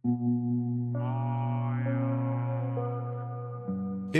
It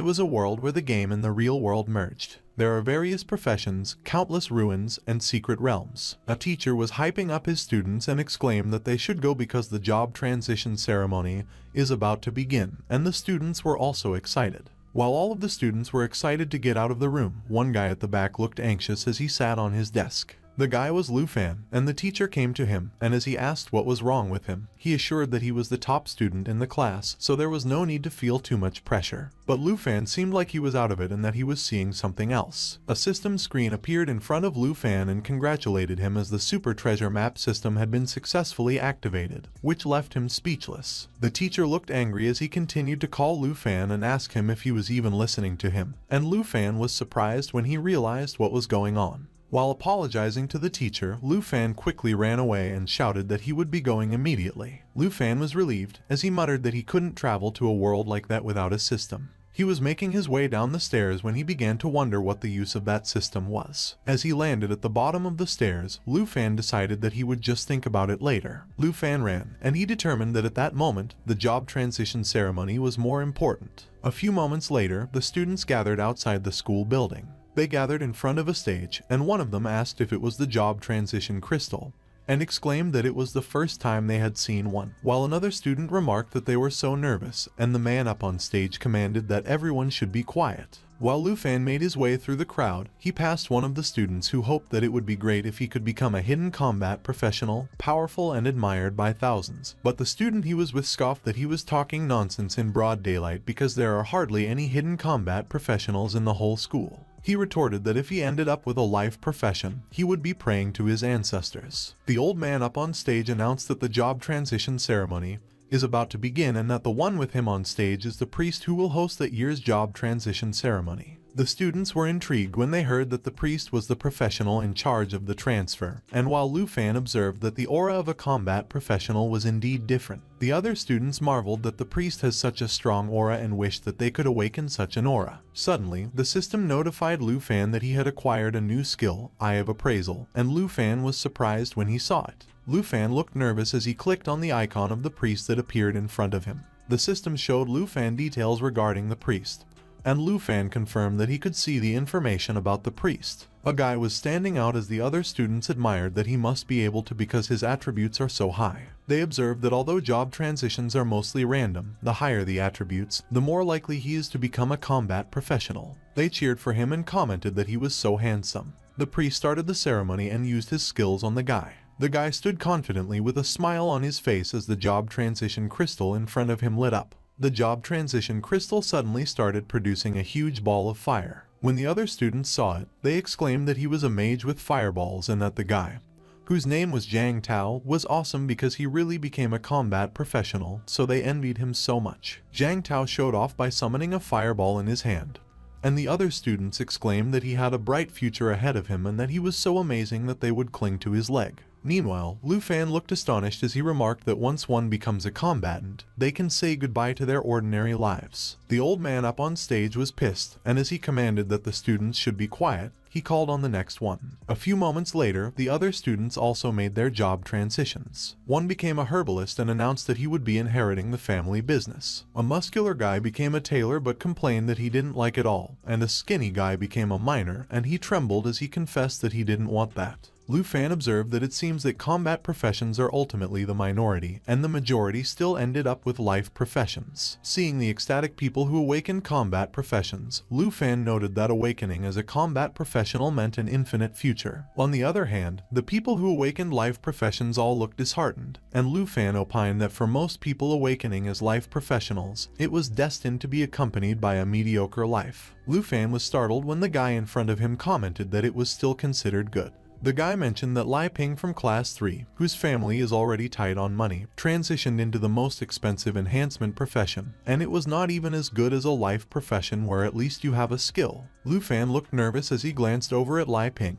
was a world where the game and the real world merged. There are various professions, countless ruins, and secret realms. A teacher was hyping up his students and exclaimed that they should go because the job transition ceremony is about to begin, and the students were also excited. While all of the students were excited to get out of the room, one guy at the back looked anxious as he sat on his desk. The guy was Lu Fan, and the teacher came to him, and as he asked what was wrong with him, he assured that he was the top student in the class, so there was no need to feel too much pressure. But Lu Fan seemed like he was out of it and that he was seeing something else. A system screen appeared in front of Lu Fan and congratulated him as the super treasure map system had been successfully activated, which left him speechless. The teacher looked angry as he continued to call Lu Fan and ask him if he was even listening to him, and Lu Fan was surprised when he realized what was going on. While apologizing to the teacher, Lu Fan quickly ran away and shouted that he would be going immediately. Lu Fan was relieved, as he muttered that he couldn't travel to a world like that without a system. He was making his way down the stairs when he began to wonder what the use of that system was. As he landed at the bottom of the stairs, Lu Fan decided that he would just think about it later. Lu Fan ran, and he determined that at that moment, the job transition ceremony was more important. A few moments later, the students gathered outside the school building. They gathered in front of a stage, and one of them asked if it was the job transition crystal, and exclaimed that it was the first time they had seen one, while another student remarked that they were so nervous, and the man up on stage commanded that everyone should be quiet. While Lu Fan made his way through the crowd, he passed one of the students who hoped that it would be great if he could become a hidden combat professional, powerful and admired by thousands. But the student he was with scoffed that he was talking nonsense in broad daylight because there are hardly any hidden combat professionals in the whole school. He retorted that if he ended up with a life profession, he would be praying to his ancestors. The old man up on stage announced that the job transition ceremony is about to begin and that the one with him on stage is the priest who will host that year's job transition ceremony. The students were intrigued when they heard that the priest was the professional in charge of the transfer, and while Lu Fan observed that the aura of a combat professional was indeed different, the other students marveled that the priest has such a strong aura and wished that they could awaken such an aura. Suddenly, the system notified Lu Fan that he had acquired a new skill, Eye of Appraisal, and Lu Fan was surprised when he saw it. Lu Fan looked nervous as he clicked on the icon of the priest that appeared in front of him. The system showed Lu Fan details regarding the priest, and Lu Fan confirmed that he could see the information about the priest. A guy was standing out as the other students admired that he must be able to because his attributes are so high. They observed that although job transitions are mostly random, the higher the attributes, the more likely he is to become a combat professional. They cheered for him and commented that he was so handsome. The priest started the ceremony and used his skills on the guy. The guy stood confidently with a smile on his face as the job transition crystal in front of him lit up. The job transition crystal suddenly started producing a huge ball of fire. When the other students saw it, they exclaimed that he was a mage with fireballs and that the guy, whose name was Zhang Tao, was awesome because he really became a combat professional, so they envied him so much. Zhang Tao showed off by summoning a fireball in his hand, and the other students exclaimed that he had a bright future ahead of him and that he was so amazing that they would cling to his leg. Meanwhile, Lu Fan looked astonished as he remarked that once one becomes a combatant, they can say goodbye to their ordinary lives. The old man up on stage was pissed, and as he commanded that the students should be quiet, he called on the next one. A few moments later, the other students also made their job transitions. One became a herbalist and announced that he would be inheriting the family business. A muscular guy became a tailor but complained that he didn't like it all, and a skinny guy became a miner, and he trembled as he confessed that he didn't want that. Lu Fan observed that it seems that combat professions are ultimately the minority, and the majority still ended up with life professions. Seeing the ecstatic people who awakened combat professions, Lu Fan noted that awakening as a combat professional meant an infinite future. On the other hand, the people who awakened life professions all looked disheartened, and Lu Fan opined that for most people awakening as life professionals, it was destined to be accompanied by a mediocre life. Lu Fan was startled when the guy in front of him commented that it was still considered good. The guy mentioned that Lai Ping from Class 3, whose family is already tight on money, transitioned into the most expensive enhancement profession, and it was not even as good as a life profession where at least you have a skill. Lu Fan looked nervous as he glanced over at Lai Ping,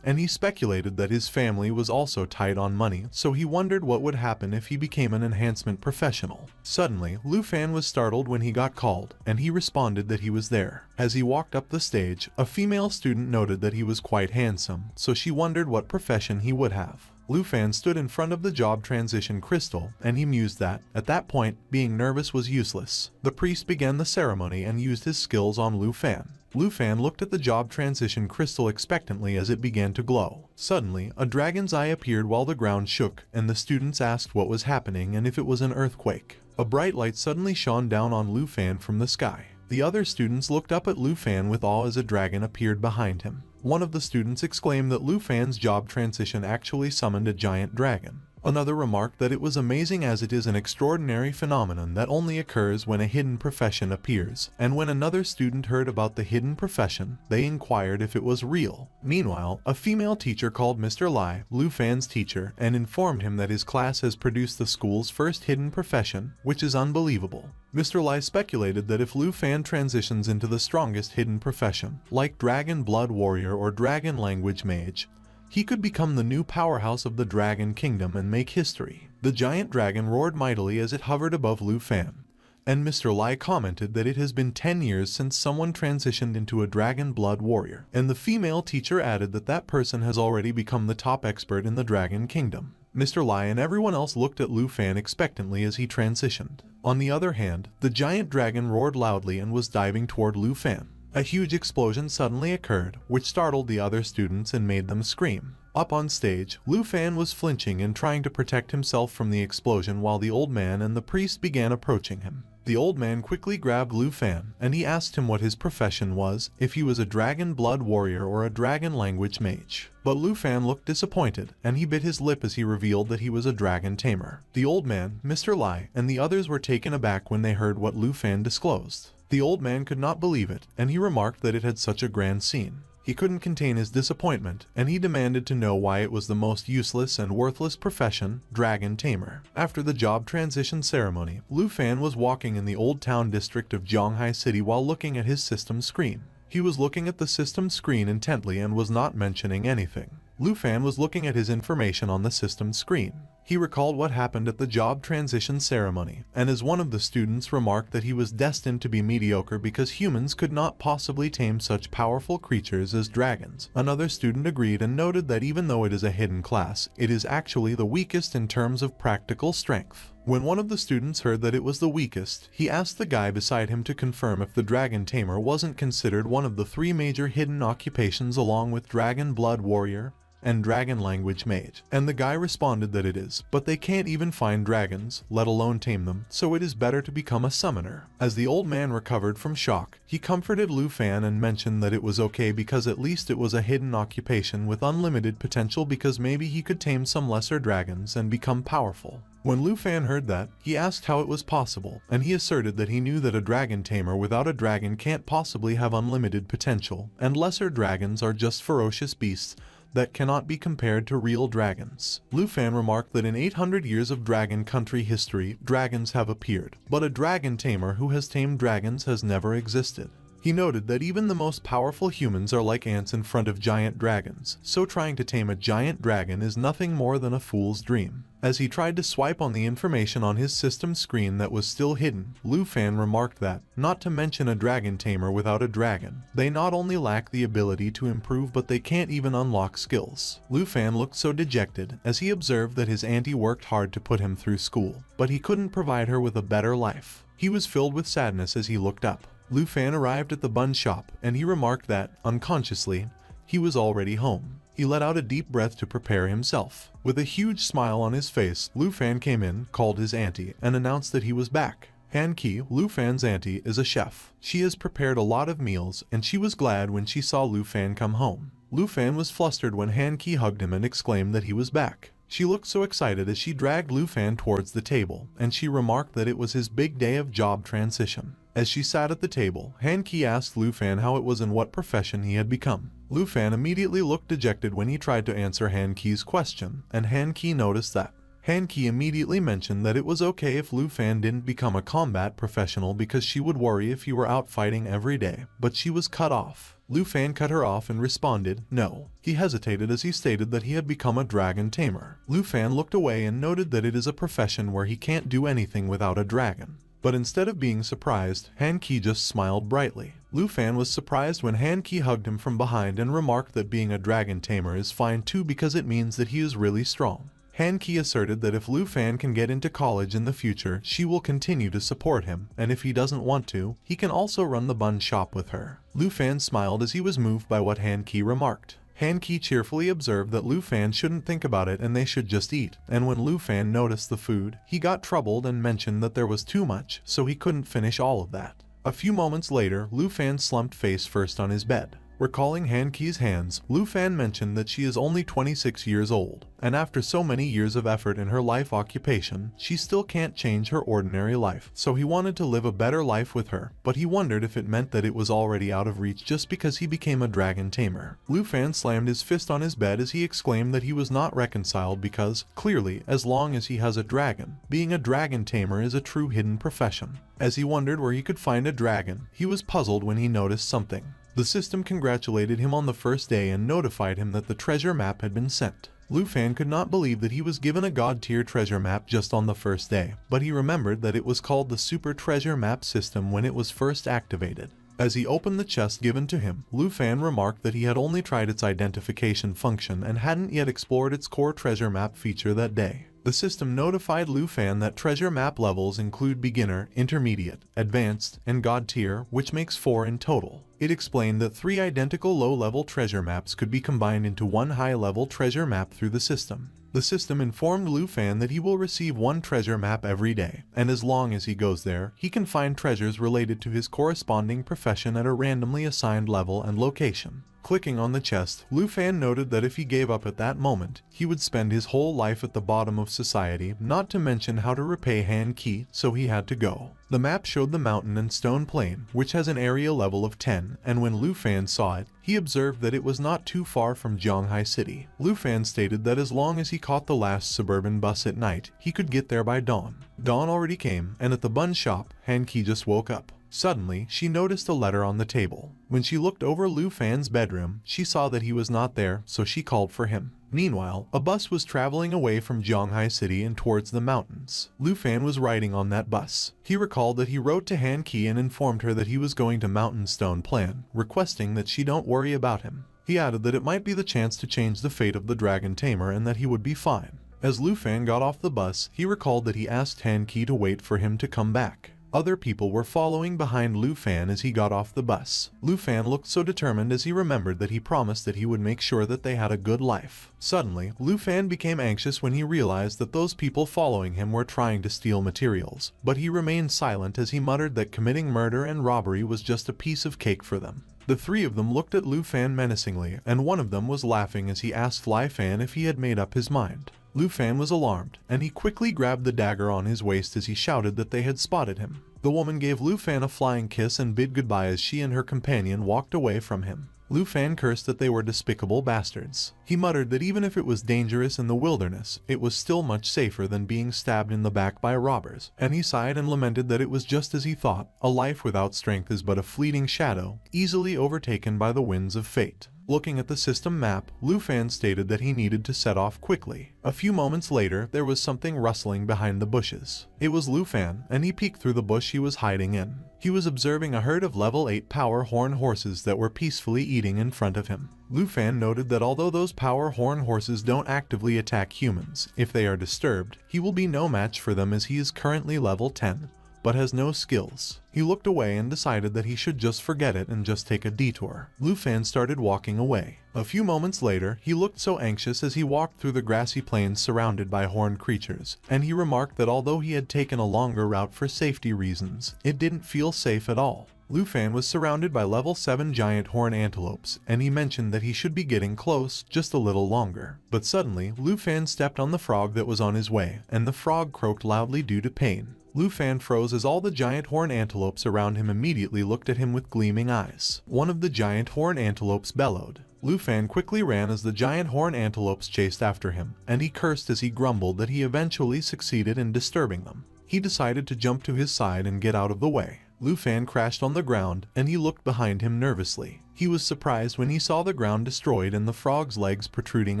and he speculated that his family was also tight on money, so he wondered what would happen if he became an enhancement professional. Suddenly, Lu Fan was startled when he got called, and he responded that he was there. As he walked up the stage, a female student noted that he was quite handsome, so she wondered what profession he would have. Lu Fan stood in front of the job transition crystal, and he mused that, at that point, being nervous was useless. The priest began the ceremony and used his skills on Lu Fan. Lu Fan looked at the job transition crystal expectantly as it began to glow. Suddenly, a dragon's eye appeared while the ground shook, and the students asked what was happening and if it was an earthquake. A bright light suddenly shone down on Lu Fan from the sky. The other students looked up at Lu Fan with awe as a dragon appeared behind him. One of the students exclaimed that Lu Fan's job transition actually summoned a giant dragon. Another remarked that it was amazing as it is an extraordinary phenomenon that only occurs when a hidden profession appears, and when another student heard about the hidden profession, they inquired if it was real. Meanwhile, a female teacher called Mr. Lai, Lu Fan's teacher, and informed him that his class has produced the school's first hidden profession, which is unbelievable. Mr. Lai speculated that if Lu Fan transitions into the strongest hidden profession, like Dragon Blood Warrior or Dragon Language Mage, he could become the new powerhouse of the Dragon Kingdom and make history. The giant dragon roared mightily as it hovered above Lu Fan, and Mr. Lai commented that it has been 10 years since someone transitioned into a Dragon Blood Warrior, and the female teacher added that that person has already become the top expert in the Dragon Kingdom. Mr. Lai and everyone else looked at Lu Fan expectantly as he transitioned. On the other hand, the giant dragon roared loudly and was diving toward Lu Fan. A huge explosion suddenly occurred, which startled the other students and made them scream. Up on stage, Lu Fan was flinching and trying to protect himself from the explosion while the old man and the priest began approaching him. The old man quickly grabbed Lu Fan, and he asked him what his profession was, if he was a Dragon Blood Warrior or a Dragon Language Mage. But Lu Fan looked disappointed, and he bit his lip as he revealed that he was a Dragon Tamer. The old man, Mr. Lai, and the others were taken aback when they heard what Lu Fan disclosed. The old man could not believe it, and he remarked that it had such a grand scene. He couldn't contain his disappointment, and he demanded to know why it was the most useless and worthless profession, Dragon Tamer. After the job transition ceremony, Lu Fan was walking in the old town district of Zhonghai City while looking at his system screen. He was looking at the system screen intently and was not mentioning anything. Lu Fan was looking at his information on the system screen. He recalled what happened at the job transition ceremony, and as one of the students remarked that he was destined to be mediocre because humans could not possibly tame such powerful creatures as dragons. Another student agreed and noted that even though it is a hidden class, it is actually the weakest in terms of practical strength. When one of the students heard that it was the weakest, he asked the guy beside him to confirm if the Dragon Tamer wasn't considered one of the 3 major hidden occupations along with Dragon Blood Warrior and Dragon Language Mage, and the guy responded that it is, but they can't even find dragons, let alone tame them, so it is better to become a summoner. As the old man recovered from shock, he comforted Lu Fan and mentioned that it was okay because at least it was a hidden occupation with unlimited potential because maybe he could tame some lesser dragons and become powerful. When Lu Fan heard that, he asked how it was possible, and he asserted that he knew that a dragon tamer without a dragon can't possibly have unlimited potential, and lesser dragons are just ferocious beasts that cannot be compared to real dragons. Lu Fan remarked that in 800 years of dragon country history, dragons have appeared, but a dragon tamer who has tamed dragons has never existed. He noted that even the most powerful humans are like ants in front of giant dragons, so trying to tame a giant dragon is nothing more than a fool's dream. As he tried to swipe on the information on his system screen that was still hidden, Lu Fan remarked that, not to mention a dragon tamer without a dragon, they not only lack the ability to improve but they can't even unlock skills. Lu Fan looked so dejected as he observed that his auntie worked hard to put him through school, but he couldn't provide her with a better life. He was filled with sadness as he looked up. Lu Fan arrived at the bun shop, and he remarked that, unconsciously, he was already home. He let out a deep breath to prepare himself. With a huge smile on his face, Lu Fan came in, called his auntie, and announced that he was back. Han Ki, Lu Fan's auntie, is a chef. She has prepared a lot of meals, and she was glad when she saw Lu Fan come home. Lu Fan was flustered when Han Ki hugged him and exclaimed that he was back. She looked so excited as she dragged Lu Fan towards the table, and she remarked that it was his big day of job transition. As she sat at the table, Han Ki asked Lu Fan how it was and what profession he had become. Lu Fan immediately looked dejected when he tried to answer Han Ki's question, and Han Ki noticed that. Han Ki immediately mentioned that it was okay if Lu Fan didn't become a combat professional because she would worry if he were out fighting every day, but she was cut off. Lu Fan cut her off and responded, no. He hesitated as he stated that he had become a dragon tamer. Lu Fan looked away and noted that it is a profession where he can't do anything without a dragon. But instead of being surprised, Han Ki just smiled brightly. Lu Fan was surprised when Han Qi hugged him from behind and remarked that being a dragon tamer is fine too because it means that he is really strong. Han Qi asserted that if Lu Fan can get into college in the future, she will continue to support him, and if he doesn't want to, he can also run the bun shop with her. Lu Fan smiled as he was moved by what Han Qi remarked. Han Qi cheerfully observed that Lu Fan shouldn't think about it and they should just eat, and when Lu Fan noticed the food, he got troubled and mentioned that there was too much, so he couldn't finish all of that. A few moments later, Lu Fan slumped face first on his bed. Recalling Han Qi's hands, Lu Fan mentioned that she is only 26 years old, and after so many years of effort in her life occupation, she still can't change her ordinary life. So he wanted to live a better life with her, but he wondered if it meant that it was already out of reach just because he became a dragon tamer. Lu Fan slammed his fist on his bed as he exclaimed that he was not reconciled because, clearly, as long as he has a dragon, being a dragon tamer is a true hidden profession. As he wondered where he could find a dragon, he was puzzled when he noticed something. The system congratulated him on the first day and notified him that the treasure map had been sent. Lu Fan could not believe that he was given a god-tier treasure map just on the first day, but he remembered that it was called the Super Treasure Map system when it was first activated. As he opened the chest given to him, Lu Fan remarked that he had only tried its identification function and hadn't yet explored its core treasure map feature that day. The system notified Lu Fan that treasure map levels include beginner, intermediate, advanced, and god tier, which makes 4 in total. It explained that 3 identical low-level treasure maps could be combined into one high-level treasure map through the system. The system informed Lu Fan that he will receive 1 treasure map every day, and as long as he goes there, he can find treasures related to his corresponding profession at a randomly assigned level and location. Clicking on the chest, Lu Fan noted that if he gave up at that moment, he would spend his whole life at the bottom of society, not to mention how to repay Han Qi, so he had to go. The map showed the mountain and stone plain, which has an area level of 10, and when Lu Fan saw it, he observed that it was not too far from Zhonghai City. Lu Fan stated that as long as he caught the last suburban bus at night, he could get there by dawn. Dawn already came, and at the bun shop, Han Qi just woke up. Suddenly, she noticed a letter on the table. When she looked over Lu Fan's bedroom, she saw that he was not there, so she called for him. Meanwhile, a bus was traveling away from Zhonghai City and towards the mountains. Lu Fan was riding on that bus. He recalled that he wrote to Han Qi and informed her that he was going to Mountain Stone Plan, requesting that she don't worry about him. He added that it might be the chance to change the fate of the Dragon Tamer and that he would be fine. As Lu Fan got off the bus, he recalled that he asked Han Qi to wait for him to come back. Other people were following behind Lu Fan as he got off the bus. Lu Fan looked so determined as he remembered that he promised that he would make sure that they had a good life. Suddenly, Lu Fan became anxious when he realized that those people following him were trying to steal materials, but he remained silent as he muttered that committing murder and robbery was just a piece of cake for them. The 3 of them looked at Lu Fan menacingly, and one of them was laughing as he asked Lu Fan if he had made up his mind. Lu Fan was alarmed, and he quickly grabbed the dagger on his waist as he shouted that they had spotted him. The woman gave Lu Fan a flying kiss and bid goodbye as she and her companion walked away from him. Lu Fan cursed that they were despicable bastards. He muttered that even if it was dangerous in the wilderness, it was still much safer than being stabbed in the back by robbers, and he sighed and lamented that it was just as he thought, a life without strength is but a fleeting shadow, easily overtaken by the winds of fate. Looking at the system map, Lu Fan stated that he needed to set off quickly. A few moments later, there was something rustling behind the bushes. It was Lu Fan, and he peeked through the bush he was hiding in. He was observing a herd of level 8 power horn horses that were peacefully eating in front of him. Lu Fan noted that although those power horn horses don't actively attack humans, if they are disturbed, he will be no match for them as he is currently level 10. But has no skills. He looked away and decided that he should just forget it and just take a detour. Lu Fan started walking away. A few moments later, he looked so anxious as he walked through the grassy plains surrounded by horned creatures, and he remarked that although he had taken a longer route for safety reasons, it didn't feel safe at all. Lu Fan was surrounded by level 7 giant horn antelopes, and he mentioned that he should be getting close just a little longer. But suddenly, Lu Fan stepped on the frog that was on his way, and the frog croaked loudly due to pain. Lu Fan froze as all the giant horn antelopes around him immediately looked at him with gleaming eyes. One of the giant horn antelopes bellowed. Lu Fan quickly ran as the giant horn antelopes chased after him, and he cursed as he grumbled that he eventually succeeded in disturbing them. He decided to jump to his side and get out of the way. Lu Fan crashed on the ground, and he looked behind him nervously. He was surprised when he saw the ground destroyed and the frog's legs protruding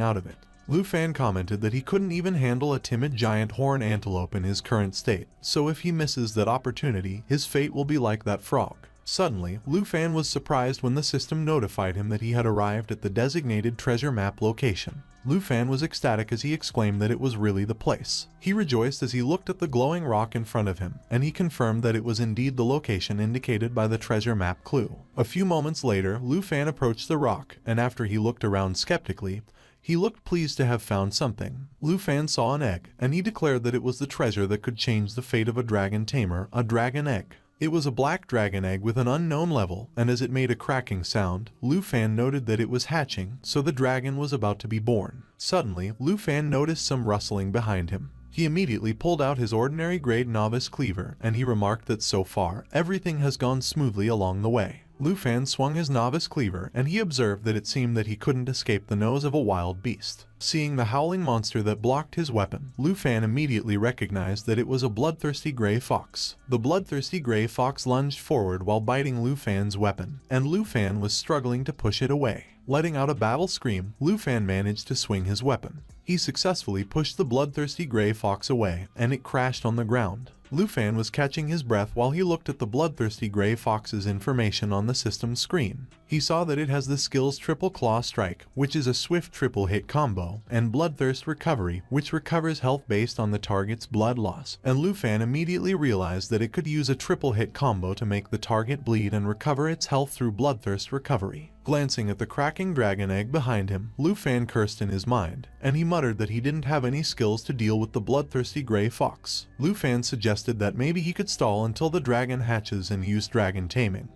out of it. Lu Fan commented that he couldn't even handle a timid giant horn antelope in his current state, so if he misses that opportunity, his fate will be like that frog. Suddenly, Lu Fan was surprised when the system notified him that he had arrived at the designated treasure map location. Lu Fan was ecstatic as he exclaimed that it was really the place. He rejoiced as he looked at the glowing rock in front of him, and he confirmed that it was indeed the location indicated by the treasure map clue. A few moments later, Lu Fan approached the rock, and after he looked around skeptically, he looked pleased to have found something. Lu Fan saw an egg, and he declared that it was the treasure that could change the fate of a dragon tamer, a dragon egg. It was a black dragon egg with an unknown level, and as it made a cracking sound, Lu Fan noted that it was hatching, so the dragon was about to be born. Suddenly, Lu Fan noticed some rustling behind him. He immediately pulled out his ordinary grade novice cleaver, and he remarked that so far, everything has gone smoothly along the way. Lu Fan swung his novice cleaver, and he observed that it seemed that he couldn't escape the nose of a wild beast. Seeing the howling monster that blocked his weapon, Lu Fan immediately recognized that it was a bloodthirsty gray fox. The bloodthirsty gray fox lunged forward while biting Lu Fan's weapon, and Lu Fan was struggling to push it away. Letting out a battle scream, Lu Fan managed to swing his weapon. He successfully pushed the bloodthirsty gray fox away, and it crashed on the ground. Lu Fan was catching his breath while he looked at the bloodthirsty gray fox's information on the system's screen. He saw that it has the skills Triple Claw Strike, which is a swift triple hit combo, and Bloodthirst Recovery, which recovers health based on the target's blood loss. And Lu Fan immediately realized that it could use a triple hit combo to make the target bleed and recover its health through Bloodthirst Recovery. Glancing at the cracking dragon egg behind him, Lu Fan cursed in his mind, and he muttered that he didn't have any skills to deal with the bloodthirsty gray fox. Lu Fan suggested that maybe he could stall until the dragon hatches and use dragon taming,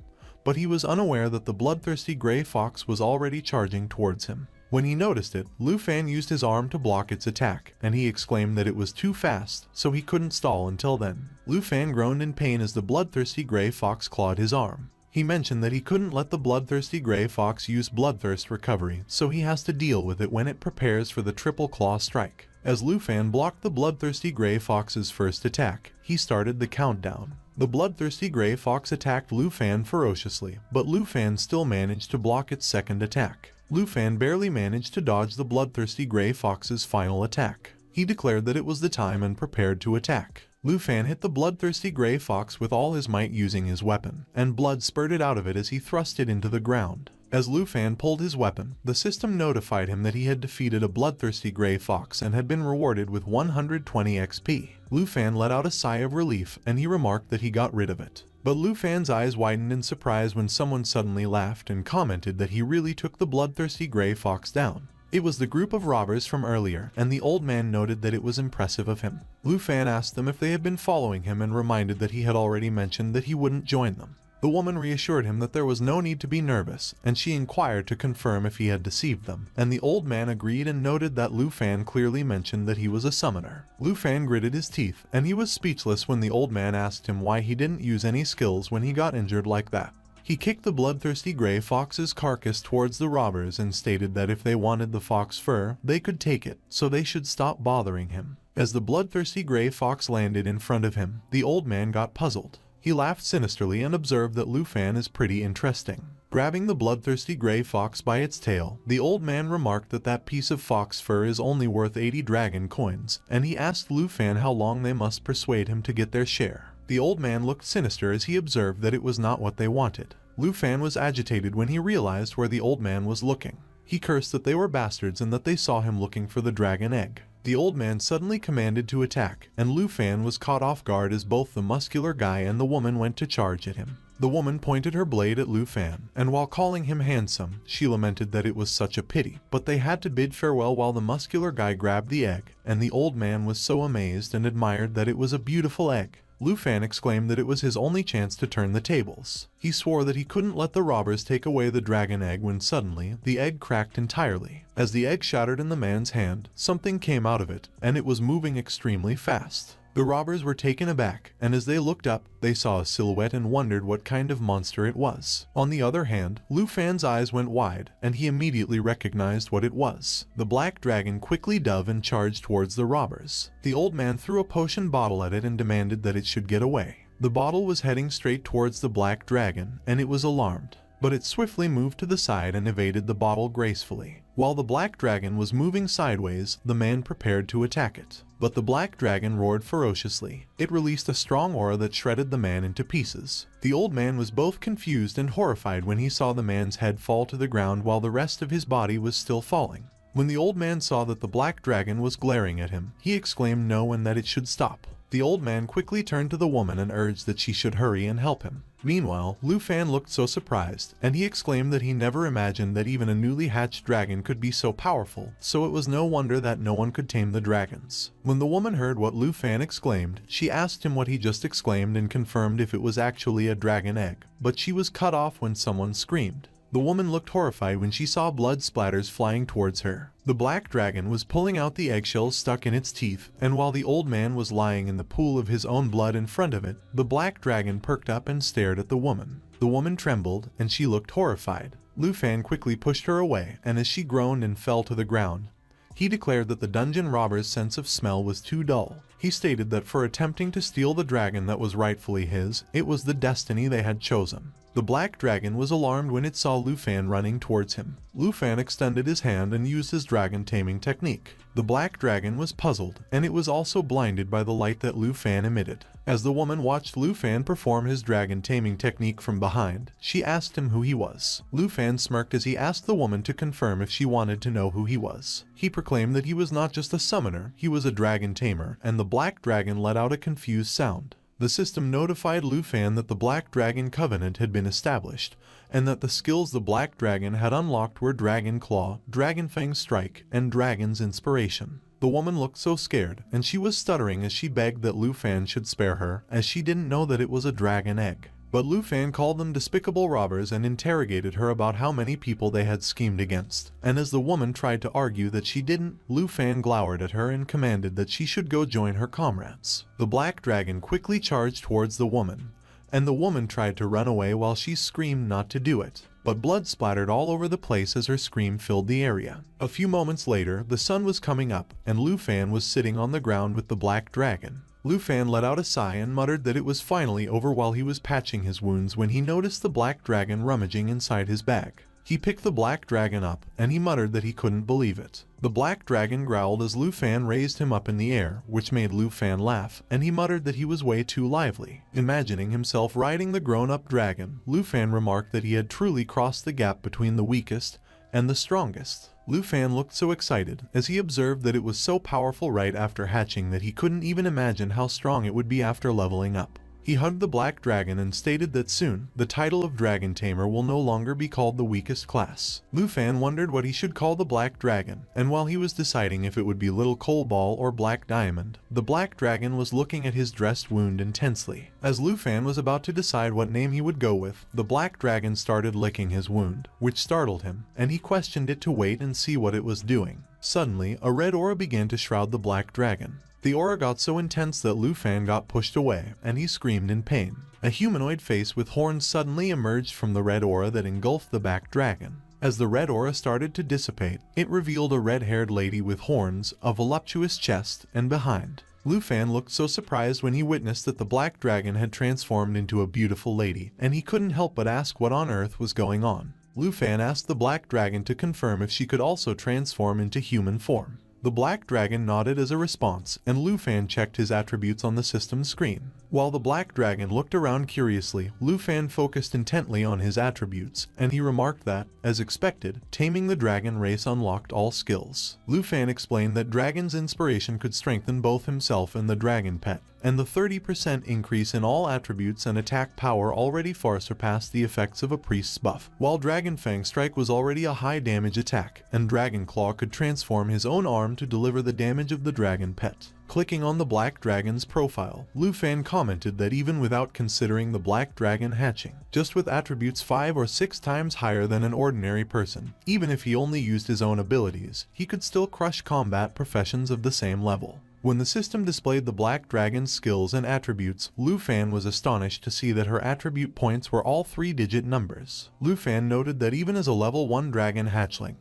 but he was unaware that the bloodthirsty gray fox was already charging towards him. When he noticed it, Lu Fan used his arm to block its attack, and he exclaimed that it was too fast, so he couldn't stall until then. Lu Fan groaned in pain as the bloodthirsty gray fox clawed his arm. He mentioned that he couldn't let the bloodthirsty gray fox use Bloodthirst Recovery, so he has to deal with it when it prepares for the Triple Claw Strike. As Lu Fan blocked the bloodthirsty gray fox's first attack, he started the countdown. The bloodthirsty gray fox attacked Lu Fan ferociously, but Lu Fan still managed to block its second attack. Lu Fan barely managed to dodge the bloodthirsty gray fox's final attack. He declared that it was the time and prepared to attack. Lu Fan hit the bloodthirsty gray fox with all his might using his weapon, and blood spurted out of it as he thrust it into the ground. As Lu Fan pulled his weapon, the system notified him that he had defeated a bloodthirsty gray fox and had been rewarded with 120 XP. Lu Fan let out a sigh of relief, and he remarked that he got rid of it. But Lu Fan's eyes widened in surprise when someone suddenly laughed and commented that he really took the bloodthirsty gray fox down. It was the group of robbers from earlier, and the old man noted that it was impressive of him. Lu Fan asked them if they had been following him and reminded that he had already mentioned that he wouldn't join them. The woman reassured him that there was no need to be nervous, and she inquired to confirm if he had deceived them, and the old man agreed and noted that Lu Fan clearly mentioned that he was a summoner. Lu Fan gritted his teeth, and he was speechless when the old man asked him why he didn't use any skills when he got injured like that. He kicked the bloodthirsty gray fox's carcass towards the robbers and stated that if they wanted the fox fur, they could take it, so they should stop bothering him. As the bloodthirsty gray fox landed in front of him, the old man got puzzled. He laughed sinisterly and observed that Lu Fan is pretty interesting. Grabbing the bloodthirsty gray fox by its tail, the old man remarked that that piece of fox fur is only worth 80 dragon coins, and he asked Lu Fan how long they must persuade him to get their share. The old man looked sinister as he observed that it was not what they wanted. Lu Fan was agitated when he realized where the old man was looking. He cursed that they were bastards and that they saw him looking for the dragon egg. The old man suddenly commanded to attack, and Lu Fan was caught off guard as both the muscular guy and the woman went to charge at him. The woman pointed her blade at Lu Fan, and while calling him handsome, she lamented that it was such a pity, but they had to bid farewell while the muscular guy grabbed the egg, and the old man was so amazed and admired that it was a beautiful egg. Lu Fan exclaimed that it was his only chance to turn the tables. He swore that he couldn't let the robbers take away the dragon egg when suddenly, the egg cracked entirely. As the egg shattered in the man's hand, something came out of it, and it was moving extremely fast. The robbers were taken aback, and as they looked up, they saw a silhouette and wondered what kind of monster it was. On the other hand, Lu Fan's eyes went wide, and he immediately recognized what it was. The black dragon quickly dove and charged towards the robbers. The old man threw a potion bottle at it and demanded that it should get away. The bottle was heading straight towards the black dragon, and it was alarmed. but it swiftly moved to the side and evaded the bottle gracefully. While the black dragon was moving sideways, the man prepared to attack it. But the black dragon roared ferociously. It released a strong aura that shredded the man into pieces. The old man was both confused and horrified when he saw the man's head fall to the ground while the rest of his body was still falling. When the old man saw that the black dragon was glaring at him, he exclaimed no and that it should stop. The old man quickly turned to the woman and urged that she should hurry and help him. Meanwhile, Lu Fan looked so surprised, and he exclaimed that he never imagined that even a newly hatched dragon could be so powerful, so it was no wonder that no one could tame the dragons. When the woman heard what Lu Fan exclaimed, she asked him what he just exclaimed and confirmed if it was actually a dragon egg, but she was cut off when someone screamed. The woman looked horrified when she saw blood splatters flying towards her. The black dragon was pulling out the eggshells stuck in its teeth, and while the old man was lying in the pool of his own blood in front of it, the black dragon perked up and stared at the woman. The woman trembled, and she looked horrified. Lu Fan quickly pushed her away, and as she groaned and fell to the ground, he declared that the dungeon robber's sense of smell was too dull. He stated that for attempting to steal the dragon that was rightfully his, it was the destiny they had chosen. The black dragon was alarmed when it saw Lu Fan running towards him. Lu Fan extended his hand and used his dragon taming technique. The black dragon was puzzled, and it was also blinded by the light that Lu Fan emitted. As the woman watched Lu Fan perform his dragon taming technique from behind, she asked him who he was. Lu Fan smirked as he asked the woman to confirm if she wanted to know who he was. He proclaimed that he was not just a summoner, he was a dragon tamer, and the black dragon let out a confused sound. The system notified Lu Fan that the Black Dragon Covenant had been established, and that the skills the Black Dragon had unlocked were Dragon Claw, Dragon Fang Strike, and Dragon's Inspiration. The woman looked so scared, and she was stuttering as she begged that Lu Fan should spare her, as she didn't know that it was a dragon egg. But Lu Fan called them despicable robbers and interrogated her about how many people they had schemed against. And as the woman tried to argue that she didn't, Lu Fan glowered at her and commanded that she should go join her comrades. The black dragon quickly charged towards the woman, and the woman tried to run away while she screamed not to do it. But blood splattered all over the place as her scream filled the area. A few moments later, the sun was coming up, and Lu Fan was sitting on the ground with the black dragon. Lu Fan let out a sigh and muttered that it was finally over while he was patching his wounds when he noticed the black dragon rummaging inside his bag. He picked the black dragon up, and he muttered that he couldn't believe it. The black dragon growled as Lu Fan raised him up in the air, which made Lu Fan laugh, and he muttered that he was way too lively. Imagining himself riding the grown-up dragon, Lu Fan remarked that he had truly crossed the gap between the weakest and the strongest. Lu Fan looked so excited as he observed that it was so powerful right after hatching that he couldn't even imagine how strong it would be after leveling up. He hugged the black dragon and stated that soon, the title of Dragon Tamer will no longer be called the weakest class. Lu Fan wondered what he should call the black dragon, and while he was deciding if it would be Little Coal Ball or Black Diamond, the black dragon was looking at his dressed wound intensely. As Lu Fan was about to decide what name he would go with, the black dragon started licking his wound, which startled him, and he questioned it to wait and see what it was doing. Suddenly, a red aura began to shroud the black dragon. The aura got so intense that Lu Fan got pushed away, and he screamed in pain. A humanoid face with horns suddenly emerged from the red aura that engulfed the black dragon. As the red aura started to dissipate, it revealed a red-haired lady with horns, a voluptuous chest, and behind. Lu Fan looked so surprised when he witnessed that the black dragon had transformed into a beautiful lady, and he couldn't help but ask what on earth was going on. Lu Fan asked the black dragon to confirm if she could also transform into human form. The black dragon nodded as a response, and Lu Fan checked his attributes on the system screen. While the black dragon looked around curiously, Lu Fan focused intently on his attributes, and he remarked that, as expected, taming the dragon race unlocked all skills. Lu Fan explained that Dragon's Inspiration could strengthen both himself and the dragon pet, and the 30% increase in all attributes and attack power already far surpassed the effects of a priest's buff, while Dragon Fang Strike was already a high damage attack, and Dragon Claw could transform his own arm to deliver the damage of the dragon pet. Clicking on the black dragon's profile, Lu Fan commented that even without considering the black dragon hatching, just with attributes 5 or 6 times higher than an ordinary person, even if he only used his own abilities, he could still crush combat professions of the same level. When the system displayed the black dragon's skills and attributes, Lu Fan was astonished to see that her attribute points were all 3-digit numbers. Lu Fan noted that even as a level 1 dragon hatchling,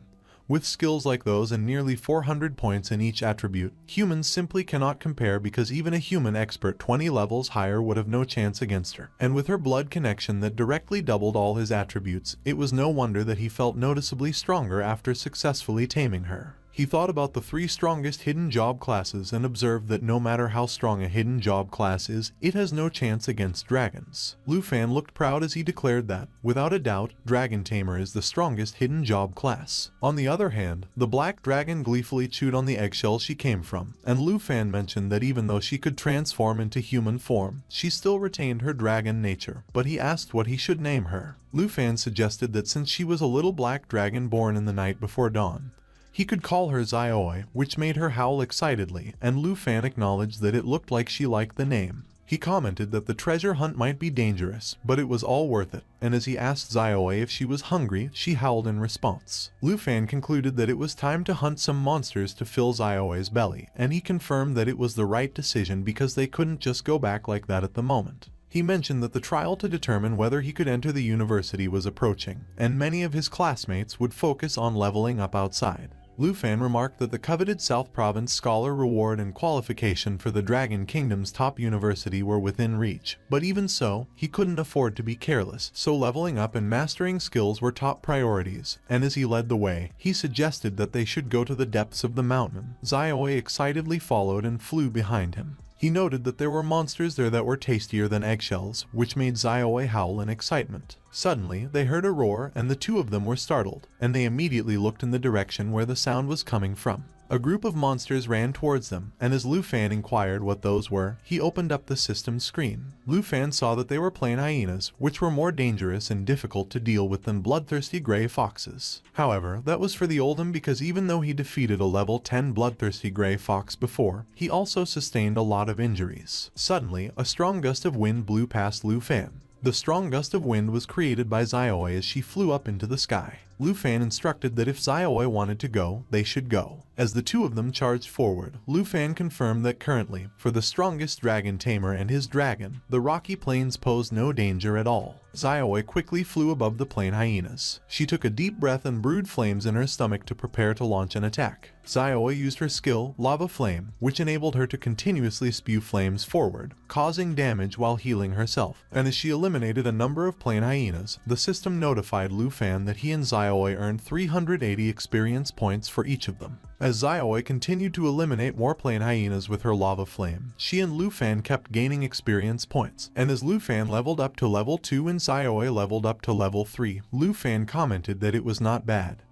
With skills like those and nearly 400 points in each attribute, humans simply cannot compare because even a human expert 20 levels higher would have no chance against her. And with her blood connection that directly doubled all his attributes, it was no wonder that he felt noticeably stronger after successfully taming her. He thought about the 3 strongest hidden job classes and observed that no matter how strong a hidden job class is, it has no chance against dragons. Lu Fan looked proud as he declared that, without a doubt, Dragon Tamer is the strongest hidden job class. On the other hand, the black dragon gleefully chewed on the eggshell she came from, and Lu Fan mentioned that even though she could transform into human form, she still retained her dragon nature, but he asked what he should name her. Lu Fan suggested that since she was a little black dragon born in the night before dawn, he could call her Xiao Ye, which made her howl excitedly, and Lu Fan acknowledged that it looked like she liked the name. He commented that the treasure hunt might be dangerous, but it was all worth it, and as he asked Xiao Ye if she was hungry, she howled in response. Lu Fan concluded that it was time to hunt some monsters to fill Xiao Ye's belly, and he confirmed that it was the right decision because they couldn't just go back like that at the moment. He mentioned that the trial to determine whether he could enter the university was approaching, and many of his classmates would focus on leveling up outside. Lu Fan remarked that the coveted South Province scholar reward and qualification for the Dragon Kingdom's top university were within reach, but even so, he couldn't afford to be careless, so leveling up and mastering skills were top priorities, and as he led the way, he suggested that they should go to the depths of the mountain. Xiao Ye excitedly followed and flew behind him. He noted that there were monsters there that were tastier than eggshells, which made Xiao Ye howl in excitement. Suddenly, they heard a roar and the 2 of them were startled, and they immediately looked in the direction where the sound was coming from. A group of monsters ran towards them, and as Lu Fan inquired what those were, he opened up the system screen. Lu Fan saw that they were plain hyenas, which were more dangerous and difficult to deal with than bloodthirsty gray foxes. However, that was for the oldham because even though he defeated a level 10 bloodthirsty gray fox before, he also sustained a lot of injuries. Suddenly, a strong gust of wind blew past Lu Fan. The strong gust of wind was created by Xiao Ye as she flew up into the sky. Lu Fan instructed that if Xiao Ye wanted to go, they should go. As the 2 of them charged forward, Lu Fan confirmed that currently, for the strongest dragon tamer and his dragon, the rocky plains posed no danger at all. Xiao Ye quickly flew above the plain hyenas. She took a deep breath and brewed flames in her stomach to prepare to launch an attack. Xiao Ye used her skill, Lava Flame, which enabled her to continuously spew flames forward, causing damage while healing herself. And as she eliminated a number of plain hyenas, the system notified Lu Fan that he and Xiao Ye earned 380 experience points for each of them. As Xiao Ye continued to eliminate more plain hyenas with her Lava Flame, she and Lu Fan kept gaining experience points, and as Lu Fan leveled up to level 2 and Xiao Ye leveled up to level 3, Lu Fan commented that it was not bad.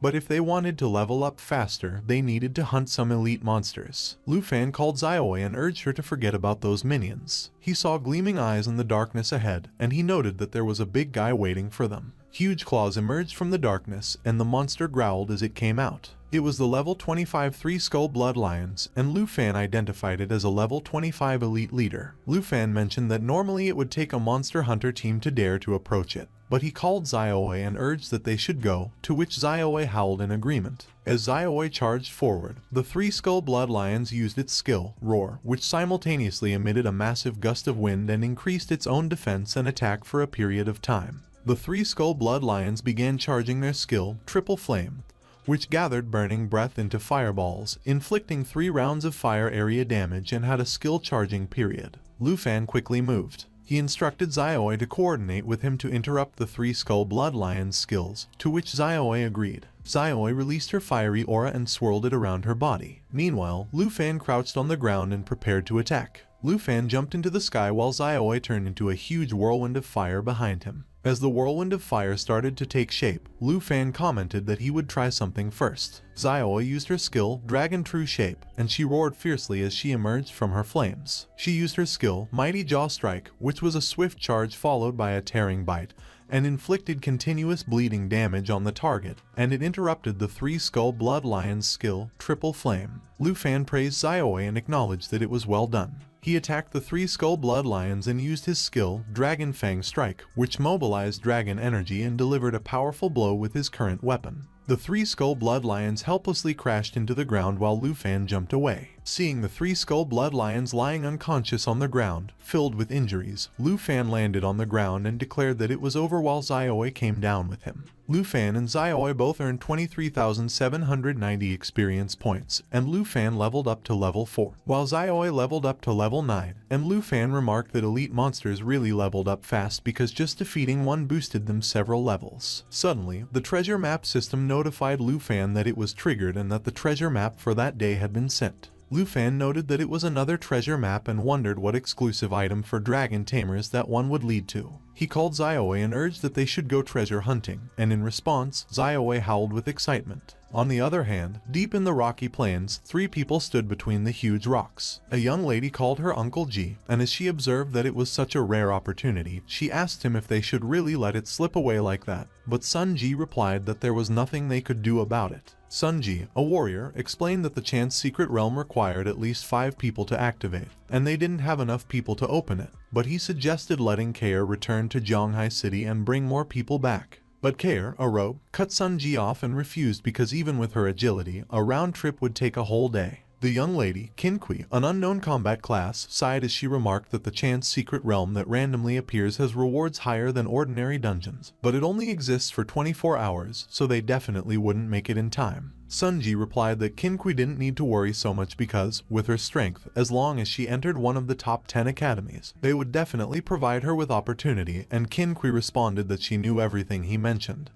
But if they wanted to level up faster, they needed to hunt some elite monsters. Lu Fan called Xiao Ye and urged her to forget about those minions. He saw gleaming eyes in the darkness ahead, and he noted that there was a big guy waiting for them. Huge claws emerged from the darkness, and the monster growled as it came out. It was the level 25 Three-Skull Blood Lions, and Lu Fan identified it as a level 25 elite leader. Lu Fan mentioned that normally it would take a monster hunter team to dare to approach it, but he called Xiao Ye and urged that they should go, to which Xiao Ye howled in agreement. As Xiao Ye charged forward, the Three-Skull Blood Lions used its skill, Roar, which simultaneously emitted a massive gust of wind and increased its own defense and attack for a period of time. The Three-Skull Blood Lions began charging their skill, Triple Flame, which gathered burning breath into fireballs, inflicting 3 rounds of fire area damage and had a skill charging period. Lu Fan quickly moved. He instructed Xiao Ye to coordinate with him to interrupt the Three-Skull Blood Lion's skills, to which Xiao Ye agreed. Xiao Ye released her fiery aura and swirled it around her body. Meanwhile, Lu Fan crouched on the ground and prepared to attack. Lu Fan jumped into the sky while Xiao Ye turned into a huge whirlwind of fire behind him. As the whirlwind of fire started to take shape, Lu Fan commented that he would try something first. Xiao Ye used her skill, Dragon True Shape, and she roared fiercely as she emerged from her flames. She used her skill, Mighty Jaw Strike, which was a swift charge followed by a tearing bite, and inflicted continuous bleeding damage on the target, and it interrupted the Three-Skull Blood Lion's skill, Triple Flame. Lu Fan praised Xiao Ye and acknowledged that it was well done. He attacked the Three-Skull Blood Lions and used his skill, Dragon Fang Strike, which mobilized dragon energy and delivered a powerful blow with his current weapon. The Three-Skull Blood Lions helplessly crashed into the ground while Lu Fan jumped away. Seeing the three skull blood lions lying unconscious on the ground, filled with injuries, Lu Fan landed on the ground and declared that it was over while Xiao Ye came down with him. Lu Fan and Xiao Ye both earned 23,790 experience points, and Lu Fan leveled up to level 4, while Xiao Ye leveled up to level 9, and Lu Fan remarked that elite monsters really leveled up fast because just defeating one boosted them several levels. Suddenly, the treasure map system notified Lu Fan that it was triggered and that the treasure map for that day had been sent. Lu Fan noted that it was another treasure map and wondered what exclusive item for dragon tamers that one would lead to. He called Xiao Ye and urged that they should go treasure hunting, and in response, Xiao Ye howled with excitement. On the other hand, deep in the rocky plains, three people stood between the huge rocks. A young lady called her Uncle Ji, and as she observed that it was such a rare opportunity, she asked him if they should really let it slip away like that, but Sun Ji replied that there was nothing they could do about it. Sun Ji, a warrior, explained that the Chance Secret Realm required at least 5 people to activate, and they didn't have enough people to open it, but he suggested letting Kair return to Zhonghai City and bring more people back. But Kair, a rogue, cut Sun Ji off and refused because even with her agility, a round trip would take a whole day. The young lady, Qinqui, an unknown combat class, sighed as she remarked that the Chance Secret Realm that randomly appears has rewards higher than ordinary dungeons, but it only exists for 24 hours, so they definitely wouldn't make it in time. Sun Ji replied that Qinqui didn't need to worry so much because, with her strength, as long as she entered one of the top 10 academies, they would definitely provide her with opportunity, and Qinqui responded that she knew everything he mentioned.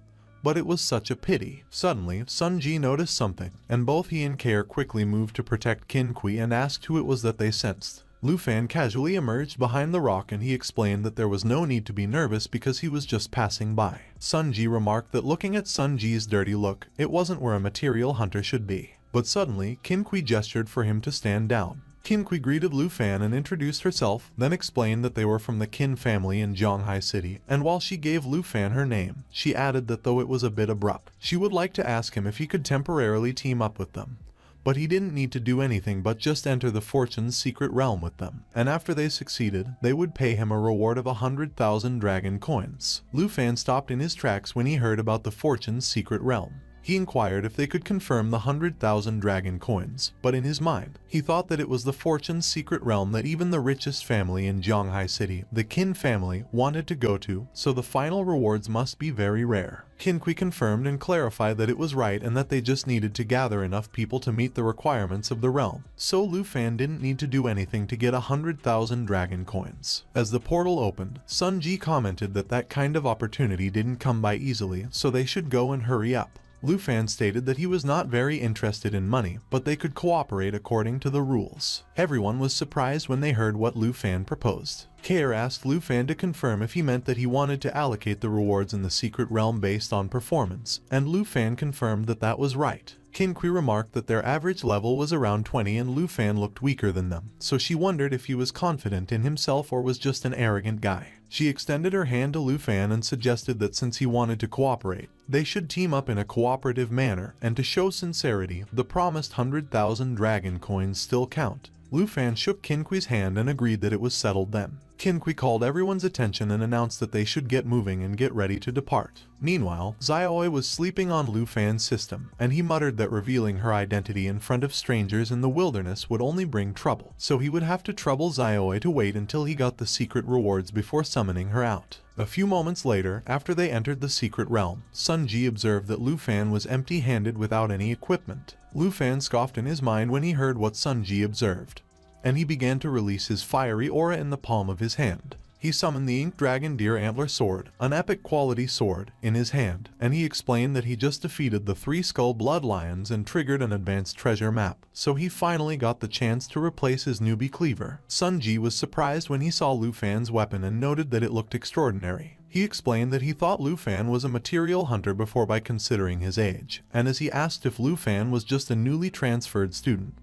But it was such a pity. Suddenly, Sun Ji noticed something, and both he and Kair quickly moved to protect Qinqui and asked who it was that they sensed. Lu Fan casually emerged behind the rock and he explained that there was no need to be nervous because he was just passing by. Sun Ji remarked that looking at Sun Ji's dirty look, it wasn't where a material hunter should be. But suddenly, Qinqui gestured for him to stand down. Qinqui greeted Lu Fan and introduced herself, then explained that they were from the Qin family in Zhonghai City, and while she gave Lu Fan her name, she added that though it was a bit abrupt, she would like to ask him if he could temporarily team up with them. But he didn't need to do anything but just enter the Fortune's secret realm with them, and after they succeeded, they would pay him a reward of 100,000 dragon coins. Lu Fan stopped in his tracks when he heard about the Fortune's secret realm. He inquired if they could confirm the 100,000 dragon coins, but in his mind, he thought that it was the Fortune's secret realm that even the richest family in Zhonghai City, the Qin family, wanted to go to, so the final rewards must be very rare. Qinqui confirmed and clarified that it was right and that they just needed to gather enough people to meet the requirements of the realm, so Lu Fan didn't need to do anything to get 100,000 dragon coins. As the portal opened, Sun Ji commented that that kind of opportunity didn't come by easily, so they should go and hurry up. Lu Fan stated that he was not very interested in money, but they could cooperate according to the rules. Everyone was surprised when they heard what Lu Fan proposed. Kair asked Lu Fan to confirm if he meant that he wanted to allocate the rewards in the secret realm based on performance, and Lu Fan confirmed that that was right. Qinqui remarked that their average level was around 20 and Lu Fan looked weaker than them, so she wondered if he was confident in himself or was just an arrogant guy. She extended her hand to Lu Fan and suggested that since he wanted to cooperate, they should team up in a cooperative manner, and to show sincerity, the promised 100,000 dragon coins still count. Lu Fan shook Qinqui's hand and agreed that it was settled then. Qinqui called everyone's attention and announced that they should get moving and get ready to depart. Meanwhile, Xiao Ye was sleeping on Lu Fan's system, and he muttered that revealing her identity in front of strangers in the wilderness would only bring trouble, so he would have to trouble Xiao Ye to wait until he got the secret rewards before summoning her out. A few moments later, after they entered the secret realm, Sun Ji observed that Lu Fan was empty-handed without any equipment. Lu Fan scoffed in his mind when he heard what Sun Ji observed, and he began to release his fiery aura in the palm of his hand. He summoned the Ink Dragon Deer Antler Sword, an epic quality sword, in his hand, and he explained that he just defeated the 3 Skull Blood Lions and triggered an advanced treasure map, so he finally got the chance to replace his newbie cleaver. Sun Ji was surprised when he saw Lu Fan's weapon and noted that it looked extraordinary. He explained that he thought Lu Fan was a material hunter before by considering his age, and as he asked if Lu Fan was just a newly transferred student,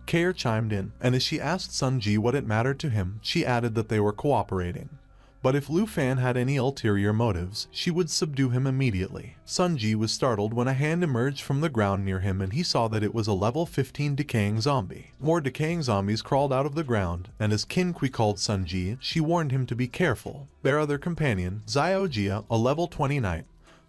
Kair chimed in, and as she asked Sun Ji what it mattered to him, she added that they were cooperating. But if Lu Fan had any ulterior motives, she would subdue him immediately. Sun Ji was startled when a hand emerged from the ground near him and he saw that it was a level 15 decaying zombie. More decaying zombies crawled out of the ground, and as Qinqui called Sun Ji, she warned him to be careful. Their other companion, Xiao Jia, a level 20 knight,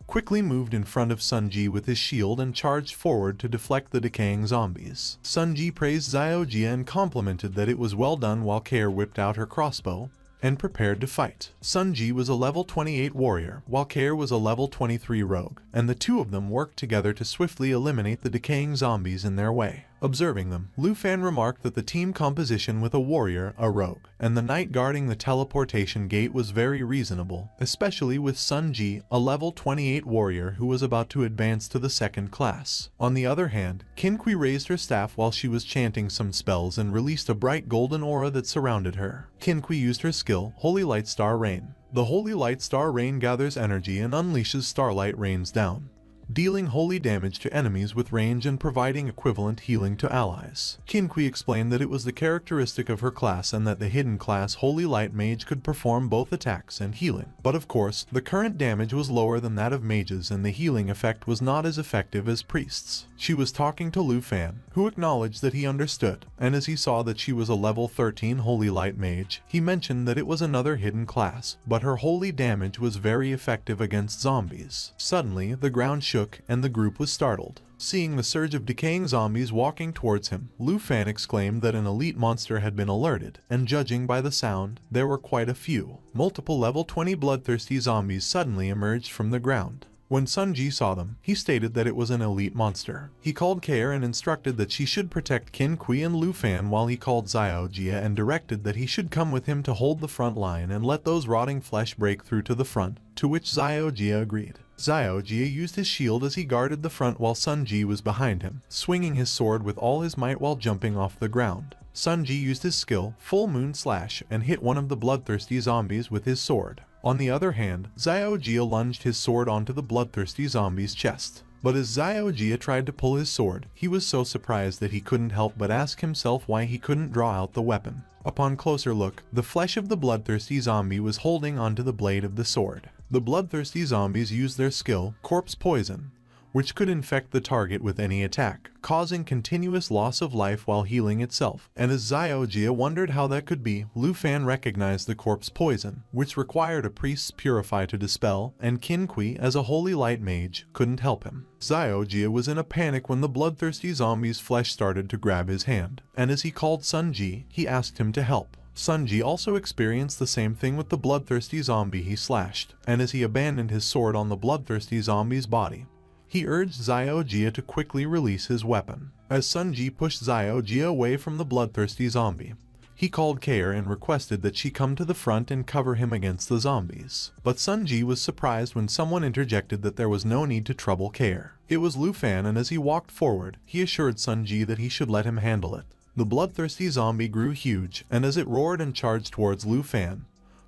quickly moved in front of Sun Ji with his shield and charged forward to deflect the decaying zombies. Sun Ji praised Xiao Ye and complimented that it was well done while Kair whipped out her crossbow and prepared to fight. Sun Ji was a level 28 warrior, while Kair was a level 23 rogue, and the two of them worked together to swiftly eliminate the decaying zombies in their way. Observing them, Lu Fan remarked that the team composition with a warrior, a rogue, and the knight guarding the teleportation gate was very reasonable, especially with Sun Ji, a level 28 warrior who was about to advance to the second class. On the other hand, Qin Kui raised her staff while she was chanting some spells and released a bright golden aura that surrounded her. Qin Kui used her skill, Holy Light Star Rain. The Holy Light Star Rain gathers energy and unleashes starlight rains down, dealing holy damage to enemies with range and providing equivalent healing to allies. Qin Kui explained that it was the characteristic of her class and that the hidden class Holy Light Mage could perform both attacks and healing. But of course, the current damage was lower than that of mages and the healing effect was not as effective as priests. She was talking to Lu Fan, who acknowledged that he understood, and as he saw that she was a level 13 Holy Light Mage, he mentioned that it was another hidden class, but her holy damage was very effective against zombies. Suddenly, the ground shook and the group was startled. Seeing the surge of decaying zombies walking towards him, Lu Fan exclaimed that an elite monster had been alerted, and judging by the sound, there were quite a few. Multiple level 20 bloodthirsty zombies suddenly emerged from the ground. When Sun Ji saw them, he stated that it was an elite monster. He called Kair and instructed that she should protect Qin Kui and Lu Fan while he called Xiao Ye and directed that he should come with him to hold the front line and let those rotting flesh break through to the front, to which Xiao Ye agreed. Xiao Ye used his shield as he guarded the front while Sun Ji was behind him, swinging his sword with all his might while jumping off the ground. Sun Ji used his skill, Full Moon Slash, and hit one of the bloodthirsty zombies with his sword. On the other hand, Xiao Ye lunged his sword onto the bloodthirsty zombie's chest. But as Xiao Ye tried to pull his sword, he was so surprised that he couldn't help but ask himself why he couldn't draw out the weapon. Upon closer look, the flesh of the bloodthirsty zombie was holding onto the blade of the sword. The bloodthirsty zombies used their skill, Corpse Poison, which could infect the target with any attack, causing continuous loss of life while healing itself. And as Xiao Ye wondered how that could be, Lu Fan recognized the corpse poison, which required a priest's purify to dispel, and Qin Kui, as a holy light mage, couldn't help him. Xiao Ye was in a panic when the bloodthirsty zombie's flesh started to grab his hand, and as he called Sun Ji, he asked him to help. Sun Ji also experienced the same thing with the bloodthirsty zombie he slashed, and as he abandoned his sword on the bloodthirsty zombie's body, he urged Xiao Ye to quickly release his weapon. As Sun Ji pushed Xiao Ye away from the bloodthirsty zombie, he called Kair and requested that she come to the front and cover him against the zombies. But Sun Ji was surprised when someone interjected that there was no need to trouble Kair. It was Lu Fan, and as he walked forward, he assured Sun Ji that he should let him handle it. The bloodthirsty zombie grew huge, and as it roared and charged towards Lu Fan,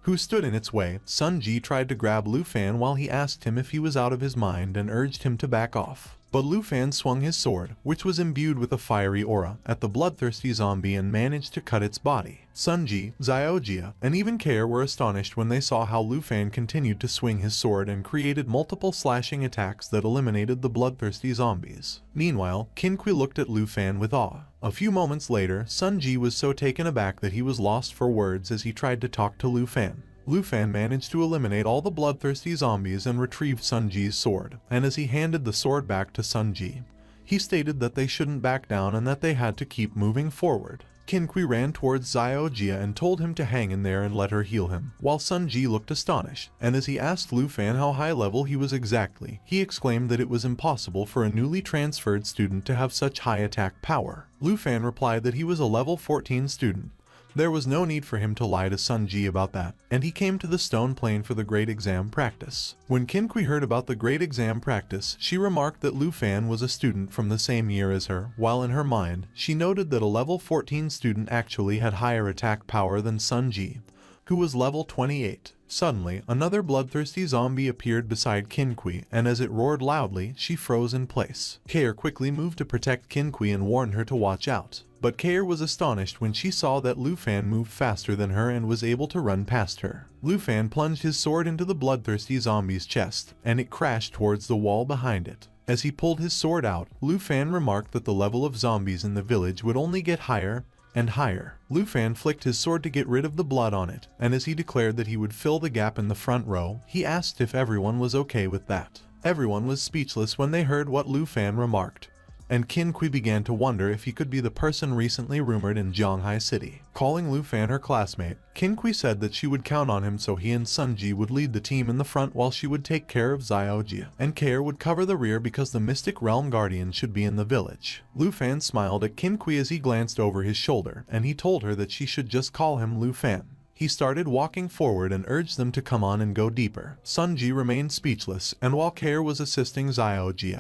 who stood in its way, Sun Ji tried to grab Lu Fan while he asked him if he was out of his mind and urged him to back off. But Lu Fan swung his sword, which was imbued with a fiery aura, at the bloodthirsty zombie and managed to cut its body. Sun Ji, Xiao Ye, and even Kair were astonished when they saw how Lu Fan continued to swing his sword and created multiple slashing attacks that eliminated the bloodthirsty zombies. Meanwhile, Qin Kui looked at Lu Fan with awe. A few moments later, Sun Ji was so taken aback that he was lost for words as he tried to talk to Lu Fan. Lu Fan managed to eliminate all the bloodthirsty zombies and retrieved Sun Ji's sword, and as he handed the sword back to Sun Ji, he stated that they shouldn't back down and that they had to keep moving forward. Qin Kui ran towards Xiao Ye and told him to hang in there and let her heal him, while Sun Ji looked astonished, and as he asked Lu Fan how high level he was exactly, he exclaimed that it was impossible for a newly transferred student to have such high attack power. Lu Fan replied that he was a level 14 student. There was no need for him to lie to Sun Ji about that, and he came to the stone plain for the great exam practice. When Qin Kui heard about the great exam practice, she remarked that Lu Fan was a student from the same year as her, while in her mind, she noted that a level 14 student actually had higher attack power than Sun Ji, who was level 28. Suddenly, another bloodthirsty zombie appeared beside Qin Kui, and as it roared loudly, she froze in place. Kair quickly moved to protect Qin Kui and warned her to watch out. But Kair was astonished when she saw that Lu Fan moved faster than her and was able to run past her. Lu Fan plunged his sword into the bloodthirsty zombie's chest, and it crashed towards the wall behind it. As he pulled his sword out, Lu Fan remarked that the level of zombies in the village would only get higher and higher. Lu Fan flicked his sword to get rid of the blood on it, and as he declared that he would fill the gap in the front row, he asked if everyone was okay with that. Everyone was speechless when they heard what Lu Fan remarked, and Qin Kui began to wonder if he could be the person recently rumored in Zhanghai City. Calling Lu Fan her classmate, Qin Kui said that she would count on him so he and Sun Ji would lead the team in the front while she would take care of Xiao Ye, and Kair would cover the rear because the Mystic Realm Guardian should be in the village. Lu Fan smiled at Qin Kui as he glanced over his shoulder, and he told her that she should just call him Lu Fan. He started walking forward and urged them to come on and go deeper. Sun Ji remained speechless, and while Kair was assisting Xiao Ye,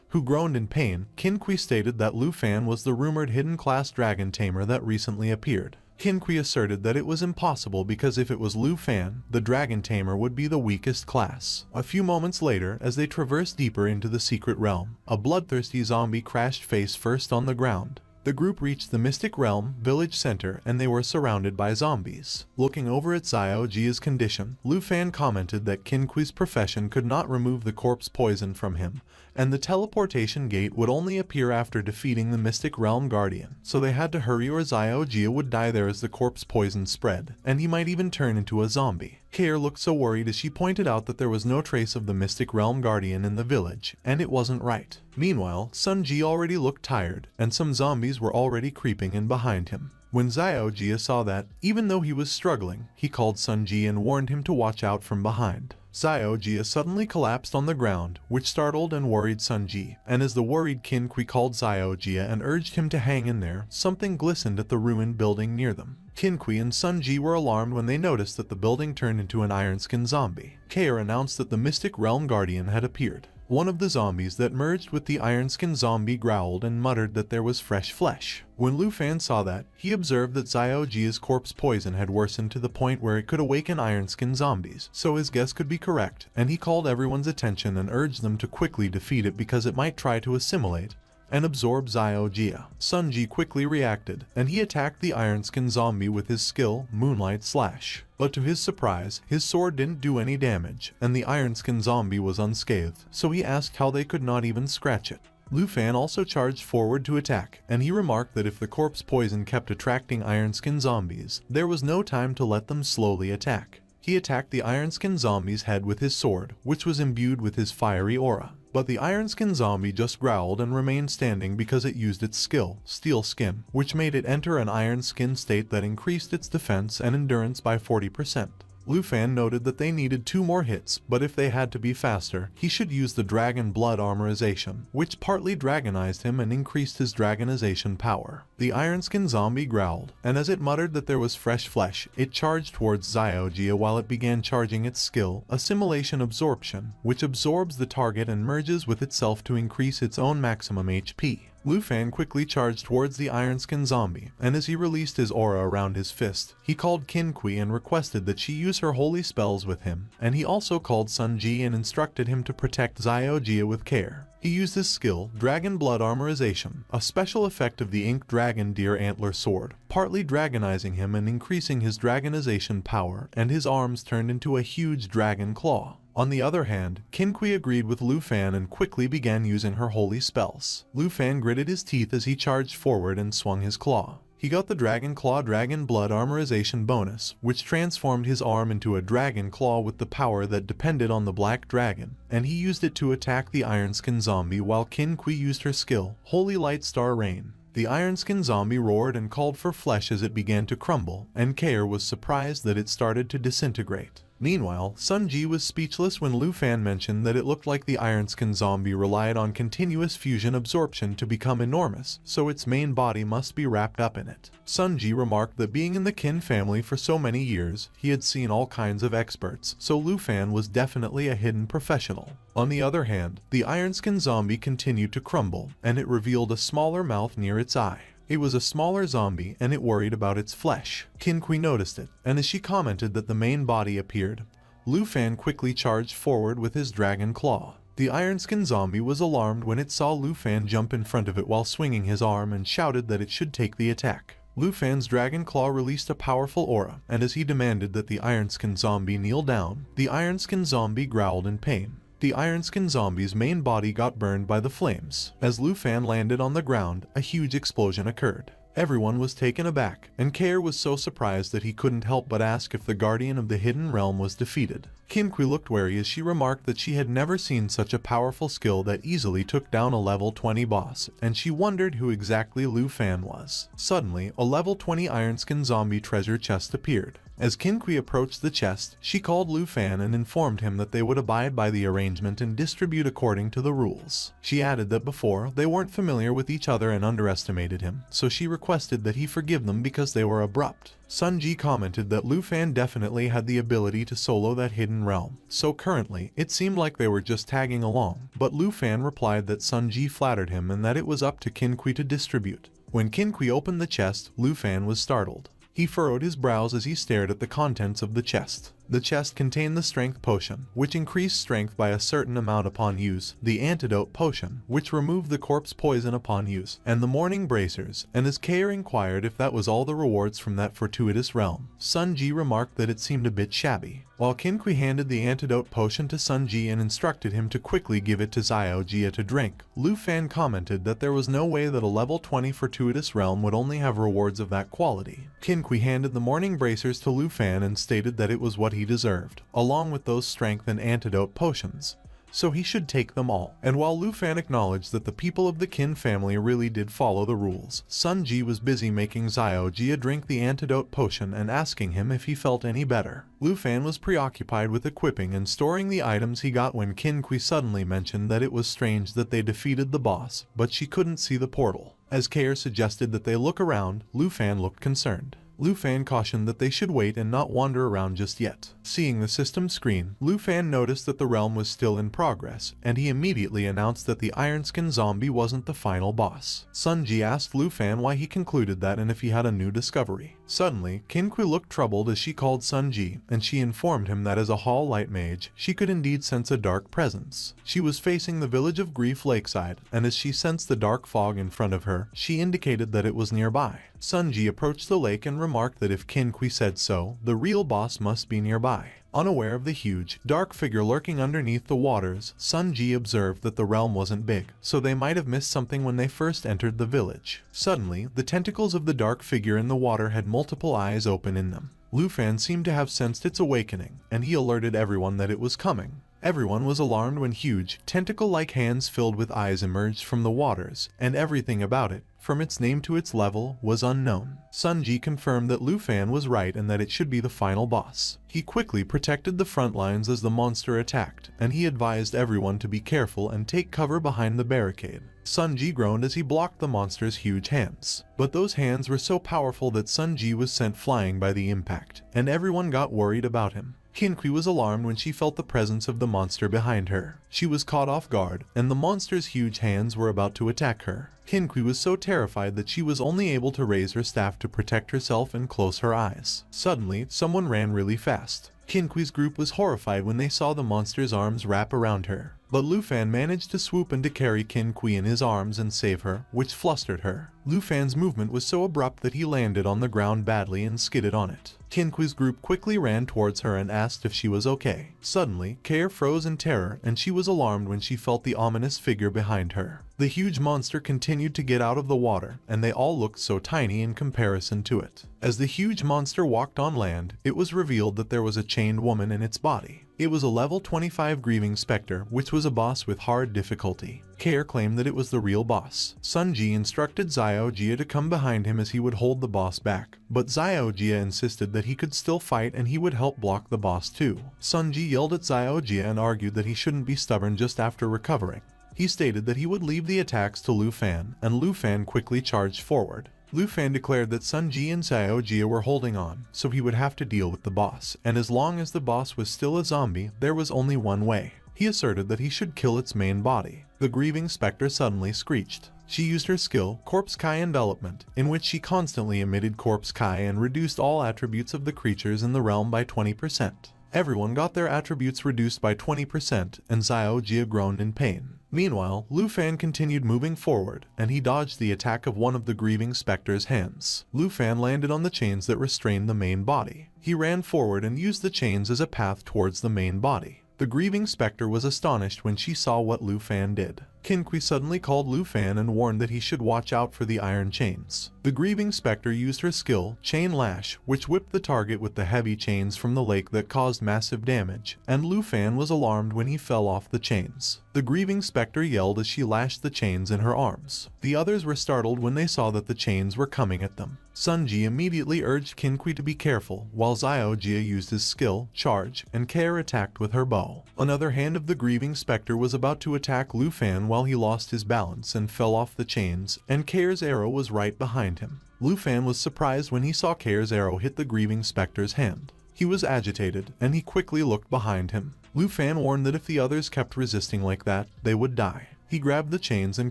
who groaned in pain, Qin Kui stated that Lu Fan was the rumored hidden class dragon tamer that recently appeared. Qin Kui asserted that it was impossible because if it was Lu Fan, the dragon tamer would be the weakest class. A few moments later, as they traversed deeper into the secret realm, a bloodthirsty zombie crashed face first on the ground. The group reached the Mystic Realm village center and they were surrounded by zombies. Looking over at Xiao Jia's condition, Lu Fan commented that Qin Kui's profession could not remove the corpse poison from him, and the teleportation gate would only appear after defeating the Mystic Realm Guardian, so they had to hurry or Xiao Jia would die there as the corpse poison spread, and he might even turn into a zombie. Kair looked so worried as she pointed out that there was no trace of the Mystic Realm Guardian in the village, and it wasn't right. Meanwhile, Sun Ji already looked tired, and some zombies were already creeping in behind him. When Xiao Jia saw that, even though he was struggling, he called Sun Ji and warned him to watch out from behind. Xiao Jia suddenly collapsed on the ground, which startled and worried Sun Ji, and as the worried Qin Kui called Xiao Jia and urged him to hang in there, something glistened at the ruined building near them. Qin Kui and Sun Ji were alarmed when they noticed that the building turned into an iron-skinned zombie. Kair announced that the Mystic Realm Guardian had appeared. One of the zombies that merged with the iron-skinned zombie growled and muttered that there was fresh flesh. When Lu Fan saw that, he observed that Xiao Jia's corpse poison had worsened to the point where it could awaken iron-skinned zombies, so his guess could be correct, and he called everyone's attention and urged them to quickly defeat it because it might try to assimilate and absorb Xiao Jia. Sun Ji quickly reacted, and he attacked the iron-skinned zombie with his skill, Moonlight Slash. But to his surprise, his sword didn't do any damage, and the iron-skinned zombie was unscathed, so he asked how they could not even scratch it. Lu Fan also charged forward to attack, and he remarked that if the corpse poison kept attracting iron-skinned zombies, there was no time to let them slowly attack. He attacked the iron-skinned zombie's head with his sword, which was imbued with his fiery aura. But the iron-skinned zombie just growled and remained standing because it used its skill, Steel Skin, which made it enter an iron skin state that increased its defense and endurance by 40%. Lu Fan noted that they needed 2 more hits, but if they had to be faster, he should use the Dragon Blood Armorization, which partly dragonized him and increased his dragonization power. The iron-skinned zombie growled, and as it muttered that there was fresh flesh, it charged towards Xiao Jia while it began charging its skill, Assimilation Absorption, which absorbs the target and merges with itself to increase its own maximum HP. Lu Fan quickly charged towards the iron-skinned zombie, and as he released his aura around his fist, he called Qin Kui and requested that she use her holy spells with him, and he also called Sun Ji and instructed him to protect Xiao Jia with care. He used his skill, Dragon Blood Armorization, a special effect of the Ink Dragon Deer Antler Sword, partly dragonizing him and increasing his dragonization power, and his arms turned into a huge dragon claw. On the other hand, Qin Kui agreed with Lu Fan and quickly began using her holy spells. Lu Fan gritted his teeth as he charged forward and swung his claw. He got the Dragon Claw Dragon Blood Armorization bonus, which transformed his arm into a dragon claw with the power that depended on the Black Dragon, and he used it to attack the iron-skinned zombie while Qin Kui used her skill, Holy Light Star Rain. The iron-skinned zombie roared and called for flesh as it began to crumble, and Kair was surprised that it started to disintegrate. Meanwhile, Sun Ji was speechless when Lu Fan mentioned that it looked like the iron-skinned zombie relied on continuous fusion absorption to become enormous, so its main body must be wrapped up in it. Sun Ji remarked that being in the Qin family for so many years, he had seen all kinds of experts, so Lu Fan was definitely a hidden professional. On the other hand, the iron-skinned zombie continued to crumble, and it revealed a smaller mouth near its eye. It was a smaller zombie and it worried about its flesh. Qin Kui noticed it, and as she commented that the main body appeared, Lu Fan quickly charged forward with his dragon claw. The iron-skinned zombie was alarmed when it saw Lu Fan jump in front of it while swinging his arm and shouted that it should take the attack. Lu Fan's dragon claw released a powerful aura, and as he demanded that the iron-skinned zombie kneel down, the iron-skinned zombie growled in pain. The iron-skinned zombie's main body got burned by the flames. As Lu Fan landed on the ground, a huge explosion occurred. Everyone was taken aback, and Kair was so surprised that he couldn't help but ask if the guardian of the hidden realm was defeated. Kinqui looked wary as she remarked that she had never seen such a powerful skill that easily took down a level 20 boss, and she wondered who exactly Lu Fan was. Suddenly, a level 20 Ironskin zombie treasure chest appeared. As Kinqui approached the chest, she called Lu Fan and informed him that they would abide by the arrangement and distribute according to the rules. She added that before, they weren't familiar with each other and underestimated him, so she requested that he forgive them because they were abrupt. Sun Ji commented that Lu Fan definitely had the ability to solo that hidden realm, so currently, it seemed like they were just tagging along, but Lu Fan replied that Sun Ji flattered him and that it was up to Kinqui to distribute. When Kinqui opened the chest, Lu Fan was startled. He furrowed his brows as he stared at the contents of the chest. The chest contained the strength potion, which increased strength by a certain amount upon use, the antidote potion, which removed the corpse poison upon use, and the morning bracers, and as Kair inquired if that was all the rewards from that fortuitous realm, Sun Ji remarked that it seemed a bit shabby. While Kinqui handed the antidote potion to Sun Ji and instructed him to quickly give it to Xiao Ye to drink, Lu Fan commented that there was no way that a level 20 fortuitous realm would only have rewards of that quality. Kinqui handed the morning bracers to Lu Fan and stated that it was what he deserved, along with those strength and antidote potions, so he should take them all. And while Lu Fan acknowledged that the people of the Qin family really did follow the rules, Sun Ji was busy making Xiao Jia drink the antidote potion and asking him if he felt any better. Lu Fan was preoccupied with equipping and storing the items he got when Kinqui suddenly mentioned that it was strange that they defeated the boss, but she couldn't see the portal. As Kair suggested that they look around, Lu Fan looked concerned. Lu Fan cautioned that they should wait and not wander around just yet. Seeing the system screen, Lu Fan noticed that the realm was still in progress, and he immediately announced that the Ironskin zombie wasn't the final boss. Sun Ji asked Lu Fan why he concluded that and if he had a new discovery. Suddenly, Kinqui looked troubled as she called Sun Ji, and she informed him that as a Hall Light Mage, she could indeed sense a dark presence. She was facing the village of Grief Lakeside, and as she sensed the dark fog in front of her, she indicated that it was nearby. Sun Ji approached the lake and remarked that if Kinqui said so, the real boss must be nearby. Unaware of the huge, dark figure lurking underneath the waters, Sun Ji observed that the realm wasn't big, so they might have missed something when they first entered the village. Suddenly, the tentacles of the dark figure in the water had multiple eyes open in them. Lu Fan seemed to have sensed its awakening, and he alerted everyone that it was coming. Everyone was alarmed when huge, tentacle-like hands filled with eyes emerged from the waters, and everything about it, from its name to its level, was unknown. Sun Ji confirmed that Lu Fan was right and that it should be the final boss. He quickly protected the front lines as the monster attacked, and he advised everyone to be careful and take cover behind the barricade. Sun Ji groaned as he blocked the monster's huge hands. But those hands were so powerful that Sun Ji was sent flying by the impact, and everyone got worried about him. Kinqui was alarmed when she felt the presence of the monster behind her. She was caught off guard, and the monster's huge hands were about to attack her. Kinqui was so terrified that she was only able to raise her staff to protect herself and close her eyes. Suddenly, someone ran really fast. Kinqui's group was horrified when they saw the monster's arms wrap around her. But Lu Fan managed to swoop in to carry Kinqui in his arms and save her, which flustered her. Lu Fan's movement was so abrupt that he landed on the ground badly and skidded on it. Kinqui's group quickly ran towards her and asked if she was okay. Suddenly, Kair froze in terror, and she was alarmed when she felt the ominous figure behind her. The huge monster continued to get out of the water, and they all looked so tiny in comparison to it. As the huge monster walked on land, it was revealed that there was a chained woman in its body. It was a level 25 grieving specter, which was a boss with hard difficulty. Kair claimed that it was the real boss. Sun Ji instructed Xiao Jia to come behind him as he would hold the boss back, but Xiao Jia insisted that he could still fight and he would help block the boss too. Sun Ji yelled at Xiao Jia and argued that he shouldn't be stubborn just after recovering. He stated that he would leave the attacks to Lu Fan, and Lu Fan quickly charged forward. Lu Fan declared that Sun Ji and Xiao Jia were holding on, so he would have to deal with the boss, and as long as the boss was still a zombie, there was only one way. He asserted that he should kill its main body. The grieving specter suddenly screeched. She used her skill, Corpse Kai Envelopment, in which she constantly emitted Corpse Kai and reduced all attributes of the creatures in the realm by 20%. Everyone got their attributes reduced by 20%, and Xiao Jia groaned in pain. Meanwhile, Lu Fan continued moving forward, and he dodged the attack of one of the grieving specter's hands. Lu Fan landed on the chains that restrained the main body. He ran forward and used the chains as a path towards the main body. The grieving specter was astonished when she saw what Lu Fan did. Qin suddenly called Lu Fan and warned that he should watch out for the iron chains. The grieving specter used her skill, Chain Lash, which whipped the target with the heavy chains from the lake that caused massive damage, and Lu Fan was alarmed when he fell off the chains. The grieving specter yelled as she lashed the chains in her arms. The others were startled when they saw that the chains were coming at them. Sun Ji immediately urged Qin to be careful, while Xiao Ye used his skill, Charge, and Care attacked with her bow. Another hand of the grieving specter was about to attack Lu Fan while he lost his balance and fell off the chains, and Care's arrow was right behind him. Lu Fan was surprised when he saw Care's arrow hit the grieving specter's hand. He was agitated, and he quickly looked behind him. Lu Fan warned that if the others kept resisting like that, they would die. He grabbed the chains and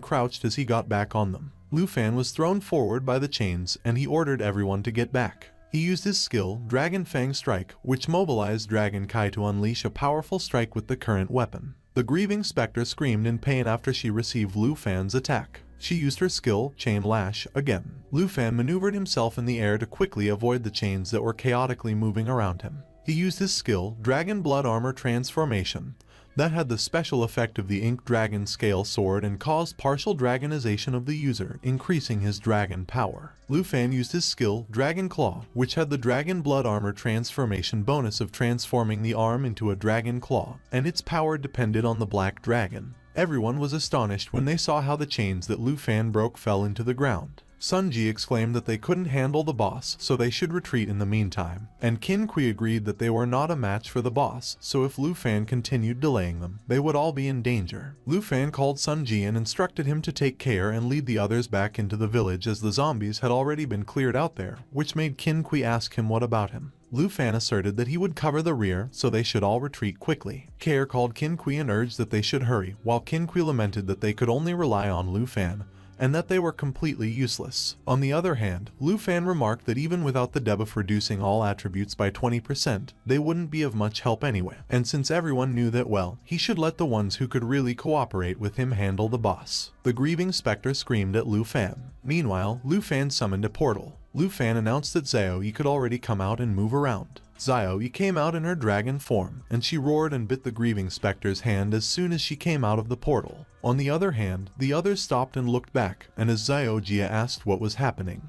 crouched as he got back on them. Lu Fan was thrown forward by the chains, and he ordered everyone to get back. He used his skill, Dragon Fang Strike, which mobilized Dragon Kai to unleash a powerful strike with the current weapon. The grieving specter screamed in pain after she received Lu Fan's attack. She used her skill, Chain Lash, again. Lu Fan maneuvered himself in the air to quickly avoid the chains that were chaotically moving around him. He used his skill, Dragon Blood Armor Transformation. That had the special effect of the Ink Dragon Scale Sword and caused partial dragonization of the user, increasing his dragon power. Lu Fan used his skill, Dragon Claw, which had the Dragon Blood Armor Transformation bonus of transforming the arm into a dragon claw, and its power depended on the Black Dragon. Everyone was astonished when they saw how the chains that Lu Fan broke fell into the ground. Sun Ji exclaimed that they couldn't handle the boss, so they should retreat in the meantime, and Qin agreed that they were not a match for the boss, so if Lu Fan continued delaying them, they would all be in danger. Lu Fan called Sun Ji and instructed him to take care and lead the others back into the village as the zombies had already been cleared out there, which made Qin ask him what about him. Lu Fan asserted that he would cover the rear, so they should all retreat quickly. Care called Qin and urged that they should hurry, while Qin lamented that they could only rely on Lu Fan, and that they were completely useless. On the other hand, Lu Fan remarked that even without the debuff reducing all attributes by 20%, they wouldn't be of much help anyway, and since everyone knew that well, he should let the ones who could really cooperate with him handle the boss. The grieving specter screamed at Lu Fan. Meanwhile, Lu Fan summoned a portal. Lu Fan announced that Xiao Ye could already come out and move around. Xiao Ye came out in her dragon form, and she roared and bit the grieving specter's hand as soon as she came out of the portal. On the other hand, the others stopped and looked back, and as Xiao Ye asked what was happening,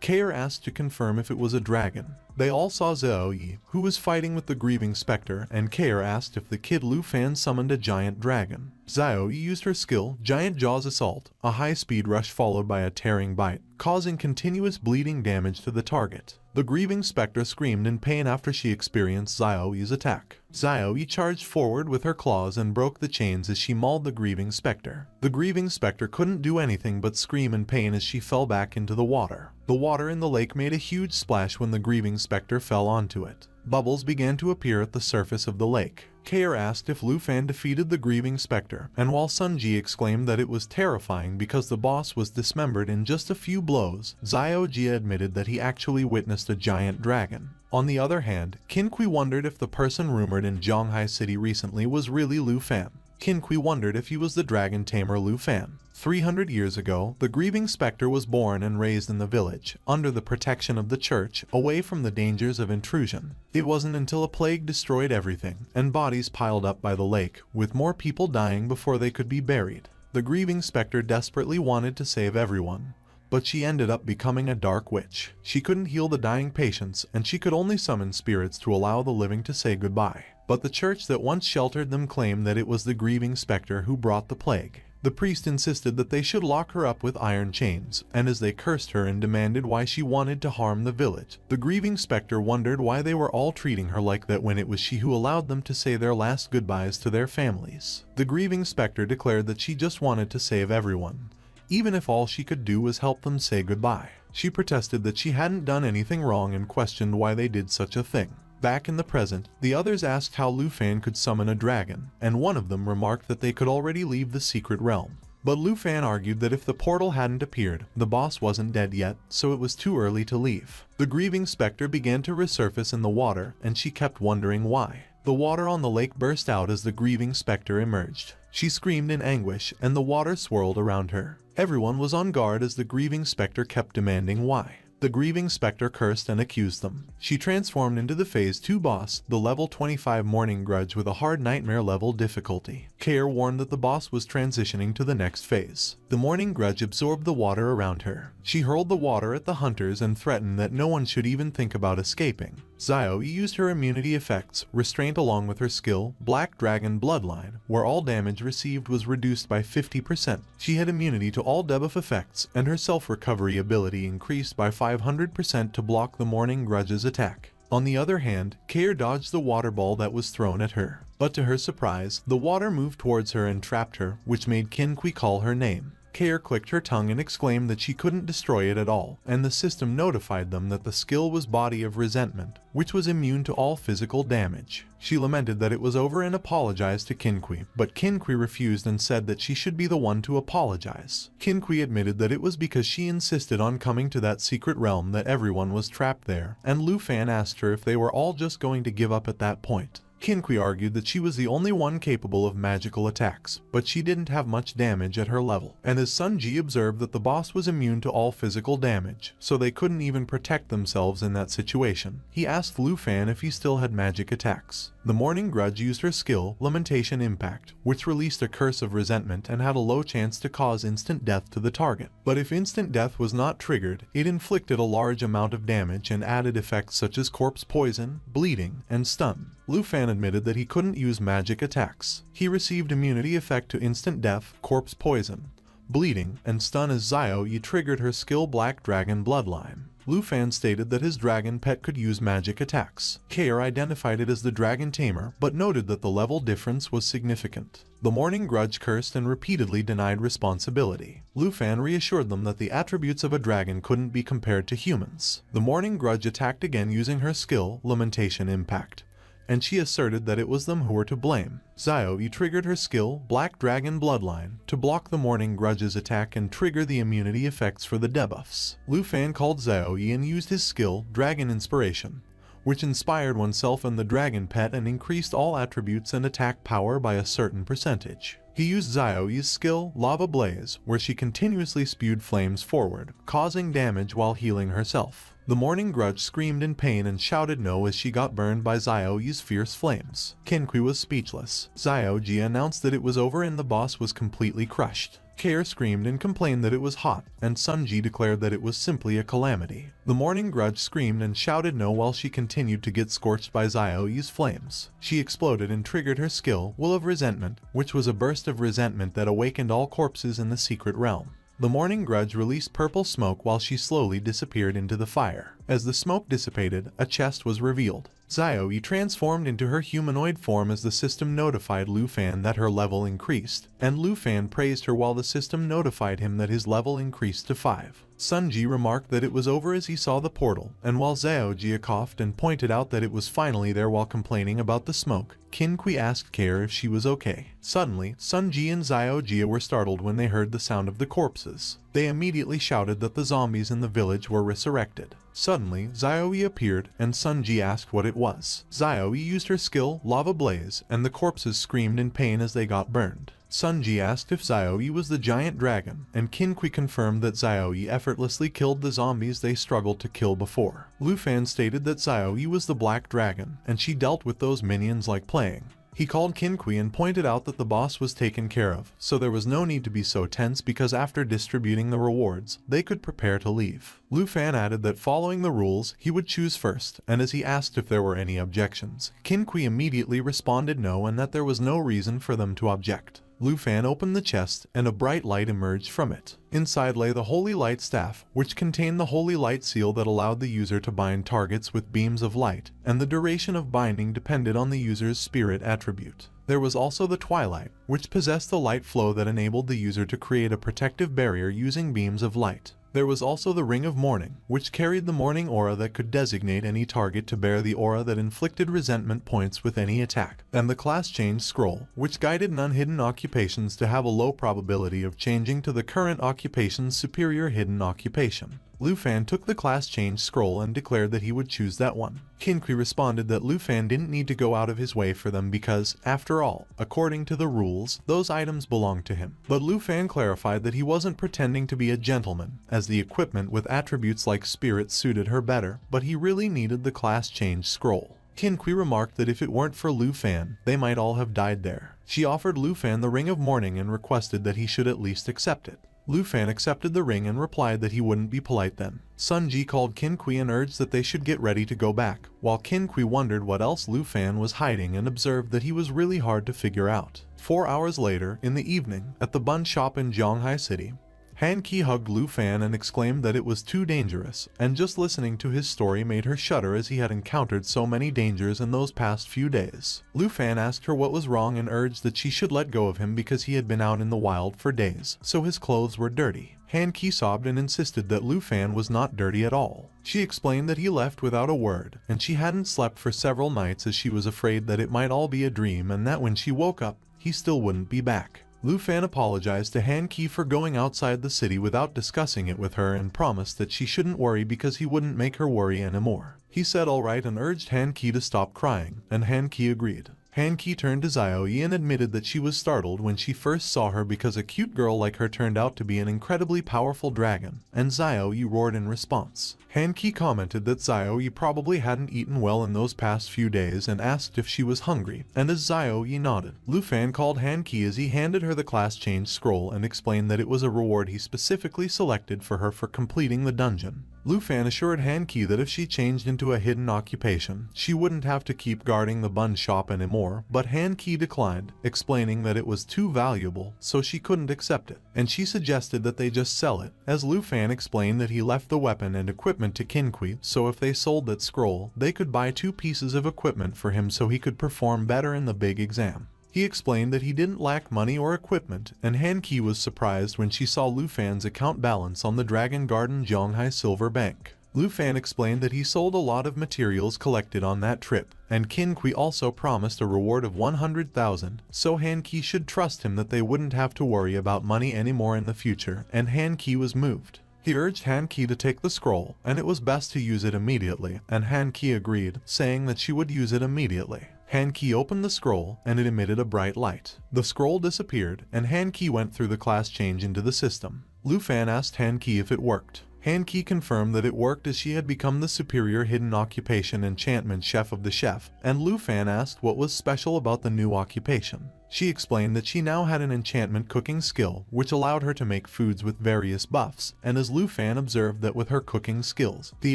Care asked to confirm if it was a dragon. They all saw Xiao Ye, who was fighting with the grieving specter, and Care asked if the kid Lu Fan summoned a giant dragon. Xiao Ye used her skill, Giant Jaws Assault, a high-speed rush followed by a tearing bite, causing continuous bleeding damage to the target. The grieving specter screamed in pain after she experienced Xiao Ye's attack. Xiao Ye charged forward with her claws and broke the chains as she mauled the grieving specter. The grieving specter couldn't do anything but scream in pain as she fell back into the water. The water in the lake made a huge splash when the grieving specter fell onto it. Bubbles began to appear at the surface of the lake. Care asked if Lu Fan defeated the grieving specter, and while Sun Ji exclaimed that it was terrifying because the boss was dismembered in just a few blows, Xiao Ye admitted that he actually witnessed a giant dragon. On the other hand, Qin wondered if the person rumored in Zhonghai City recently was really Lu Fan. Qin wondered if he was the dragon tamer Lu Fan. 300 years ago, the grieving specter was born and raised in the village, under the protection of the church, away from the dangers of intrusion. It wasn't until a plague destroyed everything, and bodies piled up by the lake, with more people dying before they could be buried. The grieving specter desperately wanted to save everyone, but she ended up becoming a dark witch. She couldn't heal the dying patients, and she could only summon spirits to allow the living to say goodbye. But the church that once sheltered them claimed that it was the grieving specter who brought the plague. The priest insisted that they should lock her up with iron chains, and as they cursed her and demanded why she wanted to harm the village, the grieving specter wondered why they were all treating her like that when it was she who allowed them to say their last goodbyes to their families. The grieving specter declared that she just wanted to save everyone, even if all she could do was help them say goodbye. She protested that she hadn't done anything wrong and questioned why they did such a thing. Back in the present, the others asked how Lu Fan could summon a dragon, and one of them remarked that they could already leave the secret realm. But Lu Fan argued that if the portal hadn't appeared, the boss wasn't dead yet, so it was too early to leave. The grieving specter began to resurface in the water, and she kept wondering why. The water on the lake burst out as the grieving specter emerged. She screamed in anguish, and the water swirled around her. Everyone was on guard as the grieving specter kept demanding why. The grieving specter cursed and accused them. She transformed into the Phase 2 boss, the level 25 Morning Grudge with a hard nightmare level difficulty. Care warned that the boss was transitioning to the next phase. The morning grudge absorbed the water around her. She hurled the water at the hunters and threatened that no one should even think about escaping. Xiao Ye used her immunity effects, restraint along with her skill, Black Dragon Bloodline, where all damage received was reduced by 50%. She had immunity to all debuff effects, and her self-recovery ability increased by 500% to block the morning grudge's attack. On the other hand, Care dodged the water ball that was thrown at her. But to her surprise, the water moved towards her and trapped her, which made Qinqi call her name. Care clicked her tongue and exclaimed that she couldn't destroy it at all, and the system notified them that the skill was Body of Resentment, which was immune to all physical damage. She lamented that it was over and apologized to Qinqi, but Qinqi refused and said that she should be the one to apologize. Qinqi admitted that it was because she insisted on coming to that secret realm that everyone was trapped there, and Lu Fan asked her if they were all just going to give up at that point. Qinqi argued that she was the only one capable of magical attacks, but she didn't have much damage at her level, and as Sun Ji observed that the boss was immune to all physical damage, so they couldn't even protect themselves in that situation. He asked Lu Fan if he still had magic attacks. The morning grudge used her skill, Lamentation Impact, which released a curse of resentment and had a low chance to cause instant death to the target. But if instant death was not triggered, it inflicted a large amount of damage and added effects such as corpse poison, bleeding, and stun. Lu Fan admitted that he couldn't use magic attacks. He received immunity effect to instant death, corpse poison, bleeding, and stun as Xiao Ye triggered her skill Black Dragon Bloodline. Lu Fan stated that his dragon pet could use magic attacks. Care identified it as the dragon Tamer, but noted that the level difference was significant. The morning grudge cursed and repeatedly denied responsibility. Lu Fan reassured them that the attributes of a dragon couldn't be compared to humans. The morning grudge attacked again using her skill, Lamentation Impact, and she asserted that it was them who were to blame. Xiao Ye triggered her skill, Black Dragon Bloodline, to block the morning grudge's attack and trigger the immunity effects for the debuffs. Lu Fan called Xiao Ye and used his skill, Dragon Inspiration, which inspired oneself and the dragon pet and increased all attributes and attack power by a certain percentage. He used Xiao Ye's skill, Lava Blaze, where she continuously spewed flames forward, causing damage while healing herself. The morning grudge screamed in pain and shouted no as she got burned by Xiao Ye's fierce flames. Qinqi was speechless. Xiao Ye announced that it was over and the boss was completely crushed. Care screamed and complained that it was hot, and Sun Ji declared that it was simply a calamity. The morning grudge screamed and shouted no while she continued to get scorched by Xiao Ye's flames. She exploded and triggered her skill, Will of Resentment, which was a burst of resentment that awakened all corpses in the secret realm. The morning grudge released purple smoke while she slowly disappeared into the fire. As the smoke dissipated, a chest was revealed. Xiao Ye transformed into her humanoid form as the system notified Lu Fan that her level increased, and Lu Fan praised her while the system notified him that his level increased to 5. Sun Ji remarked that it was over as he saw the portal, and while Xiao Ye coughed and pointed out that it was finally there while complaining about the smoke, Qinqi asked Care if she was okay. Suddenly, Sun Ji and Xiao Ye were startled when they heard the sound of the corpses. They immediately shouted that the zombies in the village were resurrected. Suddenly, Xiao Ye appeared, and Sun Ji asked what it was. Xiao Ye used her skill, Lava Blaze, and the corpses screamed in pain as they got burned. Sun Ji asked if Xiao Ye was the giant dragon, and Qinqi confirmed that Xiao Ye effortlessly killed the zombies they struggled to kill before. Lu Fan stated that Xiao Ye was the black dragon, and she dealt with those minions like playing. He called Qinqi and pointed out that the boss was taken care of, so there was no need to be so tense because after distributing the rewards, they could prepare to leave. Lu Fan added that following the rules, he would choose first, and as he asked if there were any objections, Qinqi immediately responded no and that there was no reason for them to object. Lu Fan opened the chest, and a bright light emerged from it. Inside lay the Holy Light Staff, which contained the Holy Light Seal that allowed the user to bind targets with beams of light, and the duration of binding depended on the user's spirit attribute. There was also the Twilight, which possessed the light flow that enabled the user to create a protective barrier using beams of light. There was also the Ring of Morning, which carried the morning aura that could designate any target to bear the aura that inflicted resentment points with any attack, and the Class Change Scroll, which guided non-hidden occupations to have a low probability of changing to the current occupation's superior hidden occupation. Lu Fan took the Class Change Scroll and declared that he would choose that one. Qinqi responded that Lu Fan didn't need to go out of his way for them because, after all, according to the rules, those items belonged to him. But Lu Fan clarified that he wasn't pretending to be a gentleman, as the equipment with attributes like spirit suited her better, but he really needed the Class Change Scroll. Qin remarked that if it weren't for Lu Fan, they might all have died there. She offered Lu Fan the Ring of Mourning and requested that he should at least accept it. Lu Fan accepted the ring and replied that he wouldn't be polite then. Sun Ji called Qin and urged that they should get ready to go back, while Qin wondered what else Lu Fan was hiding and observed that he was really hard to figure out. 4 hours later, in the evening, at the bun shop in Zhonghai City, Han Qi hugged Lu Fan and exclaimed that it was too dangerous, and just listening to his story made her shudder as he had encountered so many dangers in those past few days. Lu Fan asked her what was wrong and urged that she should let go of him because he had been out in the wild for days, so his clothes were dirty. Han Qi sobbed and insisted that Lu Fan was not dirty at all. She explained that he left without a word, and she hadn't slept for several nights as she was afraid that it might all be a dream and that when she woke up, he still wouldn't be back. Lu Fan apologized to Han Qi for going outside the city without discussing it with her and promised that she shouldn't worry because he wouldn't make her worry anymore. He said alright and urged Han Qi to stop crying, and Han Qi agreed. Han Qi turned to Xiao Ye and admitted that she was startled when she first saw her because a cute girl like her turned out to be an incredibly powerful dragon, and Xiao Ye roared in response. Han Qi commented that Xiao Ye probably hadn't eaten well in those past few days and asked if she was hungry, and as Xiao Ye nodded, Lu Fan called Han Qi as he handed her the class change scroll and explained that it was a reward he specifically selected for her for completing the dungeon. Lu Fan assured Han Qi that if she changed into a hidden occupation, she wouldn't have to keep guarding the bun shop anymore, but Han Qi declined, explaining that it was too valuable, so she couldn't accept it, and she suggested that they just sell it, as Lu Fan explained that he left the weapon and equipment to Qin, so if they sold that scroll, they could buy 2 pieces of equipment for him so he could perform better in the big exam. He explained that he didn't lack money or equipment, and Han Qi was surprised when she saw Lu Fan's account balance on the Dragon Garden Zhonghai Silver Bank. Lu Fan explained that he sold a lot of materials collected on that trip, and Qin also promised a reward of 100,000, so Han Qi should trust him that they wouldn't have to worry about money anymore in the future, and Han Qi was moved. He urged Han Qi to take the scroll, and it was best to use it immediately, and Han Qi agreed, saying that she would use it immediately. Han Qi opened the scroll, and it emitted a bright light. The scroll disappeared, and Han Qi went through the class change into the system. Lu Fan asked Han Qi if it worked. Han Qi confirmed that it worked as she had become the superior hidden occupation enchantment chef of the chef, and Lu Fan asked what was special about the new occupation. She explained that she now had an enchantment cooking skill, which allowed her to make foods with various buffs, and as Lu Fan observed that with her cooking skills, the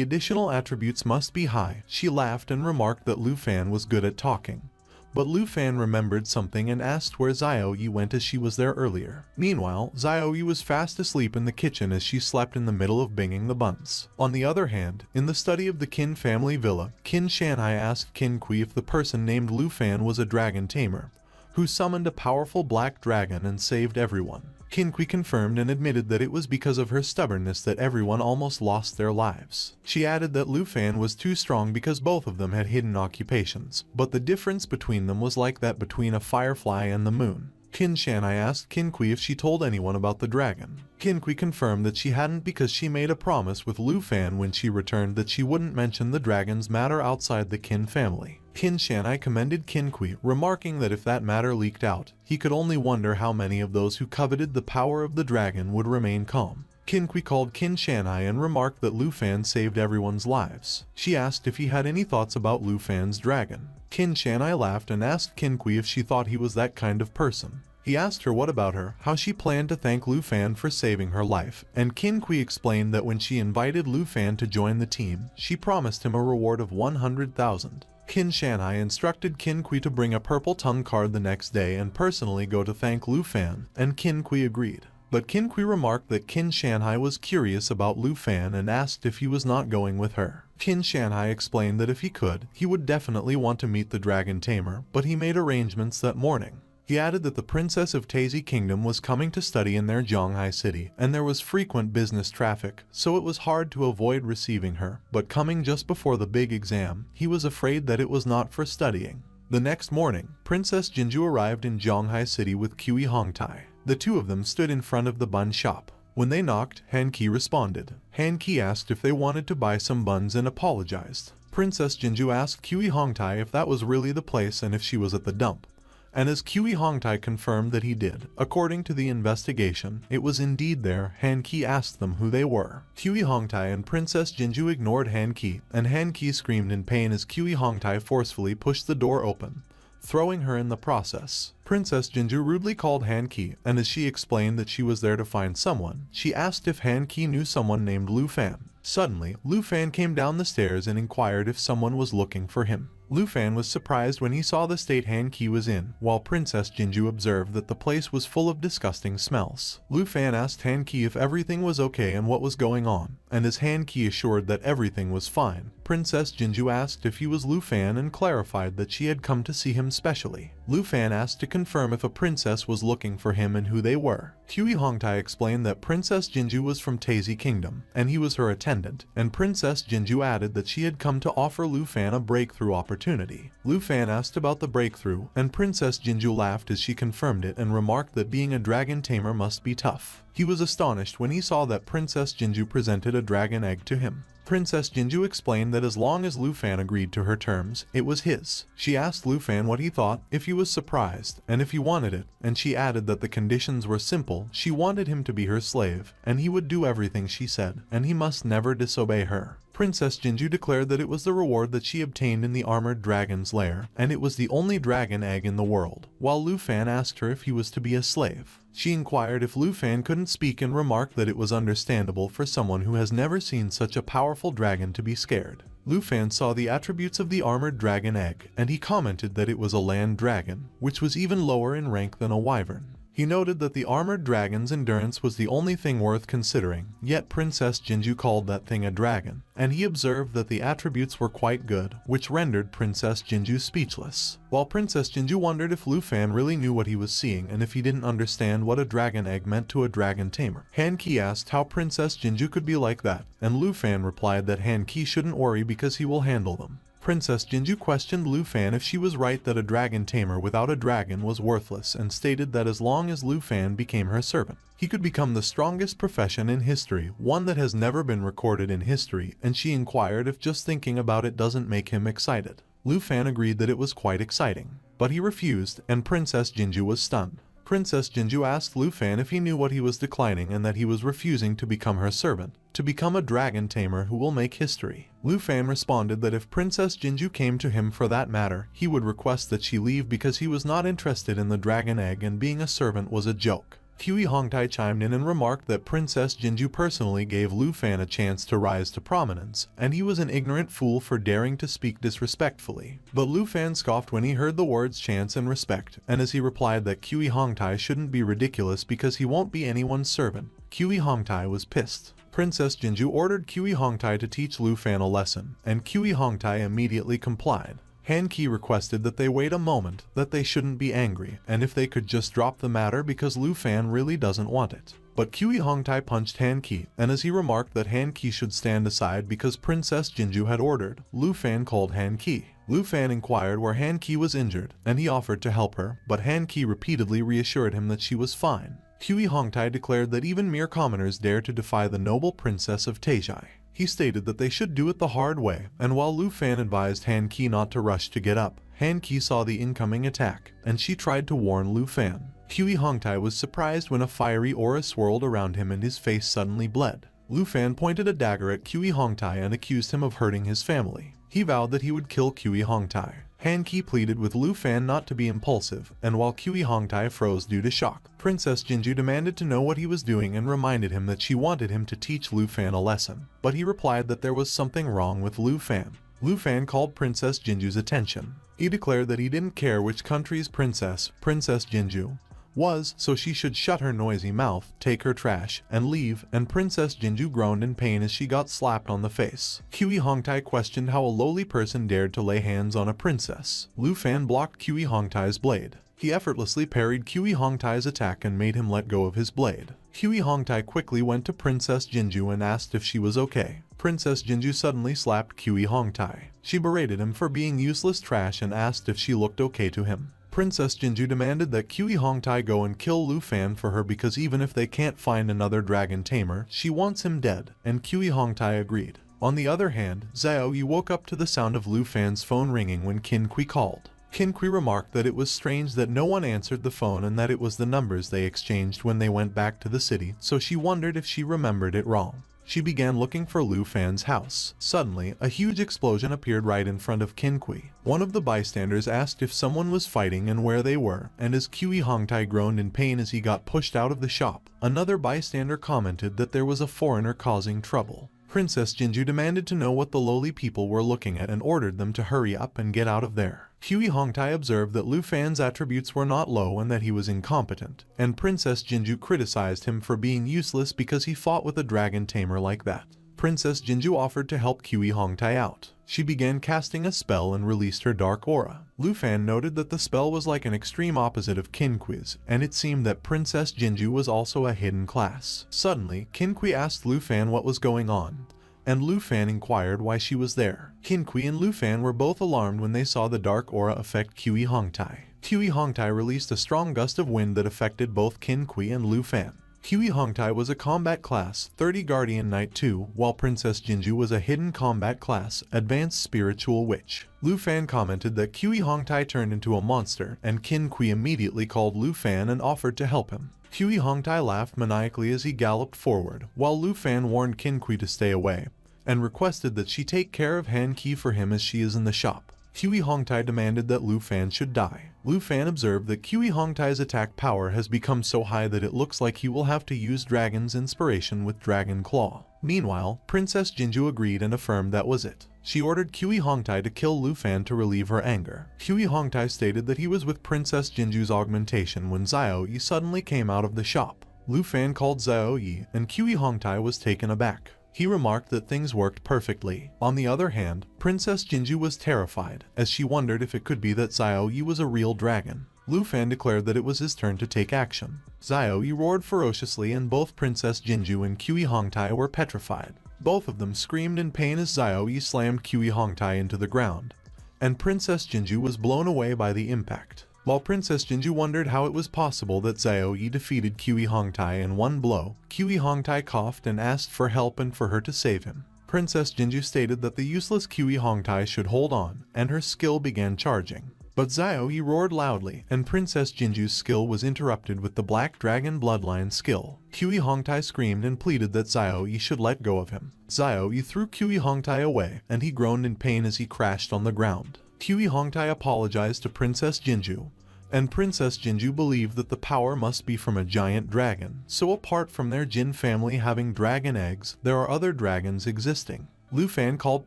additional attributes must be high, she laughed and remarked that Lu Fan was good at talking. But Lu Fan remembered something and asked where Xiao Ye went as she was there earlier. Meanwhile, Xiao Ye was fast asleep in the kitchen as she slept in the middle of binging the buns. On the other hand, in the study of the Qin family villa, Qin Shanhai asked Qin if the person named Lu Fan was a dragon tamer, who summoned a powerful black dragon and saved everyone. Qin confirmed and admitted that it was because of her stubbornness that everyone almost lost their lives. She added that Lu Fan was too strong because both of them had hidden occupations, but the difference between them was like that between a firefly and the moon. Qin Shanhai asked Qin if she told anyone about the dragon. Qin confirmed that she hadn't because she made a promise with Lu Fan when she returned that she wouldn't mention the dragon's matter outside the Qin family. Qin Shanhai commended Qin remarking that if that matter leaked out, he could only wonder how many of those who coveted the power of the dragon would remain calm. Qin called Qin Shanhai and remarked that Lu Fan saved everyone's lives. She asked if he had any thoughts about Lu Fan's dragon. Qin Shanhai laughed and asked Qin if she thought he was that kind of person. He asked her what about her, how she planned to thank Lu Fan for saving her life, and Qin explained that when she invited Lu Fan to join the team, she promised him a reward of 100,000. Qin Shanhai instructed Qin to bring a purple tongue card the next day and personally go to thank Lu Fan, and Qin agreed. But Qin remarked that Qin Shanhai was curious about Lu Fan and asked if he was not going with her. Qin Shanhai explained that if he could, he would definitely want to meet the dragon tamer, but he made arrangements that morning. He added that the princess of Tazi Kingdom was coming to study in their Zhonghai city, and there was frequent business traffic, so it was hard to avoid receiving her, but coming just before the big exam, he was afraid that it was not for studying. The next morning, Princess Jinju arrived in Zhonghai city with Qi Hongtai. The two of them stood in front of the bun shop. When they knocked, Han Qi responded. Han Qi asked if they wanted to buy some buns and apologized. Princess Jinju asked Qi Hongtai if that was really the place and if she was at the dump. and as Kui Hongtai confirmed that he did. According to the investigation, it was indeed there. Han Ki asked them who they were. Kui Hongtai and Princess Jinju ignored Han Ki, and Han Ki screamed in pain as Kui Hongtai forcefully pushed the door open, throwing her in the process. Princess Jinju rudely called Han Ki, and as she explained that she was there to find someone, she asked if Han Ki knew someone named Lu Fan. Suddenly, Lu Fan came down the stairs and inquired if someone was looking for him. Lu Fan was surprised when he saw the state Han Ki was in, while Princess Jinju observed that the place was full of disgusting smells. Lu Fan asked Han Ki if everything was okay and what was going on, and as Han Ki assured that everything was fine, Princess Jinju asked if he was Lu Fan and clarified that she had come to see him specially. Lu Fan asked to confirm if a princess was looking for him and who they were. Kui Hongtai explained that Princess Jinju was from Taisi Kingdom, and he was her attendant, and Princess Jinju added that she had come to offer Lu Fan a breakthrough opportunity. Lu Fan asked about the breakthrough, and Princess Jinju laughed as she confirmed it and remarked that being a dragon tamer must be tough. He was astonished when he saw that Princess Jinju presented a dragon egg to him. Princess Jinju explained that as long as Lu Fan agreed to her terms, it was his. She asked Lu Fan what he thought, if he was surprised, and if he wanted it, and she added that the conditions were simple. She wanted him to be her slave, and he would do everything she said, and he must never disobey her. Princess Jinju declared that it was the reward that she obtained in the armored dragon's lair, and it was the only dragon egg in the world, while Lu Fan asked her if he was to be a slave. She inquired if Lu Fan couldn't speak and remarked that it was understandable for someone who has never seen such a powerful dragon to be scared. Lu Fan saw the attributes of the armored dragon egg, and he commented that it was a land dragon, which was even lower in rank than a wyvern. He noted that the armored dragon's endurance was the only thing worth considering, yet Princess Jinju called that thing a dragon, and he observed that the attributes were quite good, which rendered Princess Jinju speechless. While Princess Jinju wondered if Lu Fan really knew what he was seeing and if he didn't understand what a dragon egg meant to a dragon tamer. Han Ki asked how Princess Jinju could be like that, and Lu Fan replied that Han Ki shouldn't worry because he will handle them. Princess Jinju questioned Lu Fan if she was right that a dragon tamer without a dragon was worthless and stated that as long as Lu Fan became her servant, he could become the strongest profession in history, one that has never been recorded in history, and she inquired if just thinking about it doesn't make him excited. Lu Fan agreed that it was quite exciting, but he refused, and Princess Jinju was stunned. Princess Jinju asked Lu Fan if he knew what he was declining and that he was refusing to become her servant, to become a dragon tamer who will make history. Lu Fan responded that if Princess Jinju came to him for that matter, he would request that she leave because he was not interested in the dragon egg and being a servant was a joke. Kui Hongtai chimed in and remarked that Princess Jinju personally gave Lu Fan a chance to rise to prominence, and he was an ignorant fool for daring to speak disrespectfully. But Lu Fan scoffed when he heard the words chance and respect, and as he replied that Kui Hongtai shouldn't be ridiculous because he won't be anyone's servant, Kui Hongtai was pissed. Princess Jinju ordered Kui Hongtai to teach Lu Fan a lesson, and Kui Hongtai immediately complied. Han Ki requested that they wait a moment, that they shouldn't be angry, and if they could just drop the matter because Lu Fan really doesn't want it. But Kui Hongtai punched Han Ki, and as he remarked that Han Ki should stand aside because Princess Jinju had ordered, Lu Fan called Han Ki. Lu Fan inquired where Han Ki was injured, and he offered to help her, but Han Ki repeatedly reassured him that she was fine. Kui Hongtai declared that even mere commoners dare to defy the noble princess of Taizhai. He stated that they should do it the hard way, and while Lu Fan advised Han Ki not to rush to get up, Han Ki saw the incoming attack, and she tried to warn Lu Fan. Kui Hongtai was surprised when a fiery aura swirled around him and his face suddenly bled. Lu Fan pointed a dagger at Kui Hongtai and accused him of hurting his family. He vowed that he would kill Kui Hongtai. Han Ki pleaded with Lu Fan not to be impulsive, and while Kui Hongtai froze due to shock, Princess Jinju demanded to know what he was doing and reminded him that she wanted him to teach Lu Fan a lesson, but he replied that there was something wrong with Lu Fan. Lu Fan called Princess Jinju's attention. He declared that he didn't care which country's Princess Jinju was, so she should shut her noisy mouth, take her trash, and leave, and Princess Jinju groaned in pain as she got slapped on the face. Kui Hongtai questioned how a lowly person dared to lay hands on a princess. Lu Fan blocked Kui Hongtai's blade. He effortlessly parried Kui Hongtai's attack and made him let go of his blade. Kui Hongtai quickly went to Princess Jinju and asked if she was okay. Princess Jinju suddenly slapped Kui Hongtai. She berated him for being useless trash and asked if she looked okay to him. Princess Jinju demanded that Kui Hongtai go and kill Lu Fan for her because even if they can't find another dragon tamer, she wants him dead, and Kui Hongtai agreed. On the other hand, Xiao Ye woke up to the sound of Lu Fan's phone ringing when Qin Kui called. Qin Kui remarked that it was strange that no one answered the phone and that it was the numbers they exchanged when they went back to the city, so she wondered if she remembered it wrong. She began looking for Lu Fan's house. Suddenly, a huge explosion appeared right in front of Qin Kui. One of the bystanders asked if someone was fighting and where they were, and as Kui Hongtai groaned in pain as he got pushed out of the shop, another bystander commented that there was a foreigner causing trouble. Princess Jinju demanded to know what the lowly people were looking at and ordered them to hurry up and get out of there. Kui Hongtai observed that Lu Fan's attributes were not low and that he was incompetent, and Princess Jinju criticized him for being useless because he fought with a dragon tamer like that. Princess Jinju offered to help Kui Hongtai out. She began casting a spell and released her dark aura. Lu Fan noted that the spell was like an extreme opposite of Qin Kui's, and it seemed that Princess Jinju was also a hidden class. Suddenly, Qin Kui asked Lu Fan what was going on, and Lu Fan inquired why she was there. Qin Kui and Lu Fan were both alarmed when they saw the dark aura affect Kui Hongtai. Kui Hongtai released a strong gust of wind that affected both Qin Kui and Lu Fan. Kui Hongtai was a combat class 30 Guardian Knight 2, while Princess Jinju was a hidden combat class Advanced Spiritual Witch. Lu Fan commented that Kui Hongtai turned into a monster, and Qin Kui immediately called Lu Fan and offered to help him. Kui Hongtai laughed maniacally as he galloped forward, while Lu Fan warned Qin Kui to stay away, and requested that she take care of Han Qi for him as she is in the shop. Kui Hongtai demanded that Lu Fan should die. Lu Fan observed that Kui Hongtai's attack power has become so high that it looks like he will have to use Dragon's inspiration with Dragon Claw. Meanwhile, Princess Jinju agreed and affirmed that was it. She ordered Kui Hongtai to kill Lu Fan to relieve her anger. Kui Hongtai stated that he was with Princess Jinju's augmentation when Xiao Ye suddenly came out of the shop. Lu Fan called Xiao Ye, and Kui Hongtai was taken aback. He remarked that things worked perfectly. On the other hand, Princess Jinju was terrified, as she wondered if it could be that Xiao Ye was a real dragon. Lu Fan declared that it was his turn to take action. Xiao Ye roared ferociously and both Princess Jinju and Kui Hongtai were petrified. Both of them screamed in pain as Xiao Ye slammed Kui Hongtai into the ground, and Princess Jinju was blown away by the impact. While Princess Jinju wondered how it was possible that Xiao Ye defeated Kui Hongtai in one blow, Kui Hongtai coughed and asked for help and for her to save him. Princess Jinju stated that the useless Kui Hongtai should hold on, and her skill began charging. But Xiao Ye roared loudly, and Princess Jinju's skill was interrupted with the Black Dragon Bloodline skill. Kui Hongtai screamed and pleaded that Xiao Ye should let go of him. Xiao Ye threw Kui Hongtai away, and he groaned in pain as he crashed on the ground. Kui Hongtai apologized to Princess Jinju, and Princess Jinju believed that the power must be from a giant dragon. So apart from their Jin family having dragon eggs, there are other dragons existing. Lu Fan called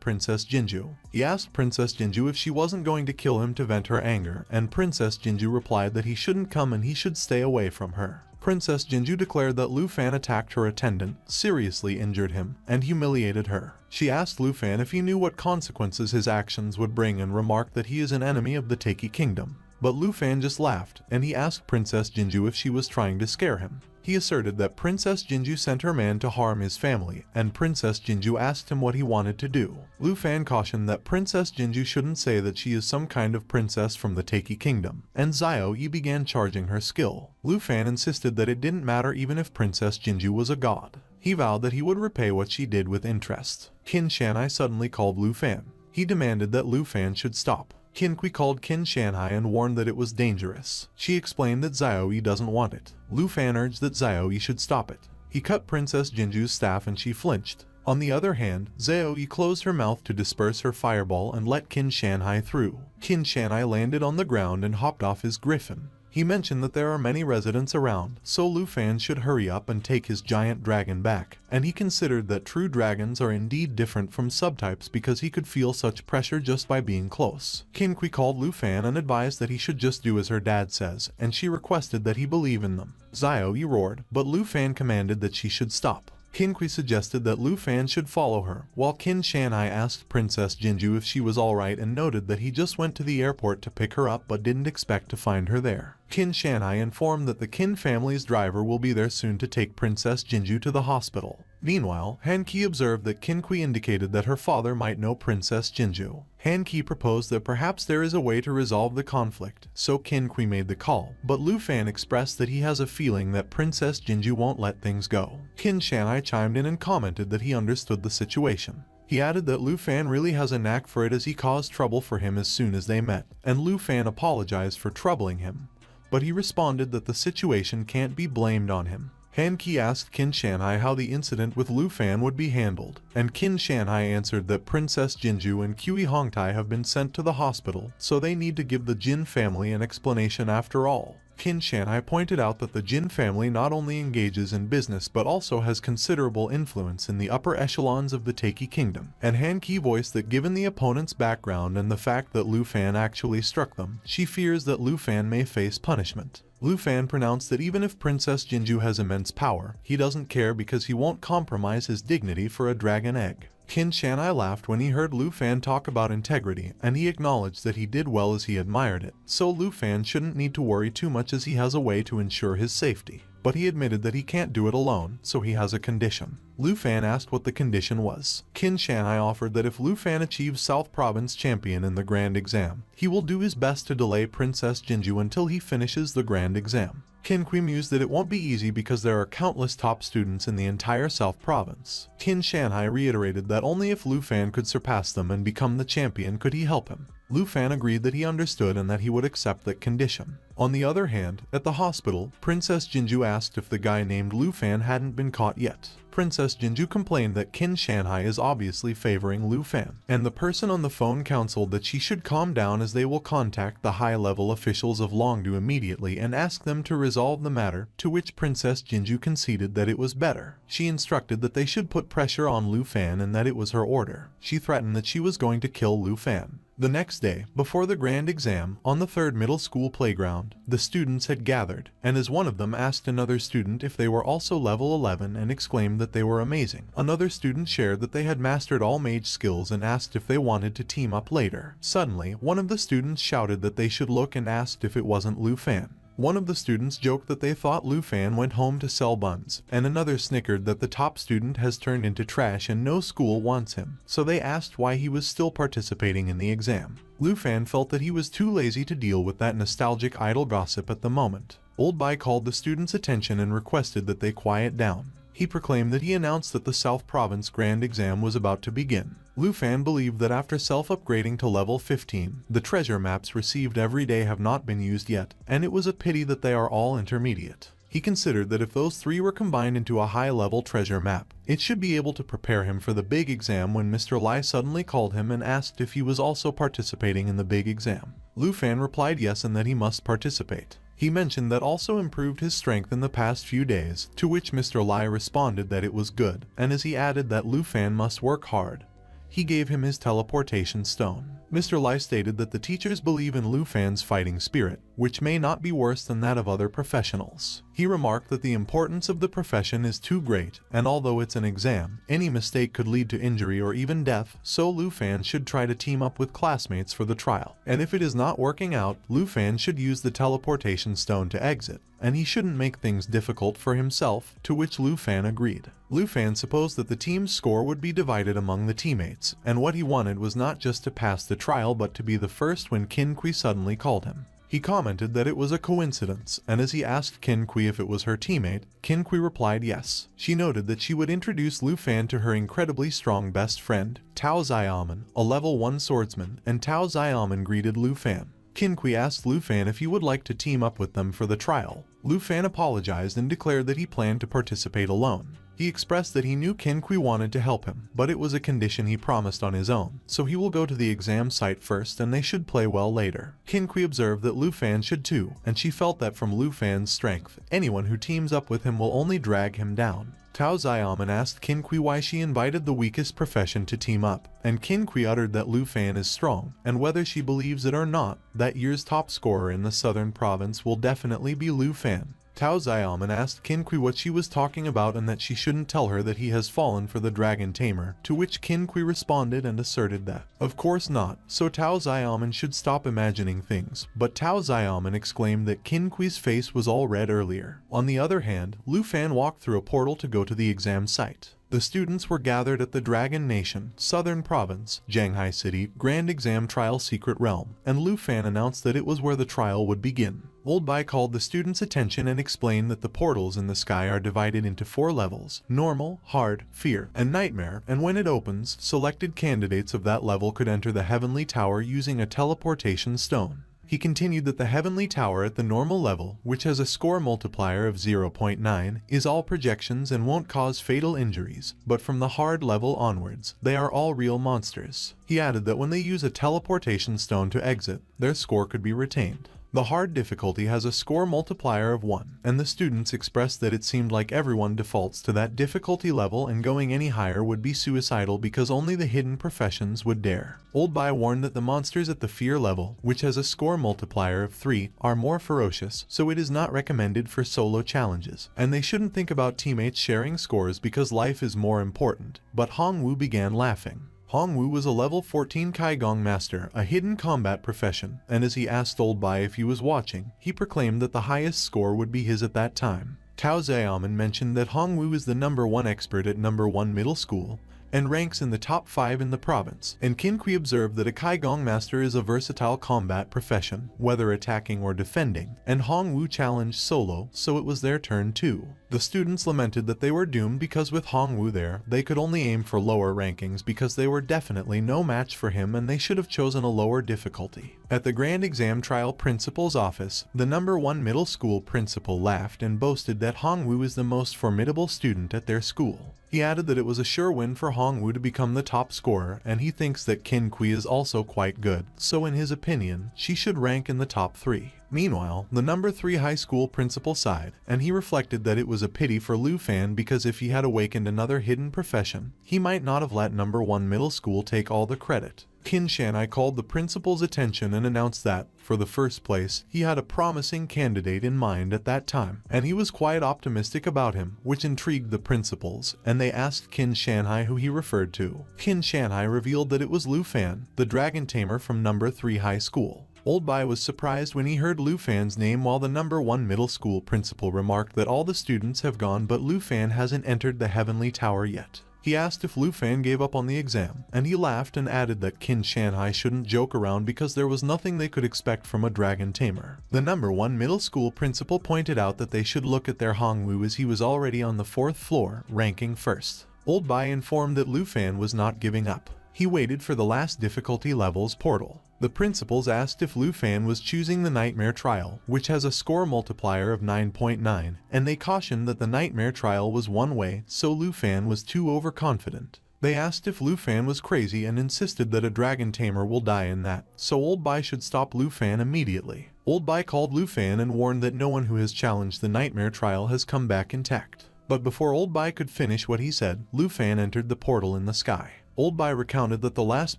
Princess Jinju. He asked Princess Jinju if she wasn't going to kill him to vent her anger, and Princess Jinju replied that he shouldn't come and he should stay away from her. Princess Jinju declared that Lu Fan attacked her attendant, seriously injured him, and humiliated her. She asked Lu Fan if he knew what consequences his actions would bring and remarked that he is an enemy of the Taiki Kingdom. But Lu Fan just laughed, and he asked Princess Jinju if she was trying to scare him. He asserted that Princess Jinju sent her man to harm his family, and Princess Jinju asked him what he wanted to do. Lu Fan cautioned that Princess Jinju shouldn't say that she is some kind of princess from the Taiki Kingdom, and Xiao Ye began charging her skill. Lu Fan insisted that it didn't matter even if Princess Jinju was a god. He vowed that he would repay what she did with interest. Qin Shanhai suddenly called Lu Fan. He demanded that Lu Fan should stop. Qin Kui called Qin Shanhai and warned that it was dangerous. She explained that Xiao Ye doesn't want it. Lu Fan urged that Xiao Ye should stop it. He cut Princess Jinju's staff and she flinched. On the other hand, Xiao Ye closed her mouth to disperse her fireball and let Qin Shanhai through. Qin Shanhai landed on the ground and hopped off his griffin. He mentioned that there are many residents around, so Lu Fan should hurry up and take his giant dragon back, and he considered that true dragons are indeed different from subtypes because he could feel such pressure just by being close. Qin Kui called Lu Fan and advised that he should just do as her dad says, and she requested that he believe in them. Xiao Ye roared, but Lu Fan commanded that she should stop. Qin Kui suggested that Lu Fan should follow her, while Qin Shanhai asked Princess Jinju if she was alright and noted that he just went to the airport to pick her up but didn't expect to find her there. Qin Shanhai informed that the Qin family's driver will be there soon to take Princess Jinju to the hospital. Meanwhile, Han Qi observed that Qin Kui indicated that her father might know Princess Jinju. Han Qi proposed that perhaps there is a way to resolve the conflict, so Qin Kui made the call, but Lu Fan expressed that he has a feeling that Princess Jinju won't let things go. Qin Shanhai chimed in and commented that he understood the situation. He added that Lu Fan really has a knack for it as he caused trouble for him as soon as they met, and Lu Fan apologized for troubling him. But he responded that the situation can't be blamed on him. Han Ki asked Qin Shanhai how the incident with Lu Fan would be handled, and Qin Shanhai answered that Princess Jinju and Kui Hongtai have been sent to the hospital, so they need to give the Jin family an explanation after all. Qin Shanhai pointed out that the Jin family not only engages in business but also has considerable influence in the upper echelons of the Taiki kingdom, and Han Ki voiced that given the opponent's background and the fact that Lu Fan actually struck them, she fears that Lu Fan may face punishment. Lu Fan pronounced that even if Princess Jinju has immense power, he doesn't care because he won't compromise his dignity for a dragon egg. Qin Shanhai laughed when he heard Lu Fan talk about integrity, and he acknowledged that he did well as he admired it, so Lu Fan shouldn't need to worry too much as he has a way to ensure his safety. But he admitted that he can't do it alone, so he has a condition. Lu Fan asked what the condition was. Qin Shanhai offered that if Lu Fan achieves South Province champion in the Grand Exam, he will do his best to delay Princess Jinju until he finishes the Grand Exam. Qin Kui mused that it won't be easy because there are countless top students in the entire South Province. Qin Shanhai reiterated that only if Lu Fan could surpass them and become the champion could he help him. Lu Fan agreed that he understood and that he would accept that condition. On the other hand, at the hospital, Princess Jinju asked if the guy named Lu Fan hadn't been caught yet. Princess Jinju complained that Qin Shanhai is obviously favoring Lu Fan, and the person on the phone counseled that she should calm down as they will contact the high-level officials of Longdu immediately and ask them to resolve the matter, to which Princess Jinju conceded that it was better. She instructed that they should put pressure on Lu Fan and that it was her order. She threatened that she was going to kill Lu Fan. The next day, before the Grand Exam, on the third middle school playground, the students had gathered, and as one of them asked another student if they were also level 11 and exclaimed that they were amazing, another student shared that they had mastered all mage skills and asked if they wanted to team up later. Suddenly, one of the students shouted that they should look and asked if it wasn't Lu Fan. One of the students joked that they thought Lu Fan went home to sell buns, and another snickered that the top student has turned into trash and no school wants him, so they asked why he was still participating in the exam. Lu Fan felt that he was too lazy to deal with that nostalgic idle gossip at the moment. Old Bai called the students' attention and requested that they quiet down. He proclaimed that he announced that the South Province Grand Exam was about to begin. Lu Fan believed that after self-upgrading to level 15, the treasure maps received every day have not been used yet, and it was a pity that they are all intermediate. He considered that if those three were combined into a high-level treasure map, it should be able to prepare him for the big exam when Mr. Lai suddenly called him and asked if he was also participating in the big exam. Lu Fan replied yes and that he must participate. He mentioned that also improved his strength in the past few days, to which Mr. Lai responded that it was good, and as he added that Lu Fan must work hard, he gave him his teleportation stone. Mr. Lai stated that the teachers believe in Lu Fan's fighting spirit, which may not be worse than that of other professionals. He remarked that the importance of the profession is too great, and although it's an exam, any mistake could lead to injury or even death, so Lu Fan should try to team up with classmates for the trial. And if it is not working out, Lu Fan should use the teleportation stone to exit, and he shouldn't make things difficult for himself, to which Lu Fan agreed. Lu Fan supposed that the team's score would be divided among the teammates, and what he wanted was not just to pass the trial but to be the first when Qin Kui suddenly called him. He commented that it was a coincidence, and as he asked Qin Kui if it was her teammate, Qin Kui replied yes. She noted that she would introduce Lu Fan to her incredibly strong best friend, Tao Xiaoman, a level 1 swordsman, and Tao Xiaoman greeted Lu Fan. Qin Kui asked Lu Fan if he would like to team up with them for the trial. Lu Fan apologized and declared that he planned to participate alone. He expressed that he knew Qin Kui wanted to help him, but it was a condition he promised on his own, so he will go to the exam site first and they should play well later. Qin Kui observed that Lu Fan should too, and she felt that from Lu Fan's strength, anyone who teams up with him will only drag him down. Tao Xiaoman asked Qin Kui why she invited the weakest profession to team up, and Qin Kui uttered that Lu Fan is strong, and whether she believes it or not, that year's top scorer in the southern province will definitely be Lu Fan. Tao Xiaoman asked Qin Kui what she was talking about and that she shouldn't tell her that he has fallen for the dragon Tamer, to which Qin Kui responded and asserted that, of course not, so Tao Xiaoman should stop imagining things, but Tao Xiaoman exclaimed that Qin Kui's face was all red earlier. On the other hand, Lu Fan walked through a portal to go to the exam site. The students were gathered at the Dragon Nation, Southern Province, Zhanghai City, Grand Exam Trial Secret Realm, and Lu Fan announced that it was where the trial would begin. Old Bai called the students' attention and explained that the portals in the sky are divided into 4 levels: normal, hard, fear, and nightmare, and when it opens, selected candidates of that level could enter the Heavenly Tower using a teleportation stone. He continued that the Heavenly Tower at the normal level, which has a score multiplier of 0.9, is all projections and won't cause fatal injuries, but from the hard level onwards, they are all real monsters. He added that when they use a teleportation stone to exit, their score could be retained. The hard difficulty has a score multiplier of 1, and the students expressed that it seemed like everyone defaults to that difficulty level and going any higher would be suicidal because only the hidden professions would dare. Old Bai warned that the monsters at the fear level, which has a score multiplier of 3, are more ferocious, so it is not recommended for solo challenges, and they shouldn't think about teammates sharing scores because life is more important. But Hongwu began laughing. Hongwu was a level 14 Kaigong master, a hidden combat profession, and as he asked Old Bai if he was watching, he proclaimed that the highest score would be his at that time. Tao Xiaoman mentioned that Hongwu is the #1 expert at #1 middle school, and ranks in the top 5 in the province, and Qin Kui observed that a Kaigong master is a versatile combat profession, whether attacking or defending, and Hongwu challenged solo, so it was their turn too. The students lamented that they were doomed because with Hongwu there, they could only aim for lower rankings because they were definitely no match for him and they should have chosen a lower difficulty. At the Grand Exam Trial Principal's office, the #1 middle school principal laughed and boasted that Hongwu is the most formidable student at their school. He added that it was a sure win for Hongwu to become the top scorer, and he thinks that Qin Kui is also quite good, so in his opinion, she should rank in the top 3. Meanwhile, the #3 high school principal sighed, and he reflected that it was a pity for Lu Fan because if he had awakened another hidden profession, he might not have let #1 middle school take all the credit. Qin Shanhai called the principal's attention and announced that, for the first place, he had a promising candidate in mind at that time, and he was quite optimistic about him, which intrigued the principals, and they asked Qin Shanhai who he referred to. Qin Shanhai revealed that it was Lu Fan, the dragon tamer from #3 high school. Old Bai was surprised when he heard Lu Fan's name while the #1 middle school principal remarked that all the students have gone but Lu Fan hasn't entered the Heavenly Tower yet. He asked if Lu Fan gave up on the exam, and he laughed and added that Qin Shanhai shouldn't joke around because there was nothing they could expect from a dragon tamer. The #1 middle school principal pointed out that they should look at their Hongwu as he was already on the 4th floor, ranking 1st. Old Bai informed that Lu Fan was not giving up. He waited for the last difficulty level's portal. The principals asked if Lu Fan was choosing the Nightmare Trial, which has a score multiplier of 9.9, and they cautioned that the Nightmare Trial was one way, so Lu Fan was too overconfident. They asked if Lu Fan was crazy and insisted that a dragon tamer will die in that, so Old Bai should stop Lu Fan immediately. Old Bai called Lu Fan and warned that no one who has challenged the Nightmare Trial has come back intact. But before Old Bai could finish what he said, Lu Fan entered the portal in the sky. Old Bai recounted that the last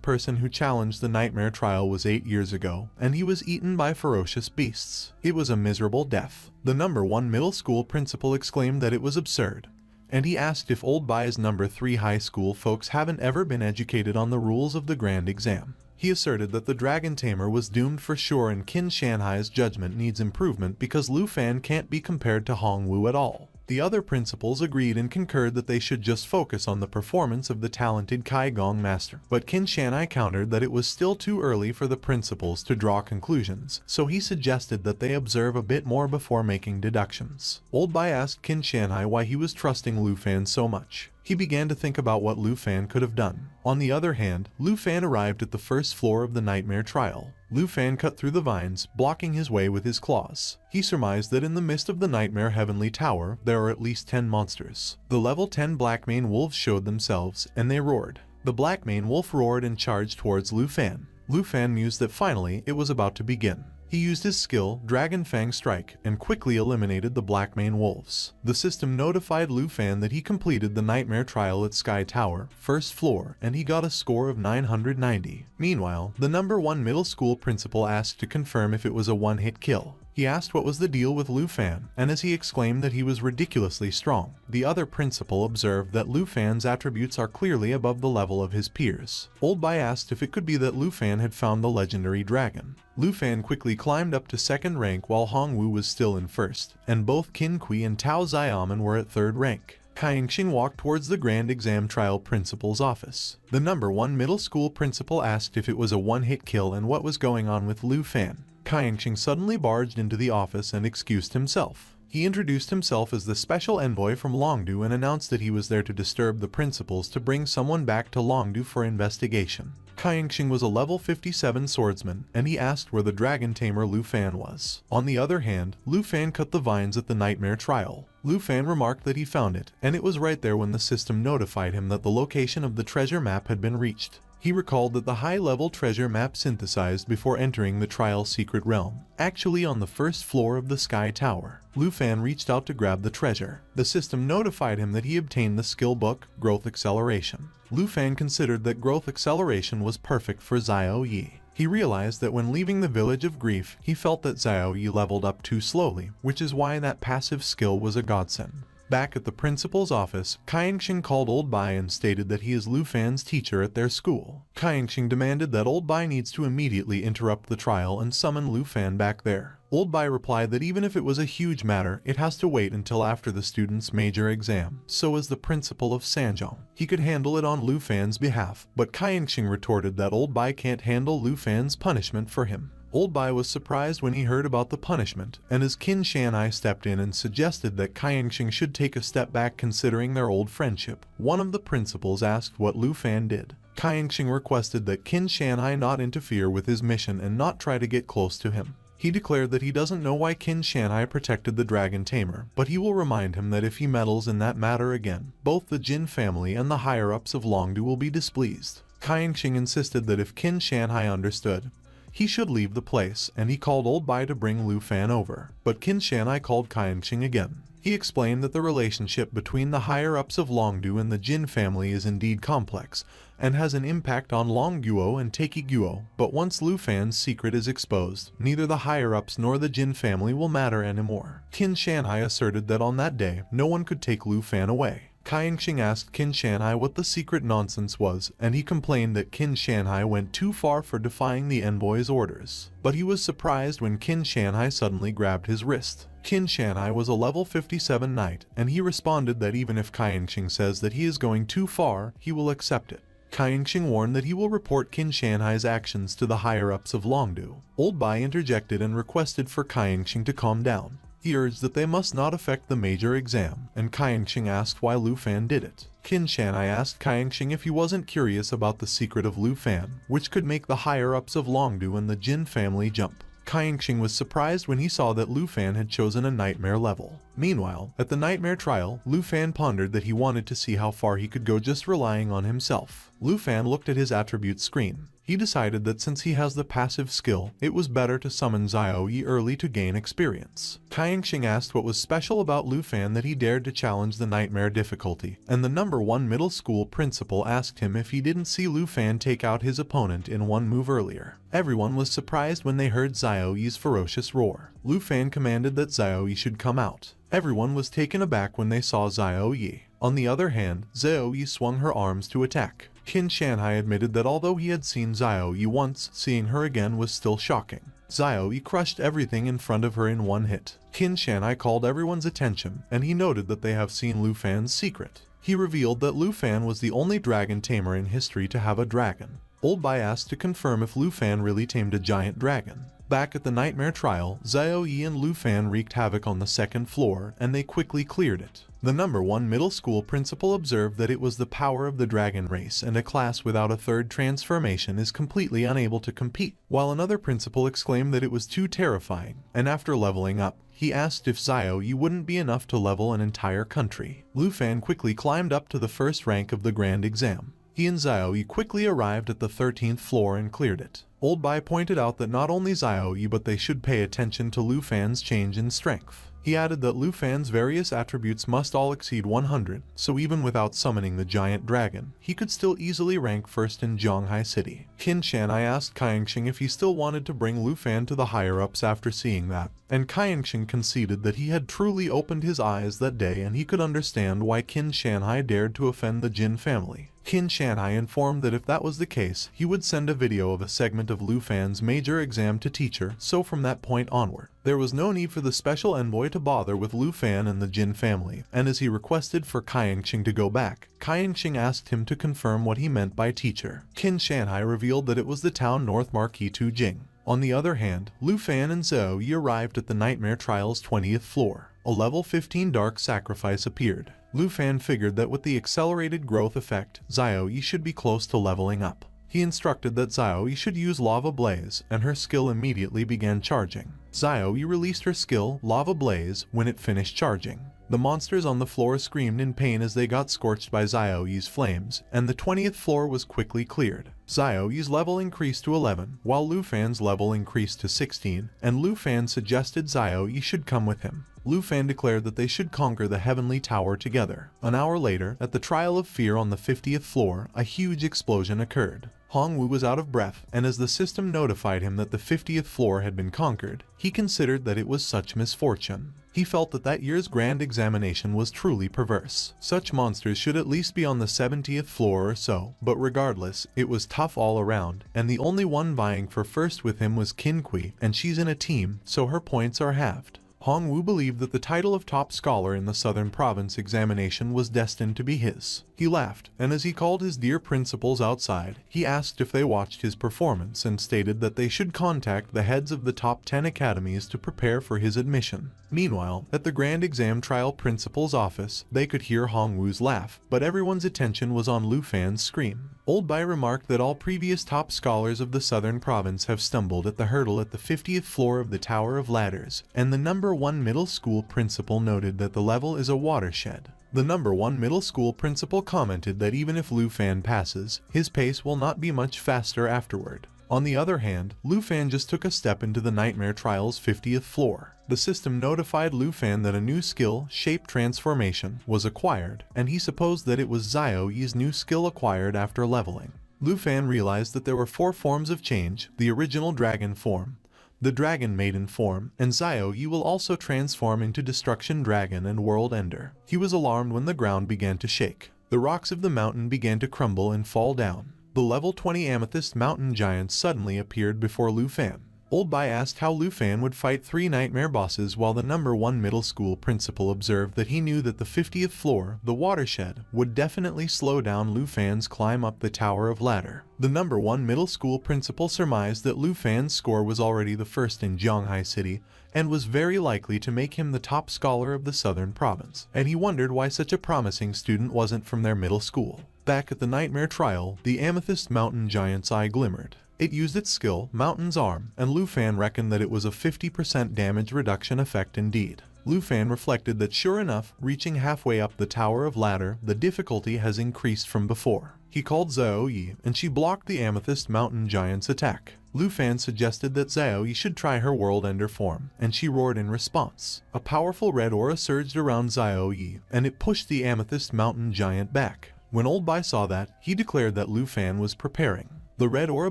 person who challenged the Nightmare Trial was 8 years ago, and he was eaten by ferocious beasts. It was a miserable death. The #1 middle school principal exclaimed that it was absurd, and he asked if Old Bai's #3 high school folks haven't ever been educated on the rules of the grand exam. He asserted that the dragon tamer was doomed for sure and Qin Shanhai's judgment needs improvement because Lu Fan can't be compared to Hongwu at all. The other principals agreed and concurred that they should just focus on the performance of the talented Kaigong master, but Qin Shanhai countered that it was still too early for the principals to draw conclusions, so he suggested that they observe a bit more before making deductions. Old Bai asked Qin Shanhai why he was trusting Lu Fan so much. He began to think about what Lu Fan could have done. On the other hand, Lu Fan arrived at the 1st floor of the Nightmare Trial. Lu Fan cut through the vines, blocking his way with his claws. He surmised that in the midst of the Nightmare Heavenly Tower, there are at least 10 monsters. The level 10 Blackmane Wolves showed themselves, and they roared. The Blackmane Wolf roared and charged towards Lu Fan. Lu Fan mused that finally it was about to begin. He used his skill, Dragon Fang Strike, and quickly eliminated the Blackmane Wolves. The system notified Lu Fan that he completed the Nightmare Trial at Sky Tower, 1st floor, and he got a score of 990. Meanwhile, the #1 middle school principal asked to confirm if it was a one-hit kill. He asked what was the deal with Lu Fan, and as he exclaimed that he was ridiculously strong, the other principal observed that Lu Fan's attributes are clearly above the level of his peers. Old Bai asked if it could be that Lu Fan had found the legendary dragon. Lu Fan quickly climbed up to 2nd rank while Hongwu was still in 1st, and both Qin Kui and Tao Xiaoman were at 3rd rank. Kaixing walked towards the Grand Exam Trial Principal's office. The #1 middle school principal asked if it was a one-hit kill and what was going on with Lu Fan. Xiao suddenly barged into the office and excused himself. He introduced himself as the special envoy from Longdu and announced that he was there to disturb the principals to bring someone back to Longdu for investigation. Xiao was a level 57 swordsman, and he asked where the dragon tamer Lu Fan was. On the other hand, Lu Fan cut the vines at the nightmare trial. Lu Fan remarked that he found it, and it was right there when the system notified him that the location of the treasure map had been reached. He recalled that the high-level treasure map synthesized before entering the trial's secret realm, actually on the first floor of the Sky Tower. Lu Fan reached out to grab the treasure. The system notified him that he obtained the skill book, Growth Acceleration. Lu Fan considered that Growth Acceleration was perfect for Xiao Ye. He realized that when leaving the Village of Grief, he felt that Xiao Ye leveled up too slowly, which is why that passive skill was a godsend. Back at the principal's office, Xiao called Old Bai and stated that he is Lu Fan's teacher at their school. Xiao demanded that Old Bai needs to immediately interrupt the trial and summon Lu Fan back there. Old Bai replied that even if it was a huge matter, it has to wait until after the student's major exam. So as the principal of Sanjiang, he could handle it on Lu Fan's behalf, but Xiao retorted that Old Bai can't handle Lu Fan's punishment for him. Old Bai was surprised when he heard about the punishment, and as Qin Shanhai stepped in and suggested that Xiao should take a step back considering their old friendship, one of the principals asked what Lu Fan did. Xiao requested that Qin Shanhai not interfere with his mission and not try to get close to him. He declared that he doesn't know why Qin Shanhai protected the dragon tamer, but he will remind him that if he meddles in that matter again, both the Jin family and the higher-ups of Longdu will be displeased. Xiao insisted that if Qin Shanhai understood, he should leave the place, and he called Old Bai to bring Lu Fan over. But Qin Shanhai called Xiao again. He explained that the relationship between the higher-ups of Longdu and the Jin family is indeed complex, and has an impact on Longguo and Taikiguo, but once Lu Fan's secret is exposed, neither the higher-ups nor the Jin family will matter anymore. Qin Shanhai asserted that on that day, no one could take Lu Fan away. Xiao asked Qin Shanhai what the secret nonsense was, and he complained that Qin Shanhai went too far for defying the envoy's orders. But he was surprised when Qin Shanhai suddenly grabbed his wrist. Qin Shanhai was a level 57 knight, and he responded that even if Xiao says that he is going too far, he will accept it. Xiao warned that he will report Qin Shanhai's actions to the higher-ups of Longdu. Old Bai interjected and requested for Xiao to calm down. He urged that they must not affect the major exam, and Xiao asked why Lu Fan did it. Qin Shanhai asked Xiao if he wasn't curious about the secret of Lu Fan, which could make the higher-ups of Longdu and the Jin family jump. Xiao was surprised when he saw that Lu Fan had chosen a nightmare level. Meanwhile, at the nightmare trial, Lu Fan pondered that he wanted to see how far he could go just relying on himself. Lu Fan looked at his attribute screen. He decided that since he has the passive skill, it was better to summon Xiao Ye early to gain experience. Xiao asked what was special about Lu Fan that he dared to challenge the nightmare difficulty, and the #1 middle school principal asked him if he didn't see Lu Fan take out his opponent in one move earlier. Everyone was surprised when they heard Xiao Ye's ferocious roar. Lu Fan commanded that Xiao Ye should come out. Everyone was taken aback when they saw Xiao Ye. On the other hand, Xiao Ye swung her arms to attack. Qin Shanhai admitted that although he had seen Xiao Ye once, seeing her again was still shocking. Xiao Ye crushed everything in front of her in one hit. Qin Shanhai called everyone's attention, and he noted that they have seen Lu Fan's secret. He revealed that Lu Fan was the only dragon tamer in history to have a dragon. Old Bai asked to confirm if Lu Fan really tamed a giant dragon. Back at the nightmare trial, Xiao Ye and Lu Fan wreaked havoc on the second floor, and they quickly cleared it. The #1 middle school principal observed that it was the power of the dragon race, and a class without a third transformation is completely unable to compete, while another principal exclaimed that it was too terrifying, and after leveling up, he asked if Xiao Ye wouldn't be enough to level an entire country. Lu Fan quickly climbed up to the first rank of the grand exam. He and Xiao Ye quickly arrived at the 13th floor and cleared it. Old Bai pointed out that not only Xiao Ye but they should pay attention to Lu Fan's change in strength. He added that Lu Fan's various attributes must all exceed 100, so even without summoning the giant dragon, he could still easily rank first in Zhonghai City. Qin Shanhai asked Xiao if he still wanted to bring Lu Fan to the higher-ups after seeing that, and Xiao conceded that he had truly opened his eyes that day and he could understand why Qin Shanhai dared to offend the Jin family. Qin Shanhai informed that if that was the case, he would send a video of a segment of Lu Fan's major exam to teacher, so from that point onward, there was no need for the special envoy to bother with Lu Fan and the Jin family, and as he requested for Xiao to go back, Xiao asked him to confirm what he meant by teacher. Qin Shanhai revealed that it was the town North Marquis Tu Jing. On the other hand, Lu Fan and Xiao Ye arrived at the Nightmare Trial's 20th floor. A level 15 Dark Sacrifice appeared. Lu Fan figured that with the accelerated growth effect, Xiao Ye should be close to leveling up. He instructed that Xiao Ye should use Lava Blaze, and her skill immediately began charging. Xiao Ye released her skill, Lava Blaze, when it finished charging. The monsters on the floor screamed in pain as they got scorched by Xiao Ye's flames, and the 20th floor was quickly cleared. Xiao Ye's level increased to 11, while Lu Fan's level increased to 16, and Lu Fan suggested Xiao Ye should come with him. Lu Fan declared that they should conquer the Heavenly Tower together. An hour later, at the Trial of Fear on the 50th floor, a huge explosion occurred. Hongwu was out of breath, and as the system notified him that the 50th floor had been conquered, he considered that it was such misfortune. He felt that that year's grand examination was truly perverse. Such monsters should at least be on the 70th floor or so, but regardless, it was tough all around, and the only one vying for first with him was Qin Kui, and she's in a team, so her points are halved. Hongwu believed that the title of top scholar in the Southern Province examination was destined to be his. He laughed, and as he called his dear principals outside, he asked if they watched his performance and stated that they should contact the heads of the top 10 academies to prepare for his admission. Meanwhile, at the Grand Exam Trial Principal's office, they could hear Hongwu's laugh, but everyone's attention was on Lu Fan's scream. Old Bai remarked that all previous top scholars of the Southern Province have stumbled at the hurdle at the 50th floor of the Tower of Ladders, and the number 1 middle school principal noted that the level is a watershed. The number 1 middle school principal commented that even if Lu Fan passes, his pace will not be much faster afterward. On the other hand, Lu Fan just took a step into the Nightmare Trial's 50th floor. The system notified Lu Fan that a new skill, Shape Transformation, was acquired, and he supposed that it was Xiao Ye's new skill acquired after leveling. Lu Fan realized that there were 4 forms of change: the original dragon form, the Dragon Maiden form, and Xiao Ye will also transform into Destruction Dragon and World Ender. He was alarmed when the ground began to shake. The rocks of the mountain began to crumble and fall down. The level 20 Amethyst Mountain Giant suddenly appeared before Lu Fan. Old Bai asked how Lu Fan would fight 3 nightmare bosses, while the number 1 middle school principal observed that he knew that the 50th floor, the watershed, would definitely slow down Lu Fan's climb up the Tower of Ladder. The number 1 middle school principal surmised that Lu Fan's score was already the first in Zhonghai City, and was very likely to make him the top scholar of the Southern Province, and he wondered why such a promising student wasn't from their middle school. Back at the Nightmare Trial, the Amethyst Mountain Giant's eye glimmered. It used its skill, Mountain's Arm, and Lu Fan reckoned that it was a 50% damage reduction effect indeed. Lu Fan reflected that sure enough, reaching halfway up the Tower of Ladder, the difficulty has increased from before. He called Xiao Ye, and she blocked the Amethyst Mountain Giant's attack. Lu Fan suggested that Xiao Ye should try her World Ender form, and she roared in response. A powerful red aura surged around Xiao Ye, and it pushed the Amethyst Mountain Giant back. When Old Bai saw that, he declared that Lu Fan was preparing. The red aura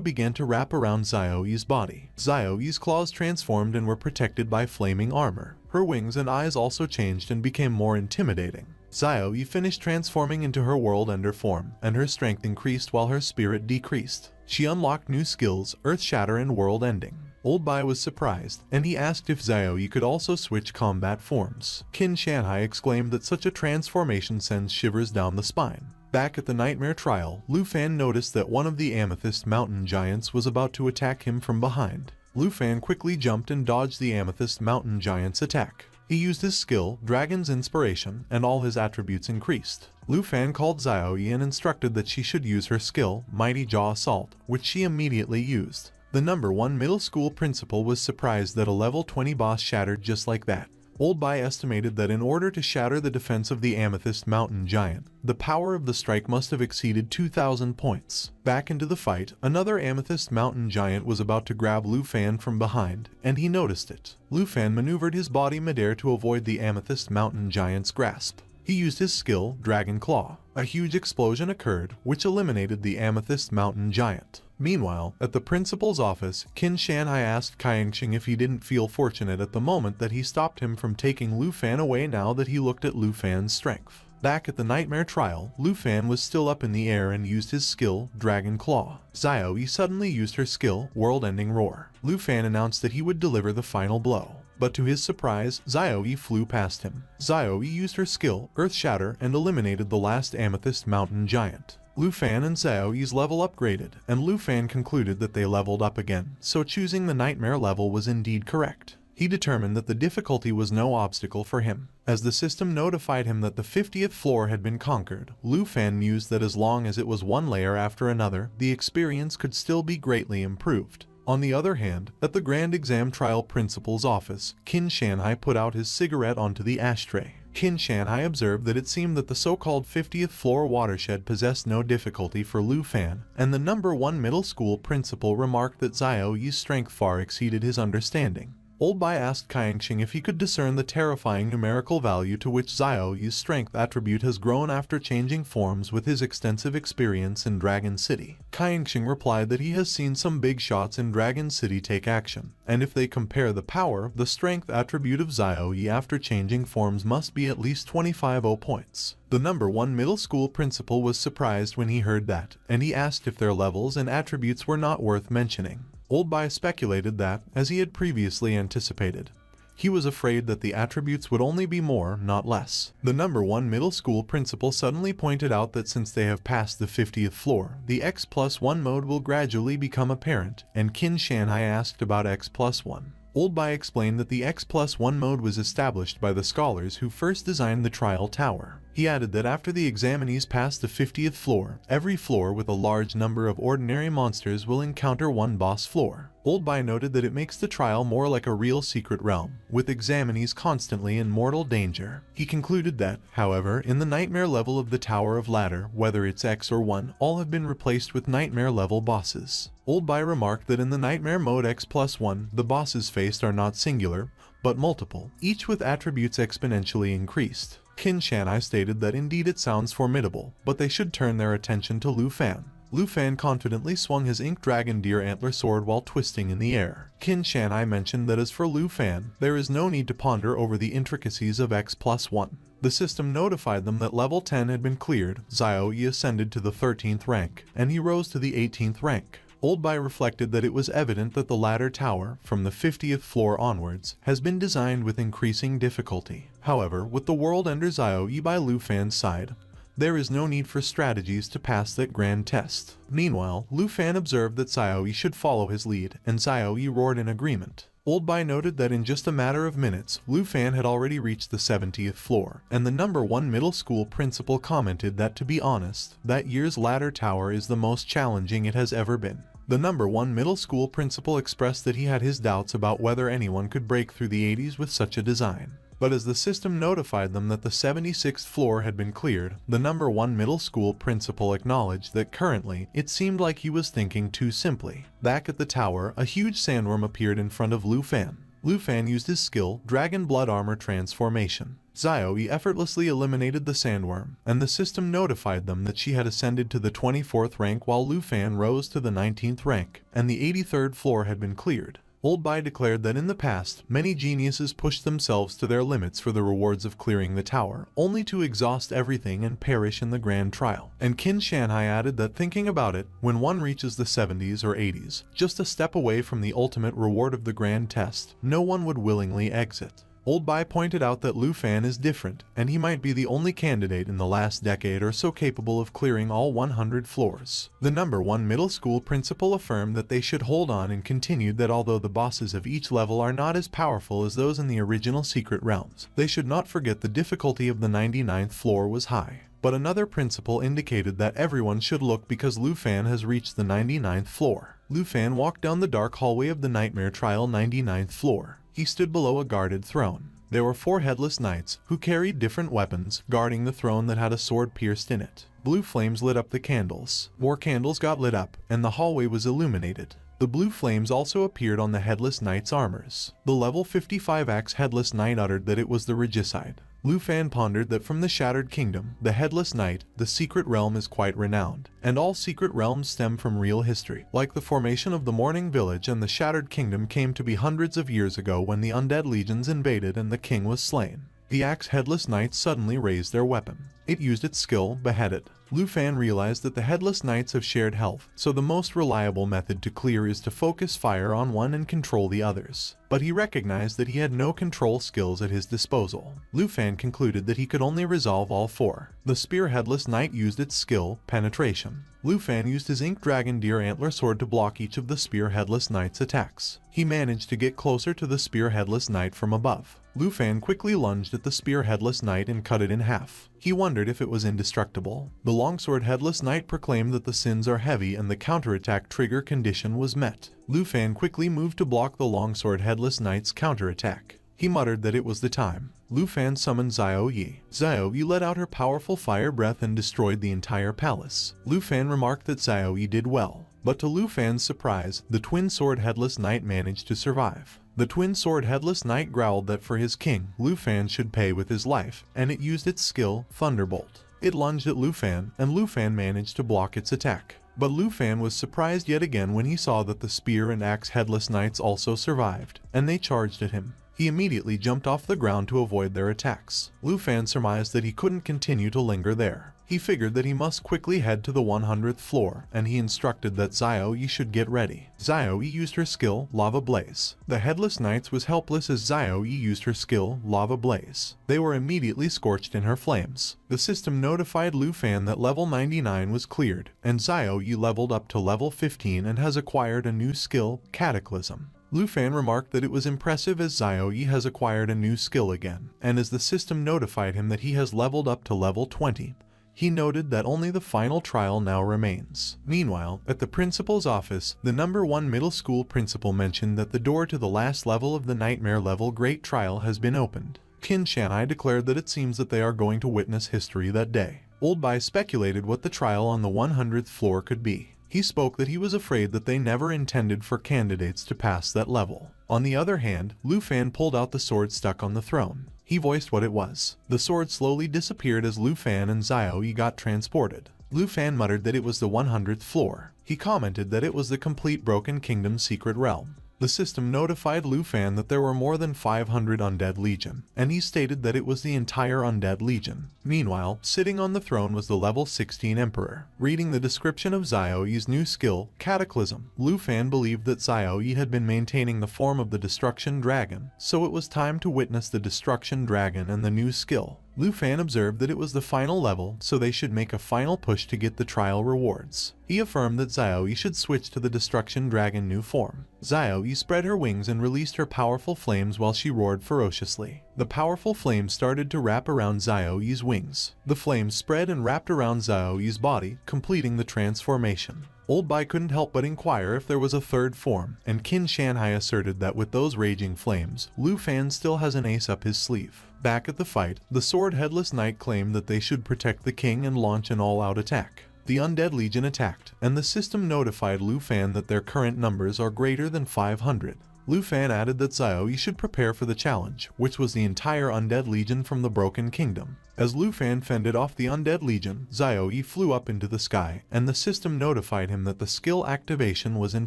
began to wrap around Xiao Ye's body. Xiao Ye's claws transformed and were protected by flaming armor. Her wings and eyes also changed and became more intimidating. Xiao Ye finished transforming into her World Ender form, and her strength increased while her spirit decreased. She unlocked new skills, Earth Shatter and World Ending. Old Bai was surprised, and he asked if Xiao Ye could also switch combat forms. Qin Shanhai exclaimed that such a transformation sends shivers down the spine. Back at the Nightmare Trial, Lu Fan noticed that one of the Amethyst Mountain Giants was about to attack him from behind. Lu Fan quickly jumped and dodged the Amethyst Mountain Giant's attack. He used his skill, Dragon's Inspiration, and all his attributes increased. Lu Fan called Xiao Ye and instructed that she should use her skill, Mighty Jaw Assault, which she immediately used. The number 1 middle school principal was surprised that a level 20 boss shattered just like that. Old Bai estimated that in order to shatter the defense of the Amethyst Mountain Giant, the power of the strike must have exceeded 2,000 points. Back into the fight, another Amethyst Mountain Giant was about to grab Lu Fan from behind, and he noticed it. Lu Fan maneuvered his body midair to avoid the Amethyst Mountain Giant's grasp. He used his skill, Dragon Claw. A huge explosion occurred, which eliminated the Amethyst Mountain Giant. Meanwhile, at the principal's office, Qin Shanhai asked Kaiyingqing if he didn't feel fortunate at the moment that he stopped him from taking Lu Fan away now that he looked at Lu Fan's strength. Back at the Nightmare Trial, Lu Fan was still up in the air and used his skill, Dragon Claw. Xiao Ye suddenly used her skill, World Ending Roar. Lu Fan announced that he would deliver the final blow. But to his surprise, Xiao Ye flew past him. Xiao Ye used her skill, Earth Shatter, and eliminated the last Amethyst Mountain Giant. Lu Fan and Xiao Ye's level upgraded, and Lu Fan concluded that they leveled up again, so choosing the nightmare level was indeed correct. He determined that the difficulty was no obstacle for him. As the system notified him that the 50th floor had been conquered, Lu Fan mused that as long as it was one layer after another, the experience could still be greatly improved. On the other hand, at the Grand Exam Trial Principal's office, Qin Shanhai put out his cigarette onto the ashtray. Qin Shanhai observed that it seemed that the so-called 50th floor watershed possessed no difficulty for Lu Fan, and the number 1 middle school principal remarked that Xiao Ye's strength far exceeded his understanding. Old Bai asked Kaienxing if he could discern the terrifying numerical value to which Xiao Ye's strength attribute has grown after changing forms with his extensive experience in Dragon City. Kaienxing replied that he has seen some big shots in Dragon City take action, and if they compare the power, the strength attribute of Xiao Ye after changing forms must be at least 25 points. The number 1 middle school principal was surprised when he heard that, and he asked if their levels and attributes were not worth mentioning. Old Bai speculated that, as he had previously anticipated, he was afraid that the attributes would only be more, not less. The number 1 middle school principal suddenly pointed out that since they have passed the 50th floor, the X+1 mode will gradually become apparent, and Qin Shanhai asked about X+1. Old Bai explained that the X+1 mode was established by the scholars who first designed the trial tower. He added that after the examinees pass the 50th floor, every floor with a large number of ordinary monsters will encounter one boss floor. Old Bai noted that it makes the trial more like a real secret realm, with examinees constantly in mortal danger. He concluded that, however, in the nightmare level of the Tower of Ladder, whether it's X or 1, all have been replaced with nightmare level bosses. Old Bai remarked that in the nightmare mode X+1, the bosses faced are not singular, but multiple, each with attributes exponentially increased. Qin Shanhai stated that indeed it sounds formidable, but they should turn their attention to Lu Fan. Lu Fan confidently swung his ink dragon deer antler sword while twisting in the air. Qin Shanhai mentioned that as for Lu Fan, there is no need to ponder over the intricacies of X+1. The system notified them that level 10 had been cleared, Xiao Ye ascended to the 13th rank, and he rose to the 18th rank. Old Bai reflected that it was evident that the ladder tower, from the 50th floor onwards, has been designed with increasing difficulty. However, with the world under Xiao Ye by Lu Fan's side, there is no need for strategies to pass that grand test. Meanwhile, Lu Fan observed that Xiao Ye should follow his lead, and Xiao Ye roared in agreement. Old Bai noted that in just a matter of minutes, Lu Fan had already reached the 70th floor, and the number 1 middle school principal commented that, to be honest, that year's ladder tower is the most challenging it has ever been. The number 1 middle school principal expressed that he had his doubts about whether anyone could break through the 80s with such a design. But as the system notified them that the 76th floor had been cleared, the number 1 middle school principal acknowledged that currently, it seemed like he was thinking too simply. Back at the tower, a huge sandworm appeared in front of Lu Fan. Lu Fan used his skill, Dragon Blood Armor Transformation. Xiao Ye effortlessly eliminated the sandworm, and the system notified them that she had ascended to the 24th rank while Lu Fan rose to the 19th rank, and the 83rd floor had been cleared. Old Bai declared that in the past, many geniuses pushed themselves to their limits for the rewards of clearing the tower, only to exhaust everything and perish in the grand trial. And Qin Shanhai added that thinking about it, when one reaches the 70s or 80s, just a step away from the ultimate reward of the grand test, no one would willingly exit. Old Bai pointed out that Lu Fan is different, and he might be the only candidate in the last decade or so capable of clearing all 100 floors. The number 1 middle school principal affirmed that they should hold on and continued that although the bosses of each level are not as powerful as those in the original secret realms, they should not forget the difficulty of the 99th floor was high. But another principal indicated that everyone should look because Lu Fan has reached the 99th floor. Lu Fan walked down the dark hallway of the Nightmare Trial 99th floor. He stood below a guarded throne. There were 4 headless knights, who carried different weapons, guarding the throne that had a sword pierced in it. Blue flames lit up the candles. More candles got lit up, and the hallway was illuminated. The blue flames also appeared on the headless knight's armors. The level 55X headless knight uttered that it was the regicide. Lu Fan pondered that from the Shattered Kingdom, the Headless Knight, the secret realm is quite renowned, and all secret realms stem from real history. Like the formation of the Morning Village and the Shattered Kingdom came to be hundreds of years ago when the undead legions invaded and the king was slain. The Axe Headless Knights suddenly raised their weapon. It used its skill, Beheaded. Lu Fan realized that the Headless Knights have shared health, so the most reliable method to clear is to focus fire on one and control the others. But he recognized that he had no control skills at his disposal. Lu Fan concluded that he could only resolve all four. The Spear Headless Knight used its skill, Penetration. Lu Fan used his Ink Dragon Deer Antler Sword to block each of the Spear Headless Knight's attacks. He managed to get closer to the Spear Headless Knight from above. Lu Fan quickly lunged at the Spear Headless Knight and cut it in half. He wondered if it was indestructible. The Longsword Headless Knight proclaimed that the sins are heavy and the counterattack trigger condition was met. Lu Fan quickly moved to block the Longsword Headless Knight's counterattack. He muttered that it was the time. Lu Fan summoned Xiao Ye. Xiao Ye let out her powerful fire breath and destroyed the entire palace. Lu Fan remarked that Xiao Ye did well, but to Lu Fan's surprise, the Twin Sword Headless Knight managed to survive. The Twin Sword Headless Knight growled that for his king, Lu Fan should pay with his life, and it used its skill, Thunderbolt. It lunged at Lu Fan, and Lu Fan managed to block its attack. But Lu Fan was surprised yet again when he saw that the Spear and Axe Headless Knights also survived, and they charged at him. He immediately jumped off the ground to avoid their attacks. Lu Fan surmised that he couldn't continue to linger there. He figured that he must quickly head to the 100th floor, and he instructed that Xiao Ye should get ready. Xiao Ye used her skill, Lava Blaze. The Headless Knights was helpless as Xiao Ye used her skill, Lava Blaze. They were immediately scorched in her flames. The system notified Lu Fan that level 99 was cleared, and Xiao Ye leveled up to level 15 and has acquired a new skill, Cataclysm. Lu Fan remarked that it was impressive as Xiao Ye has acquired a new skill again, and as the system notified him that he has leveled up to level 20, he noted that only the final trial now remains. Meanwhile, at the principal's office, the number 1 middle school principal mentioned that the door to the last level of the Nightmare Level Great Trial has been opened. Qin Shanhai declared that it seems that they are going to witness history that day. Old Bai speculated what the trial on the 100th floor could be. He spoke that he was afraid that they never intended for candidates to pass that level. On the other hand, Lu Fan pulled out the sword stuck on the throne. He voiced what it was. The sword slowly disappeared as Lu Fan and Xiao Ye got transported. Lu Fan muttered that it was the 100th floor. He commented that it was the complete Broken Kingdom's secret realm. The system notified Lu Fan that there were more than 500 Undead Legion, and he stated that it was the entire Undead Legion. Meanwhile, sitting on the throne was the level 16 Emperor. Reading the description of Xiao Ye's new skill, Cataclysm, Lu Fan believed that Xiao Ye had been maintaining the form of the Destruction Dragon, so it was time to witness the Destruction Dragon and the new skill. Lu Fan observed that it was the final level, so they should make a final push to get the trial rewards. He affirmed that Xiao Ye should switch to the Destruction Dragon new form. Xiao Ye spread her wings and released her powerful flames while she roared ferociously. The powerful flames started to wrap around Xiao Ye's wings. The flames spread and wrapped around Xiao Ye's body, completing the transformation. Old Bai couldn't help but inquire if there was a third form, and Qin Shanhai asserted that with those raging flames, Lu Fan still has an ace up his sleeve. Back at the fight, the Sword Headless Knight claimed that they should protect the king and launch an all-out attack. The Undead Legion attacked, and the system notified Lu Fan that their current numbers are greater than 500. Lu Fan added that Xiao Ye should prepare for the challenge, which was the entire Undead Legion from the Broken Kingdom. As Lu Fan fended off the Undead Legion, Xiao Ye flew up into the sky, and the system notified him that the skill activation was in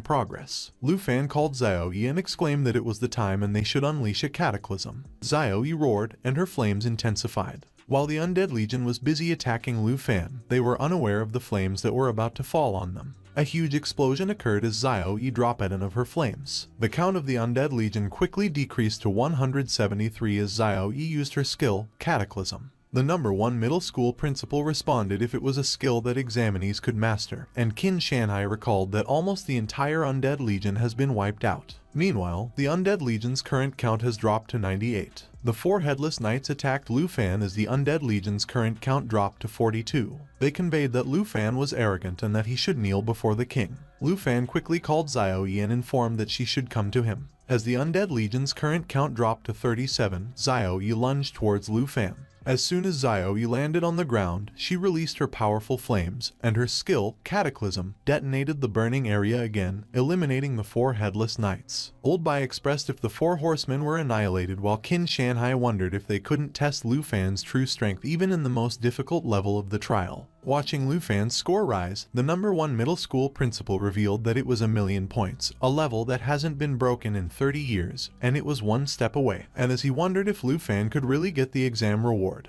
progress. Lu Fan called Xiao Ye and exclaimed that it was the time and they should unleash a cataclysm. Xiao Ye roared, and her flames intensified. While the Undead Legion was busy attacking Lu Fan, they were unaware of the flames that were about to fall on them. A huge explosion occurred as Xiao Ye dropped an of her flames. The count of the Undead Legion quickly decreased to 173 as Xiao Ye used her skill, Cataclysm. The number 1 middle school principal responded if it was a skill that examinees could master, and Qin Shanhai recalled that almost the entire Undead Legion has been wiped out. Meanwhile, the Undead Legion's current count has dropped to 98. The 4 Headless Knights attacked Lu Fan as the Undead Legion's current count dropped to 42. They conveyed that Lu Fan was arrogant and that he should kneel before the king. Lu Fan quickly called Xiao Ye and informed that she should come to him. As the Undead Legion's current count dropped to 37, Xiao Ye lunged towards Lu Fan. As soon as Xiao Ye landed on the ground, she released her powerful flames, and her skill, Cataclysm, detonated the burning area again, eliminating the 4 Headless Knights. Old Bai expressed if the 4 horsemen were annihilated, while Qin Shanhai wondered if they couldn't test Lu Fan's true strength even in the most difficult level of the trial. Watching Lu Fan's score rise, the number 1 middle school principal revealed that it was 1,000,000 points, a level that hasn't been broken in 30 years, and it was one step away. And as he wondered if Lu Fan could really get the exam reward,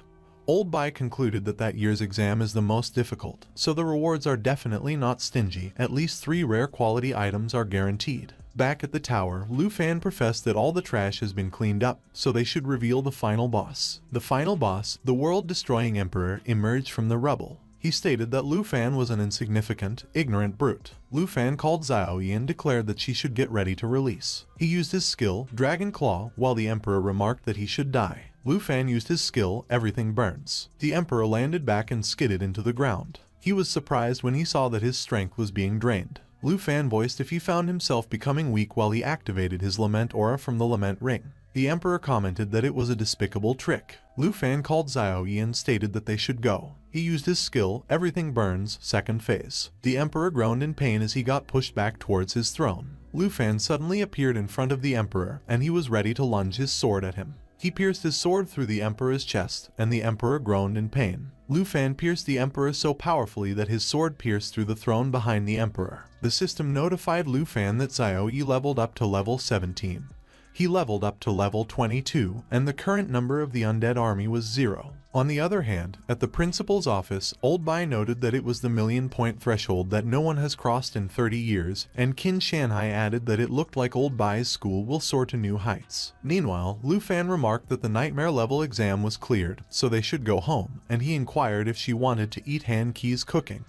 Old Bai concluded that that year's exam is the most difficult, so the rewards are definitely not stingy. At least 3 rare quality items are guaranteed. Back at the tower, Lu Fan professed that all the trash has been cleaned up, so they should reveal the final boss. The final boss, the world-destroying emperor, emerged from the rubble. He stated that Lu Fan was an insignificant, ignorant brute. Lu Fan called Xiao Ye and declared that she should get ready to release. He used his skill, Dragon Claw, while the emperor remarked that he should die. Lu Fan used his skill, Everything Burns. The emperor landed back and skidded into the ground. He was surprised when he saw that his strength was being drained. Lu Fan voiced if he found himself becoming weak while he activated his Lament aura from the Lament Ring. The emperor commented that it was a despicable trick. Lu Fan called Xiao Ye and stated that they should go. He used his skill, Everything Burns, second phase. The emperor groaned in pain as he got pushed back towards his throne. Lu Fan suddenly appeared in front of the emperor, and he was ready to lunge his sword at him. He pierced his sword through the emperor's chest, and the emperor groaned in pain. Lu Fan pierced the emperor so powerfully that his sword pierced through the throne behind the emperor. The system notified Lu Fan that Xiao Ye leveled up to level 17. He leveled up to level 22, and the current number of the undead army was 0. On the other hand, at the principal's office, Old Bai noted that it was the million-point threshold that no one has crossed in 30 years, and Qin Shanhai added that it looked like Old Bai's school will soar to new heights. Meanwhile, Lu Fan remarked that the nightmare level exam was cleared, so they should go home, and he inquired if she wanted to eat Han Qi's cooking.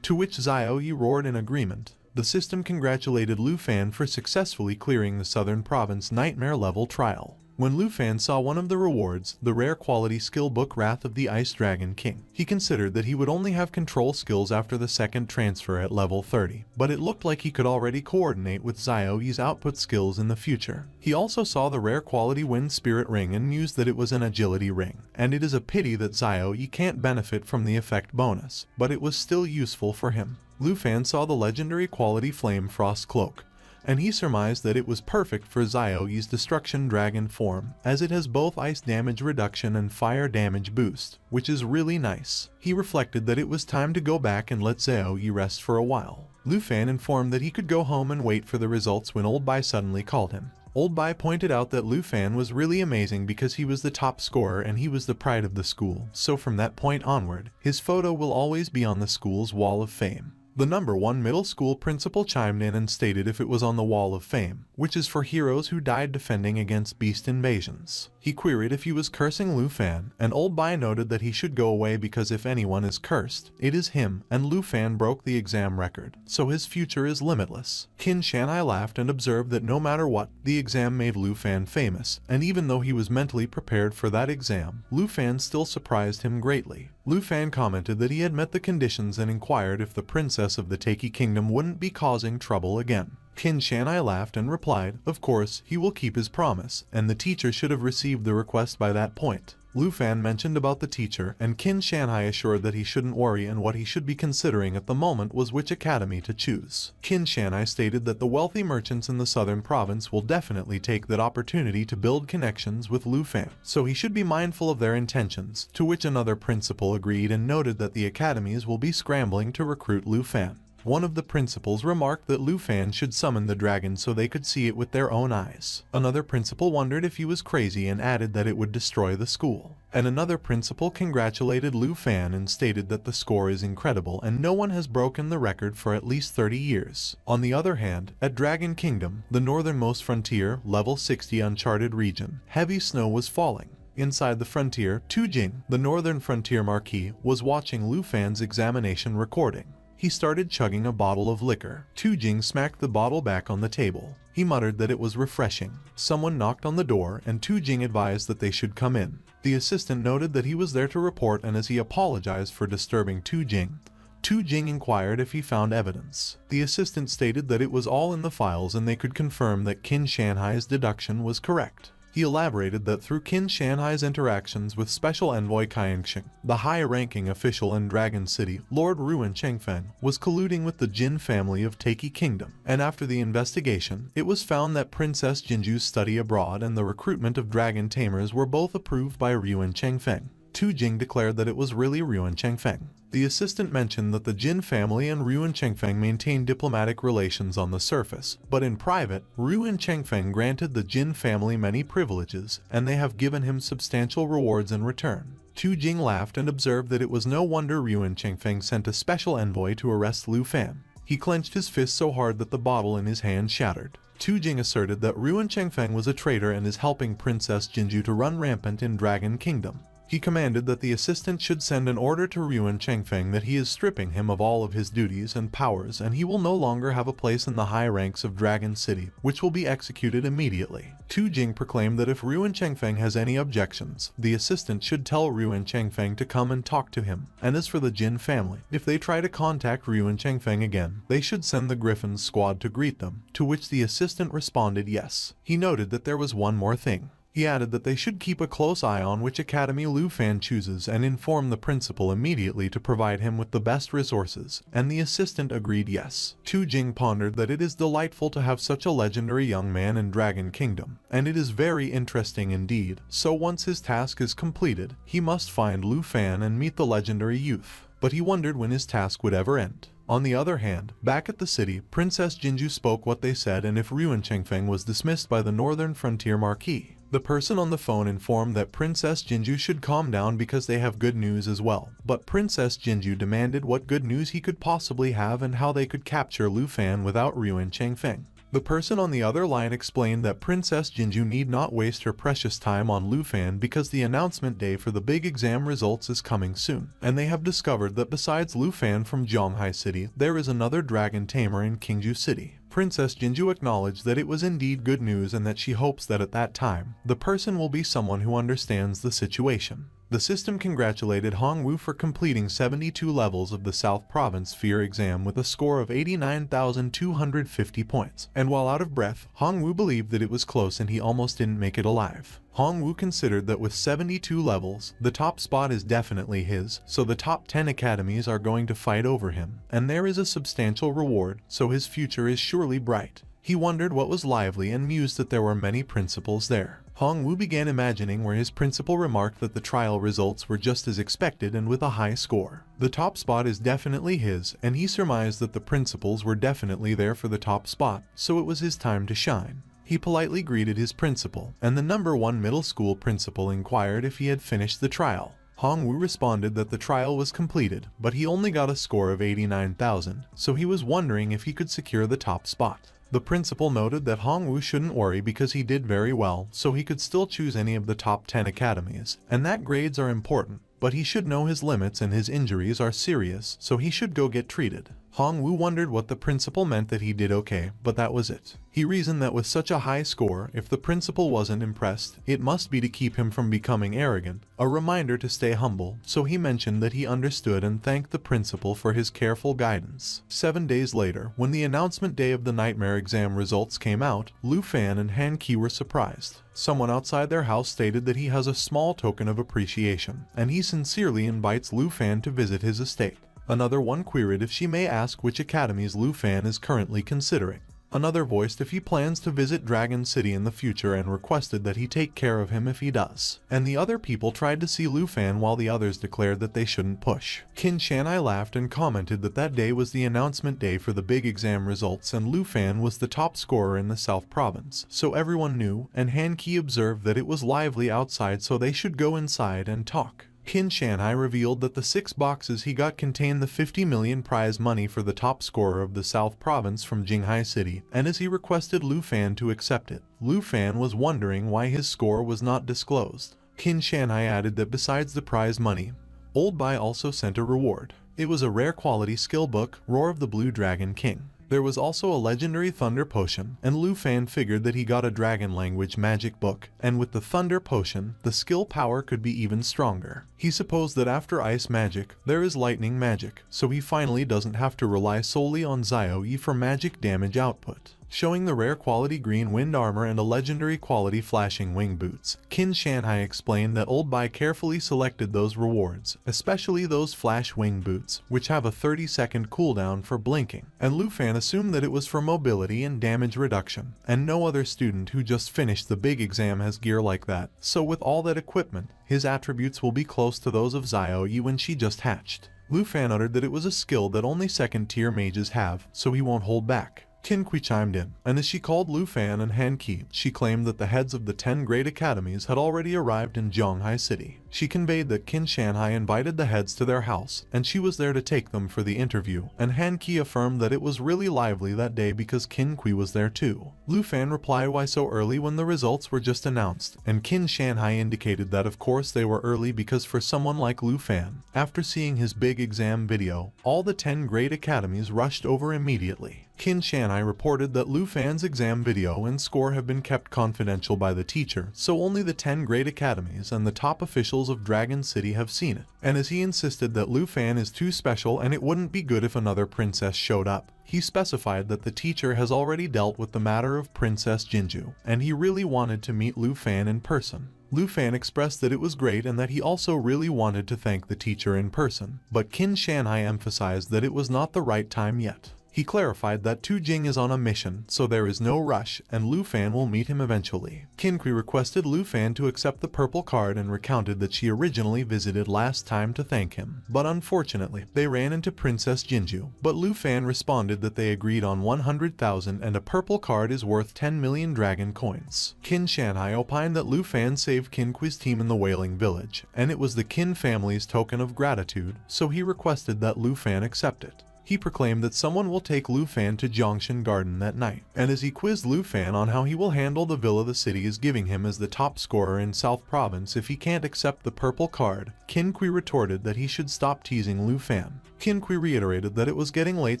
To which Xiao Ye roared in agreement. The system congratulated Lu Fan for successfully clearing the Southern Province Nightmare level trial. When Lu Fan saw one of the rewards, the rare quality skill book Wrath of the Ice Dragon King, he considered that he would only have control skills after the second transfer at level 30, but it looked like he could already coordinate with Xiao Ye's output skills in the future. He also saw the rare quality Wind Spirit Ring and mused that it was an agility ring, and it is a pity that Xiao Ye can't benefit from the effect bonus, but it was still useful for him. Lu Fan saw the legendary quality Flame Frost Cloak, and he surmised that it was perfect for Xiao Ye's Destruction Dragon form, as it has both ice damage reduction and fire damage boost, which is really nice. He reflected that it was time to go back and let Xiao Ye rest for a while. Lu Fan informed that he could go home and wait for the results when Old Bai suddenly called him. Old Bai pointed out that Lu Fan was really amazing because he was the top scorer and he was the pride of the school, so from that point onward, his photo will always be on the school's wall of fame. The number 1 middle school principal chimed in and stated if it was on the Wall of Fame, which is for heroes who died defending against beast invasions. He queried if he was cursing Lu Fan, and Old Bai noted that he should go away because if anyone is cursed, it is him, and Lu Fan broke the exam record, so his future is limitless. Qin Shanhai laughed and observed that no matter what, the exam made Lu Fan famous, and even though he was mentally prepared for that exam, Lu Fan still surprised him greatly. Lu Fan commented that he had met the conditions and inquired if the princess of the Taiki Kingdom wouldn't be causing trouble again. Qin Shanhai laughed and replied, of course, he will keep his promise, and the teacher should have received the request by that point. Lu Fan mentioned about the teacher, and Qin Shanhai assured that he shouldn't worry and what he should be considering at the moment was which academy to choose. Qin Shanhai stated that the wealthy merchants in the southern province will definitely take that opportunity to build connections with Lu Fan, so he should be mindful of their intentions, to which another principal agreed and noted that the academies will be scrambling to recruit Lu Fan. One of the principals remarked that Lu Fan should summon the dragon so they could see it with their own eyes. Another principal wondered if he was crazy and added that it would destroy the school. And another principal congratulated Lu Fan and stated that the score is incredible and no one has broken the record for at least 30 years. On the other hand, at Dragon Kingdom, the northernmost frontier, level 60 uncharted region, heavy snow was falling. Inside the frontier, Tu Jing, the northern frontier marquis, was watching Lu Fan's examination recording. He started chugging a bottle of liquor. Tu Jing smacked the bottle back on the table. He muttered that it was refreshing. Someone knocked on the door and Tu Jing advised that they should come in. The assistant noted that he was there to report, and as he apologized for disturbing Tu Jing inquired if he found evidence. The assistant stated that it was all in the files and they could confirm that Qin Shanhai's deduction was correct. He elaborated that through Qin Shanhai's interactions with Special Envoy Qiangxing, the high-ranking official in Dragon City, Lord Ruin Chengfeng, was colluding with the Jin family of Taiki Kingdom, and after the investigation, it was found that Princess Jinju's study abroad and the recruitment of dragon tamers were both approved by Ruin Chengfeng. Tu Jing declared that it was really Ruin Chengfeng. The assistant mentioned that the Jin family and Ruin Chengfeng maintained diplomatic relations on the surface, but in private, Ruin Chengfeng granted the Jin family many privileges, and they have given him substantial rewards in return. Tu Jing laughed and observed that it was no wonder Ruin Chengfeng sent a special envoy to arrest Lu Fan. He clenched his fist so hard that the bottle in his hand shattered. Tu Jing asserted that Ruin Chengfeng was a traitor and is helping Princess Jinju to run rampant in Dragon Kingdom. He commanded that the assistant should send an order to Ruin Chengfeng that he is stripping him of all of his duties and powers and he will no longer have a place in the high ranks of Dragon City, which will be executed immediately. Tu Jing proclaimed that if Ruin Chengfeng has any objections, the assistant should tell Ruin Chengfeng to come and talk to him. And as for the Jin family, if they try to contact Ruin Chengfeng again, they should send the Griffin's squad to greet them, to which the assistant responded yes. He noted that there was one more thing. He added that they should keep a close eye on which academy Lu Fan chooses and inform the principal immediately to provide him with the best resources, and the assistant agreed yes. Tu Jing pondered that it is delightful to have such a legendary young man in Dragon Kingdom, and it is very interesting indeed, so once his task is completed, he must find Lu Fan and meet the legendary youth. But he wondered when his task would ever end. On the other hand, back at the city, Princess Jinju spoke what they said and if Ruin Chengfeng was dismissed by the Northern Frontier Marquis. The person on the phone informed that Princess Jinju should calm down because they have good news as well, but Princess Jinju demanded what good news he could possibly have and how they could capture Lu Fan without Ruin Chengfeng. The person on the other line explained that Princess Jinju need not waste her precious time on Lu Fan because the announcement day for the big exam results is coming soon, and they have discovered that besides Lu Fan from Zhonghai City, there is another dragon tamer in Qingju City. Princess Jinju acknowledged that it was indeed good news and that she hopes that at that time, the person will be someone who understands the situation. The system congratulated Hongwu for completing 72 levels of the South Province Sphere exam with a score of 89,250 points, and while out of breath, Hongwu believed that it was close and he almost didn't make it alive. Hongwu considered that with 72 levels, the top spot is definitely his, so the top 10 academies are going to fight over him, and there is a substantial reward, so his future is surely bright. He wondered what was lively and mused that there were many principals there. Hongwu began imagining where his principal remarked that the trial results were just as expected and with a high score. The top spot is definitely his, and he surmised that the principals were definitely there for the top spot, so it was his time to shine. He politely greeted his principal, and the number 1 middle school principal inquired if he had finished the trial. Hongwu responded that the trial was completed, but he only got a score of 89,000, so he was wondering if he could secure the top spot. The principal noted that Hongwu shouldn't worry because he did very well, so he could still choose any of the top 10 academies, and that grades are important, but he should know his limits and his injuries are serious, so he should go get treated. Hongwu wondered what the principal meant that he did okay, but that was it. He reasoned that with such a high score, if the principal wasn't impressed, it must be to keep him from becoming arrogant, a reminder to stay humble, so he mentioned that he understood and thanked the principal for his careful guidance. 7 days later, when the announcement day of the nightmare exam results came out, Lu Fan and Han Qi were surprised. Someone outside their house stated that he has a small token of appreciation, and he sincerely invites Lu Fan to visit his estate. Another one queried if she may ask which academies Lu Fan is currently considering. Another voiced if he plans to visit Dragon City in the future and requested that he take care of him if he does. And the other people tried to see Lu Fan while the others declared that they shouldn't push. Qin Shanai laughed and commented that that day was the announcement day for the big exam results and Lu Fan was the top scorer in the South Province, so everyone knew, and Han Qi observed that it was lively outside so they should go inside and talk. Qin Shanhai revealed that the 6 boxes he got contained the 50 million prize money for the top scorer of the South Province from Jinghai City, and as he requested Lu Fan to accept it, Lu Fan was wondering why his score was not disclosed. Qin Shanhai added that besides the prize money, Old Bai also sent a reward. It was a rare quality skill book, Roar of the Blue Dragon King. There was also a legendary Thunder Potion, and Lu Fan figured that he got a dragon language magic book, and with the Thunder Potion, the skill power could be even stronger. He supposed that after ice magic, there is lightning magic, so he finally doesn't have to rely solely on Xiao Ye for magic damage output. Showing the rare quality green wind armor and a legendary quality flashing wing boots, Qin Shanhai explained that Old Bai carefully selected those rewards, especially those flash wing boots, which have a 30-second cooldown for blinking, and Lu Fan assumed that it was for mobility and damage reduction, and no other student who just finished the big exam has gear like that, so with all that equipment, his attributes will be close to those of Xiao Ye when she just hatched. Lu Fan uttered that it was a skill that only second-tier mages have, so he won't hold back. Qin Kui chimed in, and as she called Lu Fan and Han Qi, she claimed that the heads of the 10 great academies had already arrived in Zhonghai City. She conveyed that Qin Shanhai invited the heads to their house, and she was there to take them for the interview, and Han Qi affirmed that it was really lively that day because Qin Kui was there too. Lu Fan replied why so early when the results were just announced, and Qin Shanhai indicated that of course they were early because for someone like Lu Fan, after seeing his big exam video, all the 10 great academies rushed over immediately. Qin Shanhai reported that Lu Fan's exam video and score have been kept confidential by the teacher, so only the 10 great academies and the top officials of Dragon City have seen it, and as he insisted that Lu Fan is too special and it wouldn't be good if another princess showed up, he specified that the teacher has already dealt with the matter of Princess Jinju, and he really wanted to meet Lu Fan in person. Lu Fan expressed that it was great and that he also really wanted to thank the teacher in person, but Qin Shanhai emphasized that it was not the right time yet. He clarified that Tu Jing is on a mission, so there is no rush, and Lu Fan will meet him eventually. Qin Kui requested Lu Fan to accept the purple card and recounted that she originally visited last time to thank him, but unfortunately, they ran into Princess Jinju. But Lu Fan responded that they agreed on 100,000 and a purple card is worth 10 million dragon coins. Qin Shanhai opined that Lu Fan saved Qin Kui's team in the Wailing Village, and it was the Qin family's token of gratitude, so he requested that Lu Fan accept it. He proclaimed that someone will take Lu Fan to Zhongshan Garden that night, and as he quizzed Lu Fan on how he will handle the villa the city is giving him as the top scorer in South Province if he can't accept the purple card, Qin Kui retorted that he should stop teasing Lu Fan. Qin Kui reiterated that it was getting late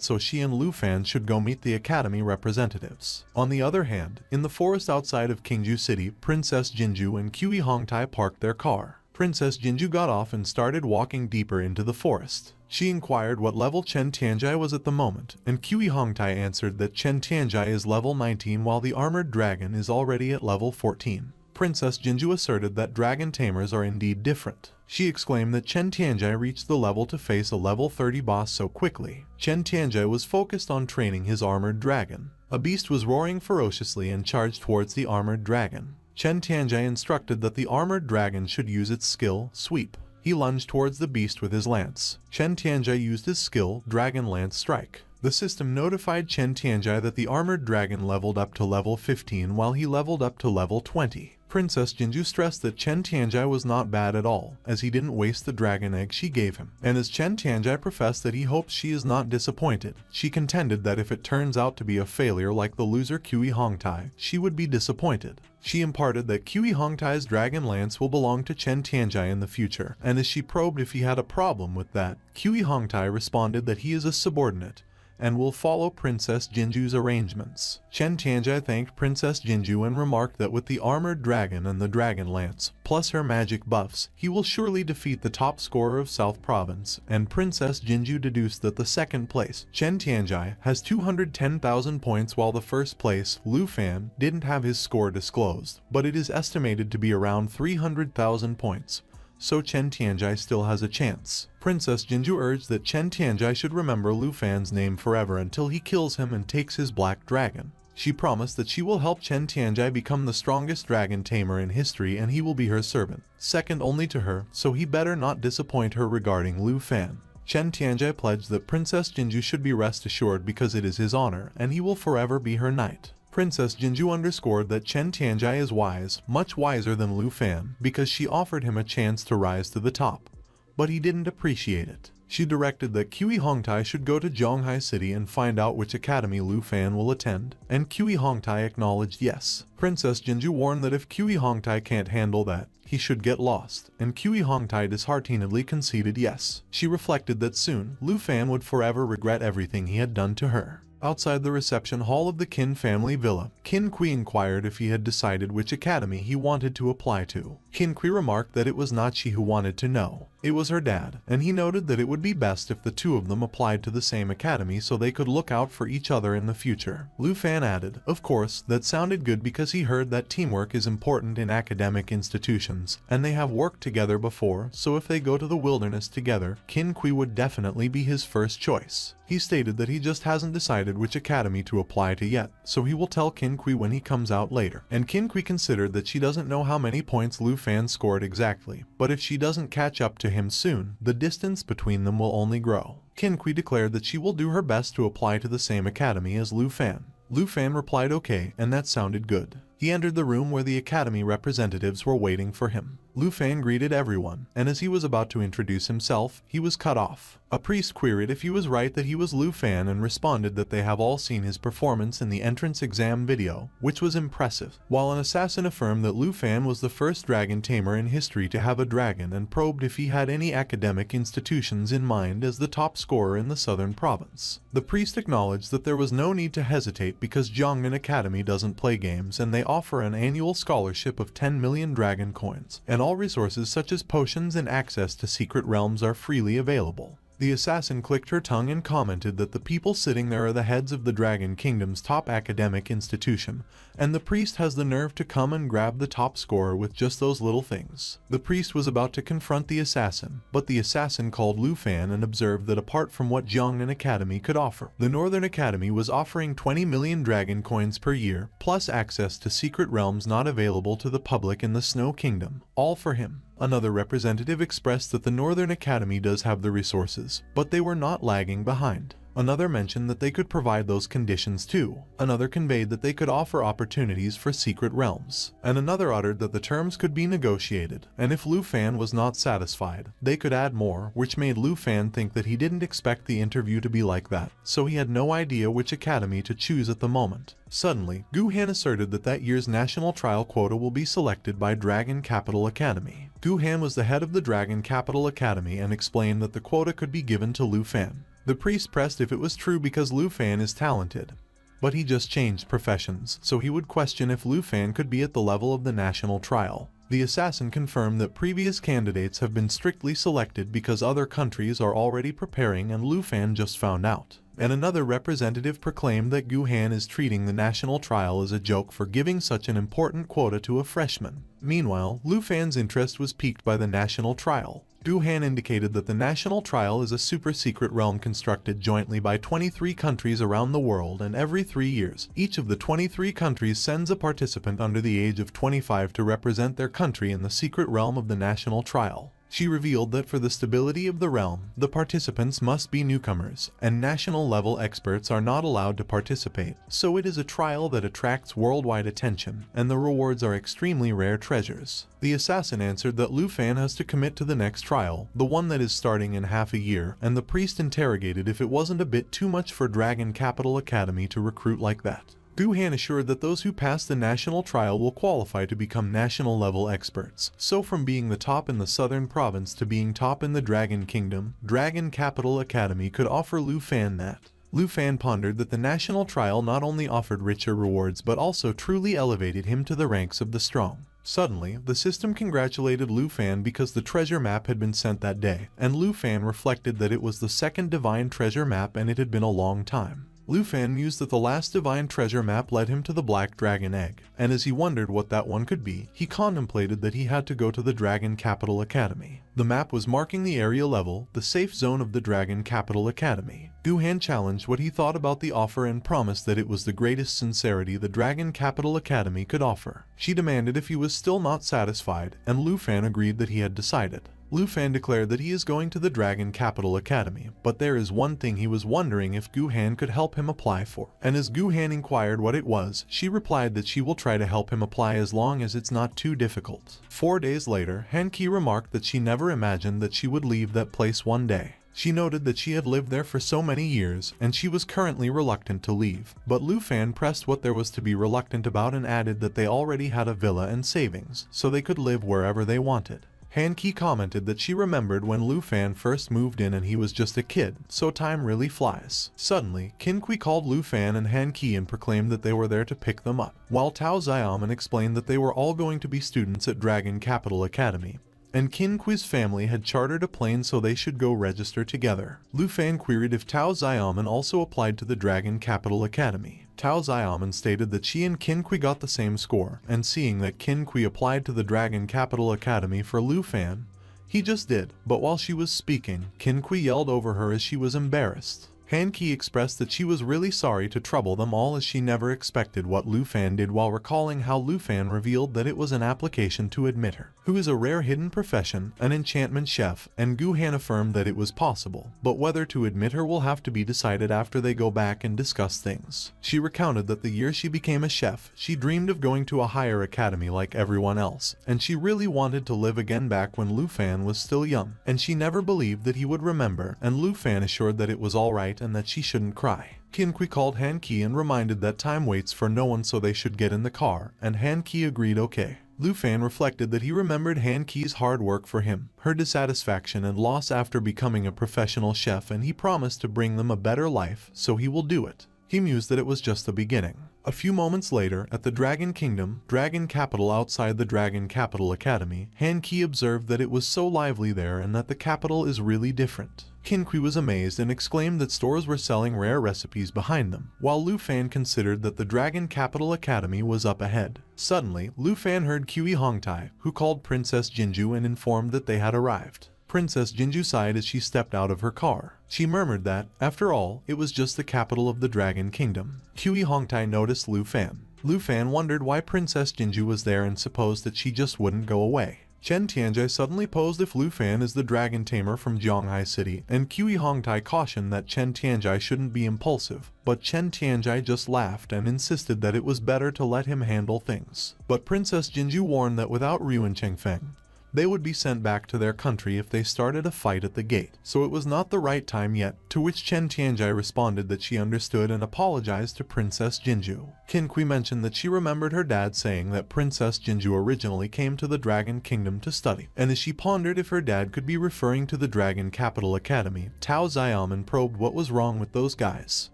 so she and Lu Fan should go meet the academy representatives. On the other hand, in the forest outside of Qingju City, Princess Jinju and Kui Hongtai parked their car. Princess Jinju got off and started walking deeper into the forest. She inquired what level Chen Tianjai was at the moment, and Kui Hongtai answered that Chen Tianjai is level 19 while the armored dragon is already at level 14. Princess Jinju asserted that dragon tamers are indeed different. She exclaimed that Chen Tianjai reached the level to face a level 30 boss so quickly. Chen Tianjai was focused on training his armored dragon. A beast was roaring ferociously and charged towards the armored dragon. Chen Tianjai instructed that the armored dragon should use its skill, Sweep. He lunged towards the beast with his lance. Chen Tianjai used his skill, Dragon Lance Strike. The system notified Chen Tianjai that the armored dragon leveled up to level 15 while he leveled up to level 20. Princess Jinju stressed that Chen Tianjai was not bad at all, as he didn't waste the dragon egg she gave him, and as Chen Tianjai professed that he hopes she is not disappointed, she contended that if it turns out to be a failure like the loser Kui Hongtai, she would be disappointed. She imparted that Kui Hongtai's dragon lance will belong to Chen Tianjai in the future, and as she probed if he had a problem with that, Kui Hongtai responded that he is a subordinate, and will follow Princess Jinju's arrangements. Chen Tianjai thanked Princess Jinju and remarked that with the armored dragon and the dragon lance, plus her magic buffs, he will surely defeat the top scorer of South Province, and Princess Jinju deduced that the second place, Chen Tianjai, has 210,000 points while the first place, Lu Fan, didn't have his score disclosed, but it is estimated to be around 300,000 points. So Chen Tianjai still has a chance. Princess Jinju urged that Chen Tianjai should remember Lu Fan's name forever until he kills him and takes his black dragon. She promised that she will help Chen Tianjai become the strongest dragon tamer in history and he will be her servant, second only to her, so he better not disappoint her regarding Lu Fan. Chen Tianjai pledged that Princess Jinju should be rest assured because it is his honor, and he will forever be her knight. Princess Jinju underscored that Chen Tianjai is wise, much wiser than Lu Fan, because she offered him a chance to rise to the top. But he didn't appreciate it. She directed that Kui Hongtai should go to Zhonghai City and find out which academy Lu Fan will attend, and Kui Hongtai acknowledged yes. Princess Jinju warned that if Kui Hongtai can't handle that, he should get lost, and Kui Hongtai disheartenedly conceded yes. She reflected that soon, Lu Fan would forever regret everything he had done to her. Outside the reception hall of the Qin family villa, Qin Kui inquired if he had decided which academy he wanted to apply to. Qin Kui remarked that it was not she who wanted to know. It was her dad, and he noted that it would be best if the two of them applied to the same academy so they could look out for each other in the future. Lu Fan added, of course, that sounded good because he heard that teamwork is important in academic institutions, and they have worked together before, so if they go to the wilderness together, Qin Kui would definitely be his first choice. He stated that he just hasn't decided which academy to apply to yet, so he will tell Qin Kui when he comes out later. And Qin Kui considered that she doesn't know how many points Lu Fan scored exactly, but if she doesn't catch up to him soon, the distance between them will only grow. Qin Kui declared that she will do her best to apply to the same academy as Lu Fan. Lu Fan replied okay, and that sounded good. He entered the room where the academy representatives were waiting for him. Lu Fan greeted everyone, and as he was about to introduce himself, he was cut off. A priest queried if he was right that he was Lu Fan and responded that they have all seen his performance in the entrance exam video, which was impressive, while an assassin affirmed that Lu Fan was the first dragon tamer in history to have a dragon and probed if he had any academic institutions in mind as the top scorer in the southern province. The priest acknowledged that there was no need to hesitate because Jiangnan Academy doesn't play games and they offer an annual scholarship of 10 million dragon coins, and all resources such as potions and access to secret realms are freely available. The assassin clicked her tongue and commented that the people sitting there are the heads of the Dragon Kingdom's top academic institution, and the priest has the nerve to come and grab the top scorer with just those little things. The priest was about to confront the assassin, but the assassin called Lu Fan and observed that apart from what Jiangnan Academy could offer, the Northern Academy was offering 20 million dragon coins per year, plus access to secret realms not available to the public in the Snow Kingdom, all for him. Another representative expressed that the Northern Academy does have the resources, but they were not lagging behind. Another mentioned that they could provide those conditions too. Another conveyed that they could offer opportunities for secret realms. And another uttered that the terms could be negotiated, and if Lu Fan was not satisfied, they could add more, which made Lu Fan think that he didn't expect the interview to be like that, so he had no idea which academy to choose at the moment. Suddenly, Gu Han asserted that that year's national trial quota will be selected by Dragon Capital Academy. Gu Han was the head of the Dragon Capital Academy and explained that the quota could be given to Lu Fan. The priest pressed if it was true because Lu Fan is talented, but he just changed professions, so he would question if Lu Fan could be at the level of the national trial. The assassin confirmed that previous candidates have been strictly selected because other countries are already preparing and Lu Fan just found out. And another representative proclaimed that Gu Han is treating the national trial as a joke for giving such an important quota to a freshman. Meanwhile, Lu Fan's interest was piqued by the national trial. Gu Han indicated that the national trial is a super-secret realm constructed jointly by 23 countries around the world, and every 3 years, each of the 23 countries sends a participant under the age of 25 to represent their country in the secret realm of the national trial. She revealed that for the stability of the realm, the participants must be newcomers, and national-level experts are not allowed to participate, so it is a trial that attracts worldwide attention, and the rewards are extremely rare treasures. The assassin answered that Lu Fan has to commit to the next trial, the one that is starting in half a year, and the priest interrogated if it wasn't a bit too much for Dragon Capital Academy to recruit like that. Gu Han assured that those who pass the national trial will qualify to become national-level experts. So from being the top in the southern province to being top in the Dragon Kingdom, Dragon Capital Academy could offer Lu Fan that. Lu Fan pondered that the national trial not only offered richer rewards but also truly elevated him to the ranks of the strong. Suddenly, the system congratulated Lu Fan because the treasure map had been sent that day, and Lu Fan reflected that it was the second divine treasure map and it had been a long time. Lu Fan mused that the last divine treasure map led him to the Black Dragon Egg, and as he wondered what that one could be, he contemplated that he had to go to the Dragon Capital Academy. The map was marking the area level, the safe zone of the Dragon Capital Academy. Gu Han challenged what he thought about the offer and promised that it was the greatest sincerity the Dragon Capital Academy could offer. She demanded if he was still not satisfied, and Lu Fan agreed that he had decided. Lu Fan declared that he is going to the Dragon Capital Academy, but there is one thing he was wondering if Gu Han could help him apply for. And as Gu Han inquired what it was, she replied that she will try to help him apply as long as it's not too difficult. 4 days later, Han Ki remarked that she never imagined that she would leave that place one day. She noted that she had lived there for so many years, and she was currently reluctant to leave. But Lu Fan pressed what there was to be reluctant about and added that they already had a villa and savings, so they could live wherever they wanted. Han Ki commented that she remembered when Lu Fan first moved in and he was just a kid, so time really flies. Suddenly, Qin Kui called Lu Fan and Han Ki and proclaimed that they were there to pick them up, while Tao Xiaoman explained that they were all going to be students at Dragon Capital Academy, and Qin Kui's family had chartered a plane so they should go register together. Lu Fan queried if Tao Xiaoman also applied to the Dragon Capital Academy. Tao Xiaoman stated that she and Qin Kui got the same score, and seeing that Qin Kui applied to the Dragon Capital Academy for Lu Fan, he just did, but while she was speaking, Qin Kui yelled over her as she was embarrassed. Han Qi expressed that she was really sorry to trouble them all, as she never expected what Lu Fan did, while recalling how Lu Fan revealed that it was an application to admit her, who is a rare hidden profession, an enchantment chef, and Gu Han affirmed that it was possible, but whether to admit her will have to be decided after they go back and discuss things. She recounted that the year she became a chef, she dreamed of going to a higher academy like everyone else, and she really wanted to live again back when Lu Fan was still young, and she never believed that he would remember, and Lu Fan assured that it was alright and that she shouldn't cry. Qin Kui called Han Qi and reminded that time waits for no one, so they should get in the car, and Han Qi agreed okay. Lu Fan reflected that he remembered Han Qi's hard work for him, her dissatisfaction and loss after becoming a professional chef, and he promised to bring them a better life, so he will do it. He mused that it was just the beginning. A few moments later, at the Dragon Kingdom, Dragon Capital, outside the Dragon Capital Academy, Han Qi observed that it was so lively there and that the capital is really different. Qin Kui was amazed and exclaimed that stores were selling rare recipes behind them, while Lu Fan considered that the Dragon Capital Academy was up ahead. Suddenly, Lu Fan heard Kui Hongtai, who called Princess Jinju and informed that they had arrived. Princess Jinju sighed as she stepped out of her car. She murmured that, after all, it was just the capital of the Dragon Kingdom. Kui Hongtai noticed Lu Fan. Lu Fan wondered why Princess Jinju was there and supposed that she just wouldn't go away. Chen Tianjai suddenly posed if Lu Fan is the dragon tamer from Zhonghai City, and Kui Hongtai cautioned that Chen Tianjai shouldn't be impulsive, but Chen Tianjai just laughed and insisted that it was better to let him handle things. But Princess Jinju warned that without Ryu and Chengfeng, they would be sent back to their country if they started a fight at the gate, so it was not the right time yet, to which Chen Tianjai responded that she understood and apologized to Princess Jinju. Qin Kui mentioned that she remembered her dad saying that Princess Jinju originally came to the Dragon Kingdom to study, and as she pondered if her dad could be referring to the Dragon Capital Academy, Tao Xiaoman probed what was wrong with those guys.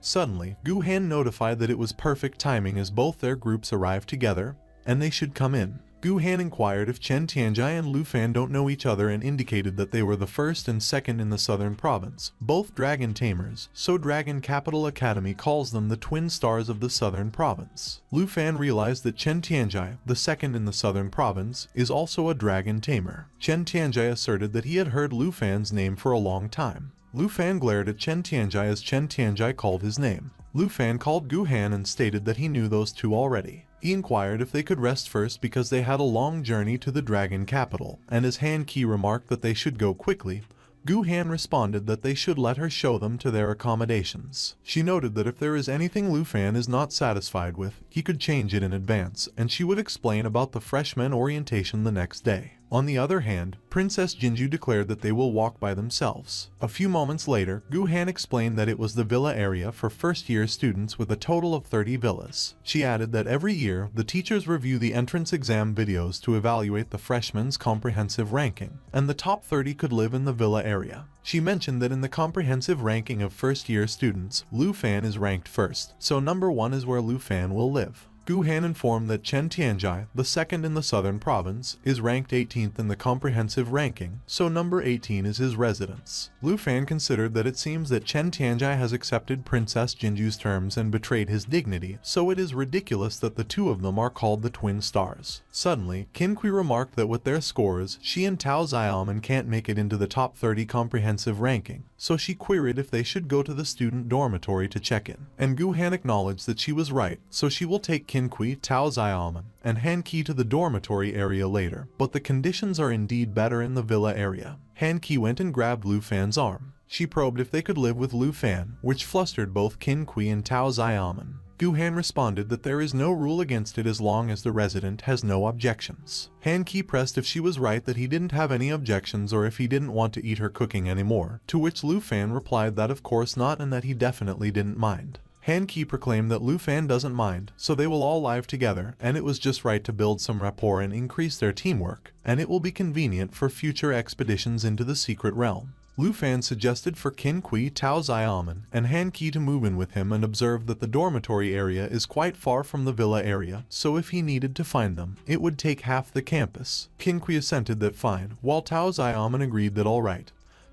Suddenly, Gu Han notified that it was perfect timing as both their groups arrived together, and they should come in. Gu Han inquired if Chen Tianjai and Lu Fan don't know each other and indicated that they were the first and second in the southern province, both dragon tamers, so Dragon Capital Academy calls them the twin stars of the southern province. Lu Fan realized that Chen Tianjai, the second in the southern province, is also a dragon tamer. Chen Tianjai asserted that he had heard Lu Fan's name for a long time. Lu Fan glared at Chen Tianjai as Chen Tianjai called his name. Lu Fan called Gu Han and stated that he knew those two already. He inquired if they could rest first because they had a long journey to the Dragon Capital, and as Han Qi remarked that they should go quickly, Gu Han responded that they should let her show them to their accommodations. She noted that if there is anything Lu Fan is not satisfied with, he could change it in advance, and she would explain about the freshman orientation the next day. On the other hand, Princess Jinju declared that they will walk by themselves. A few moments later, Gu Han explained that it was the villa area for first-year students with a total of 30 villas. She added that every year, the teachers review the entrance exam videos to evaluate the freshmen's comprehensive ranking, and the top 30 could live in the villa area. She mentioned that in the comprehensive ranking of first-year students, Lu Fan is ranked first, so number 1 is where Lu Fan will live. Gu Han informed that Chen Tianjai, the second in the southern province, is ranked 18th in the comprehensive ranking, so number 18 is his residence. Lu Fan considered that it seems that Chen Tianjai has accepted Princess Jinju's terms and betrayed his dignity, so it is ridiculous that the two of them are called the twin stars. Suddenly, Qin Kui remarked that with their scores, she and Tao Xiaoman can't make it into the top 30 comprehensive ranking, so she queried if they should go to the student dormitory to check in. And Gu Han acknowledged that she was right, so she will take Qin Kui, Tao Xiaoman, and Han Qi to the dormitory area later, but the conditions are indeed better in the villa area. Han Qi went and grabbed Lu Fan's arm. She probed if they could live with Lu Fan, which flustered both Qin Kui and Tao Xiaoman. Gu Han responded that there is no rule against it as long as the resident has no objections. Han Qi pressed if she was right that he didn't have any objections or if he didn't want to eat her cooking anymore, to which Lu Fan replied that of course not and that he definitely didn't mind. Han Qi proclaimed that Lu Fan doesn't mind, so they will all live together, and it was just right to build some rapport and increase their teamwork, and it will be convenient for future expeditions into the secret realm. Lu Fan suggested for Qin Kui, Tao Xiaoman, and Han Qi to move in with him and observed that the dormitory area is quite far from the villa area, so if he needed to find them, it would take half the campus. Qin Kui assented that fine, while Tao Xiaoman agreed that alright,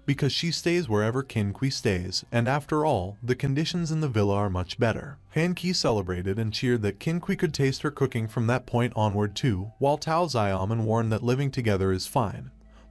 because she stays wherever Qin Kui stays, and after all, the conditions in the villa are much better. Han Qi celebrated and cheered that Qin Kui could taste her cooking from that point onward too, while Tao Xiaoman warned that living together is fine,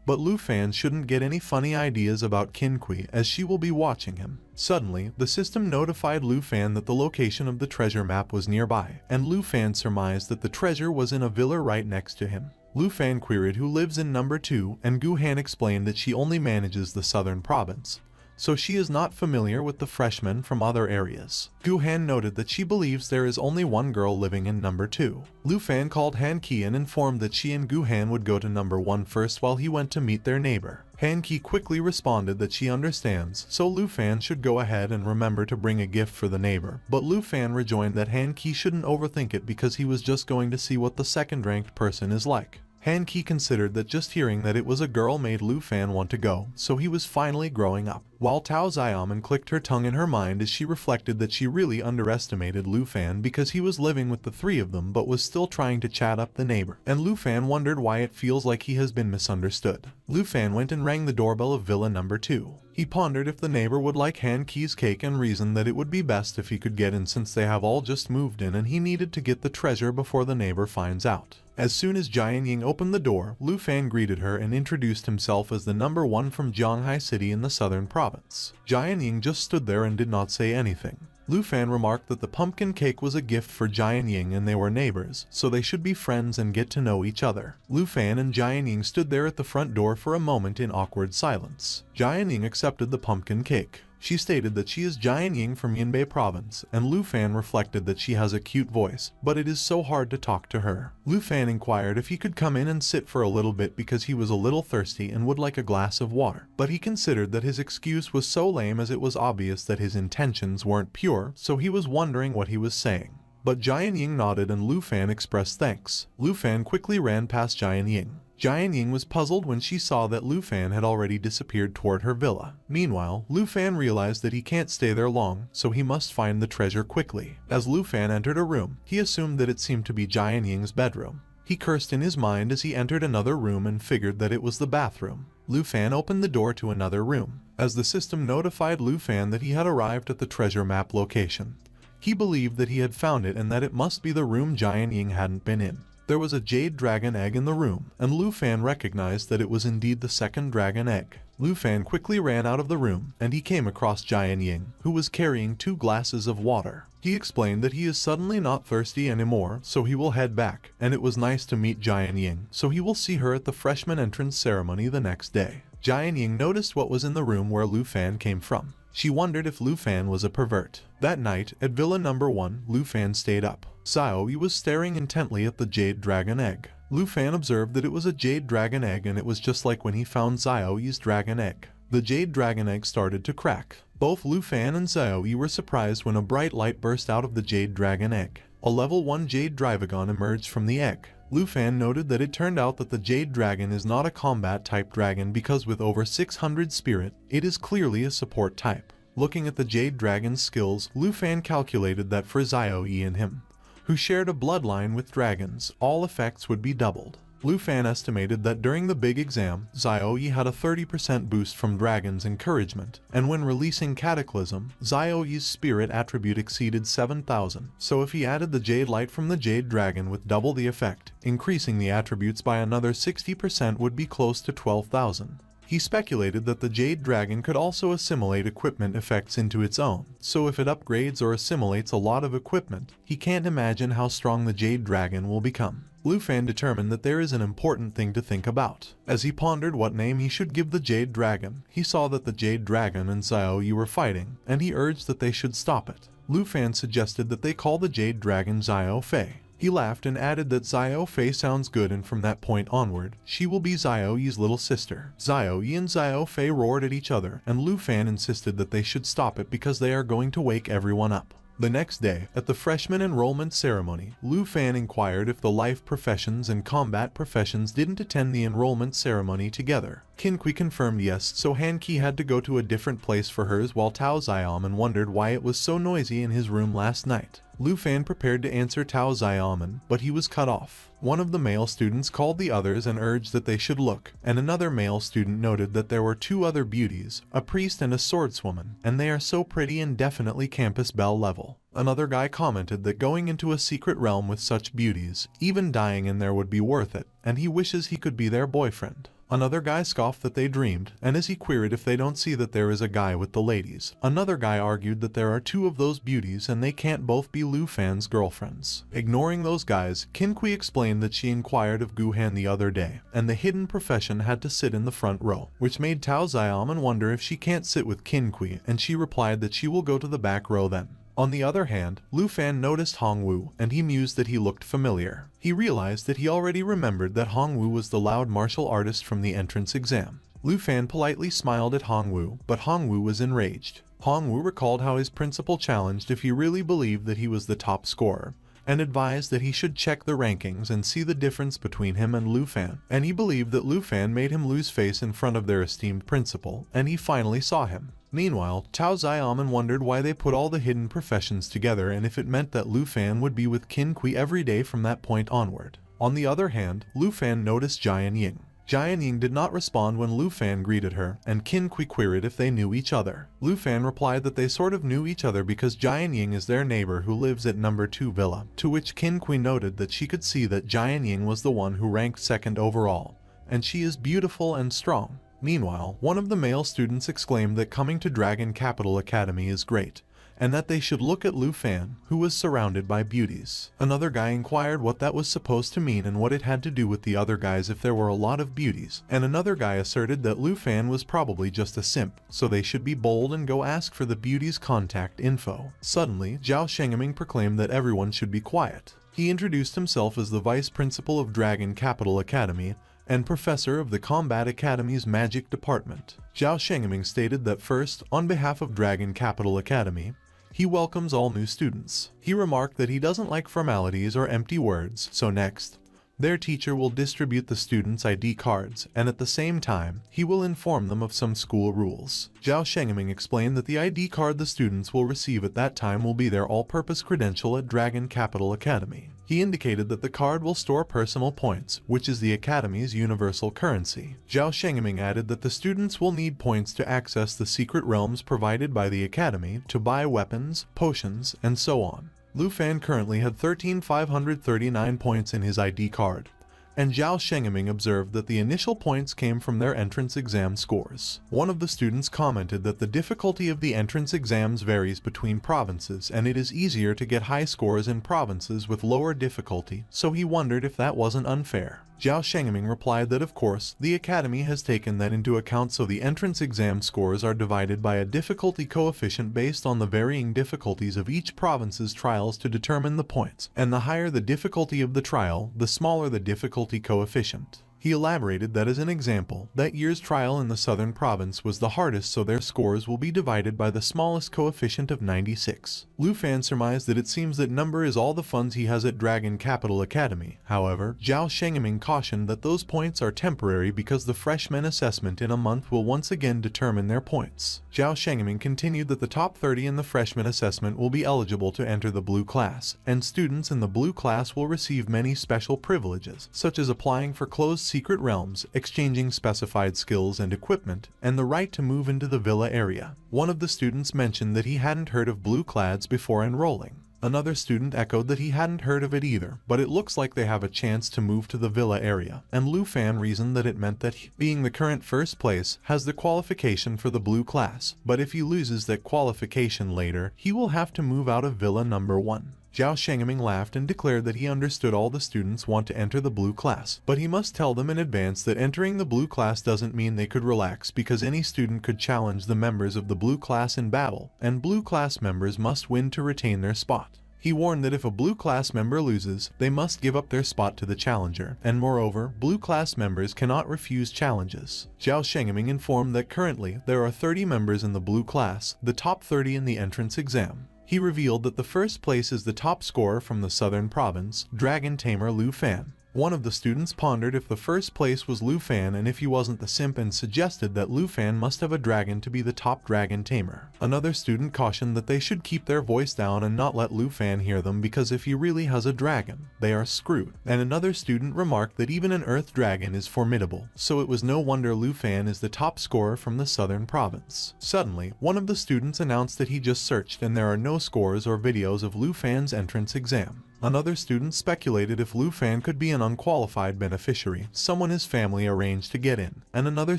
But Lu Fan shouldn't get any funny ideas about Qin Kui as she will be watching him. Suddenly, the system notified Lu Fan that the location of the treasure map was nearby, and Lu Fan surmised that the treasure was in a villa right next to him. Lu Fan queried who lives in number 2, and Gu Han explained that she only manages the southern province, so she is not familiar with the freshmen from other areas. Gu Han noted that she believes there is only one girl living in number 2. Lu Fan called Han Qi and informed that she and Gu Han would go to number 1 first while he went to meet their neighbor. Han Qi quickly responded that she understands, so Lu Fan should go ahead and remember to bring a gift for the neighbor, but Lu Fan rejoined that Han Qi shouldn't overthink it because he was just going to see what the second-ranked person is like. Han Qi considered that just hearing that it was a girl made Lu Fan want to go, so he was finally growing up. While Tao Xiaoman clicked her tongue in her mind as she reflected that she really underestimated Lu Fan because he was living with the three of them but was still trying to chat up the neighbor, and Lu Fan wondered why it feels like he has been misunderstood. Lu Fan went and rang the doorbell of Villa number 2. He pondered if the neighbor would like Han Qi's cake and reasoned that it would be best if he could get in since they have all just moved in and he needed to get the treasure before the neighbor finds out. As soon as Jian Ying opened the door, Lu Fan greeted her and introduced himself as the number 1 from Jianghai City in the southern province. Jian Ying just stood there and did not say anything. Lu Fan remarked that the pumpkin cake was a gift for Jian Ying and they were neighbors, so they should be friends and get to know each other. Lu Fan and Jian Ying stood there at the front door for a moment in awkward silence. Jian Ying accepted the pumpkin cake. She stated that she is Jian Ying from Yinbei province, and Lu Fan reflected that she has a cute voice, but it is so hard to talk to her. Lu Fan inquired if he could come in and sit for a little bit because he was a little thirsty and would like a glass of water, but he considered that his excuse was so lame as it was obvious that his intentions weren't pure, so he was wondering what he was saying. But Jian Ying nodded and Lu Fan expressed thanks. Lu Fan quickly ran past Jian Ying. Jian Ying was puzzled when she saw that Lu Fan had already disappeared toward her villa. Meanwhile, Lu Fan realized that he can't stay there long, so he must find the treasure quickly. As Lu Fan entered a room, he assumed that it seemed to be Jian Ying's bedroom. He cursed in his mind as he entered another room and figured that it was the bathroom. Lu Fan opened the door to another room, as the system notified Lu Fan that he had arrived at the treasure map location. He believed that he had found it and that it must be the room Jian Ying hadn't been in. There was a jade dragon egg in the room, and Lu Fan recognized that it was indeed the second dragon egg. Lu Fan quickly ran out of the room, and he came across Jian Ying, who was carrying 2 glasses of water. He explained that he is suddenly not thirsty anymore, so he will head back, and it was nice to meet Jian Ying, so he will see her at the freshman entrance ceremony the next day. Jian Ying noticed what was in the room where Lu Fan came from. She wondered if Lu Fan was a pervert. That night, at Villa number 1, Lu Fan stayed up. Xiao Ye was staring intently at the jade dragon egg. Lu Fan observed that it was a jade dragon egg and it was just like when he found Xiao Ye's dragon egg. The jade dragon egg started to crack. Both Lu Fan and Xiao Ye were surprised when a bright light burst out of the jade dragon egg. A level 1 jade Dragon emerged from the egg. Lu Fan noted that it turned out that the jade dragon is not a combat type dragon because with over 600 spirit, it is clearly a support type. Looking at the jade dragon's skills, Lu Fan calculated that for Xiao Ye and him, who shared a bloodline with dragons, all effects would be doubled. Lu Fan estimated that during the big exam, Xiao Ye had a 30% boost from Dragon's encouragement, and when releasing Cataclysm, Xiao Ye's spirit attribute exceeded 7,000, so if he added the Jade Light from the Jade Dragon with double the effect, increasing the attributes by another 60% would be close to 12,000. He speculated that the Jade Dragon could also assimilate equipment effects into its own, so if it upgrades or assimilates a lot of equipment, he can't imagine how strong the Jade Dragon will become. Lu Fan determined that there is an important thing to think about. As he pondered what name he should give the Jade Dragon, he saw that the Jade Dragon and Xiao Ye were fighting, and he urged that they should stop it. Lu Fan suggested that they call the Jade Dragon Xiao Fei. He laughed and added that Xiao Fei sounds good and from that point onward, she will be Xiao Ye's little sister. Xiao Ye and Xiao Fei roared at each other, and Lu Fan insisted that they should stop it because they are going to wake everyone up. The next day, at the freshman enrollment ceremony, Lu Fan inquired if the life professions and combat professions didn't attend the enrollment ceremony together. Qin Kui confirmed yes, so Han Qi had to go to a different place for hers while Tao Xiaoman wondered why it was so noisy in his room last night. Lu Fan prepared to answer Tao Xiaoman, but he was cut off. One of the male students called the others and urged that they should look, and another male student noted that there were 2 other beauties, a priest and a swordswoman, and they are so pretty and definitely campus belle level. Another guy commented that going into a secret realm with such beauties, even dying in there would be worth it, and he wishes he could be their boyfriend. Another guy scoffed that they dreamed, and as he queried if they don't see that there is a guy with the ladies, another guy argued that there are two of those beauties and they can't both be Lu Fan's girlfriends. Ignoring those guys, Qin Kui explained that she inquired of Gu Han the other day, and the hidden profession had to sit in the front row, which made Tao Xiaoman wonder if she can't sit with Qin Kui, and she replied that she will go to the back row then. On the other hand, Lu Fan noticed Hong Wu, and he mused that he looked familiar. He realized that he already remembered that Hong Wu was the loud martial artist from the entrance exam. Lu Fan politely smiled at Hong Wu, but Hong Wu was enraged. Hong Wu recalled how his principal challenged if he really believed that he was the top scorer, and advised that he should check the rankings and see the difference between him and Lu Fan. And he believed that Lu Fan made him lose face in front of their esteemed principal, and he finally saw him. Meanwhile, Tao Xiaoman wondered why they put all the hidden professions together and if it meant that Lu Fan would be with Qin Kui every day from that point onward. On the other hand, Lu Fan noticed Jian Ying. Jian Ying did not respond when Lu Fan greeted her, and Qin Kui queried if they knew each other. Lu Fan replied that they sort of knew each other because Jian Ying is their neighbor who lives at number 2 villa, to which Qin Kui noted that she could see that Jian Ying was the one who ranked second overall, and she is beautiful and strong. Meanwhile, one of the male students exclaimed that coming to Dragon Capital Academy is great, and that they should look at Lu Fan, who was surrounded by beauties. Another guy inquired what that was supposed to mean and what it had to do with the other guys if there were a lot of beauties, and another guy asserted that Lu Fan was probably just a simp, so they should be bold and go ask for the beauties' contact info. Suddenly, Zhao Shengeming proclaimed that everyone should be quiet. He introduced himself as the vice principal of Dragon Capital Academy, and professor of the Combat Academy's Magic Department. Zhao Shengeming stated that first, on behalf of Dragon Capital Academy, he welcomes all new students. He remarked that he doesn't like formalities or empty words, so next, their teacher will distribute the students' ID cards, and at the same time, he will inform them of some school rules. Zhao Shengeming explained that the ID card the students will receive at that time will be their all-purpose credential at Dragon Capital Academy. He indicated that the card will store personal points, which is the Academy's universal currency. Zhao Shengeming added that the students will need points to access the secret realms provided by the Academy, to buy weapons, potions, and so on. Lu Fan currently had 13,539 points in his ID card, and Zhao Shengeming observed that the initial points came from their entrance exam scores. One of the students commented that the difficulty of the entrance exams varies between provinces and it is easier to get high scores in provinces with lower difficulty, so he wondered if that wasn't unfair. Zhao Shengeming replied that of course, the Academy has taken that into account, so the entrance exam scores are divided by a difficulty coefficient based on the varying difficulties of each province's trials to determine the points, and the higher the difficulty of the trial, the smaller the difficulty coefficient. He elaborated that as an example, that year's trial in the southern province was the hardest, so their scores will be divided by the smallest coefficient of 96. Lu Fan surmised that it seems that number is all the funds he has at Dragon Capital Academy. However, Zhao Shengeming cautioned that those points are temporary because the freshman assessment in a month will once again determine their points. Zhao Shengeming continued that the top 30 in the freshman assessment will be eligible to enter the blue class, and students in the blue class will receive many special privileges, such as applying for closed secret realms, exchanging specified skills and equipment, and the right to move into the villa area. One of the students mentioned that he hadn't heard of blue clads before enrolling. Another student echoed that he hadn't heard of it either, but it looks like they have a chance to move to the villa area, and Lu Fan reasoned that it meant that he, being the current first place, has the qualification for the blue class, but if he loses that qualification later, he will have to move out of villa number 1. Zhao Shengeming laughed and declared that he understood all the students want to enter the blue class, but he must tell them in advance that entering the blue class doesn't mean they could relax, because any student could challenge the members of the blue class in battle, and blue class members must win to retain their spot. He warned that if a blue class member loses, they must give up their spot to the challenger, and moreover, blue class members cannot refuse challenges. Zhao Shengeming informed that currently there are 30 members in the blue class, the top 30 in the entrance exam. He revealed that the first place is the top scorer from the southern province, Dragon Tamer Lu Fan. One of the students pondered if the first place was Lu Fan and if he wasn't the simp, and suggested that Lu Fan must have a dragon to be the top dragon tamer. Another student cautioned that they should keep their voice down and not let Lu Fan hear them, because if he really has a dragon, they are screwed. And another student remarked that even an earth dragon is formidable, so it was no wonder Lu Fan is the top scorer from the southern province. Suddenly, one of the students announced that he just searched and there are no scores or videos of Lu Fan's entrance exam. Another student speculated if Lu Fan could be an unqualified beneficiary, someone his family arranged to get in, and another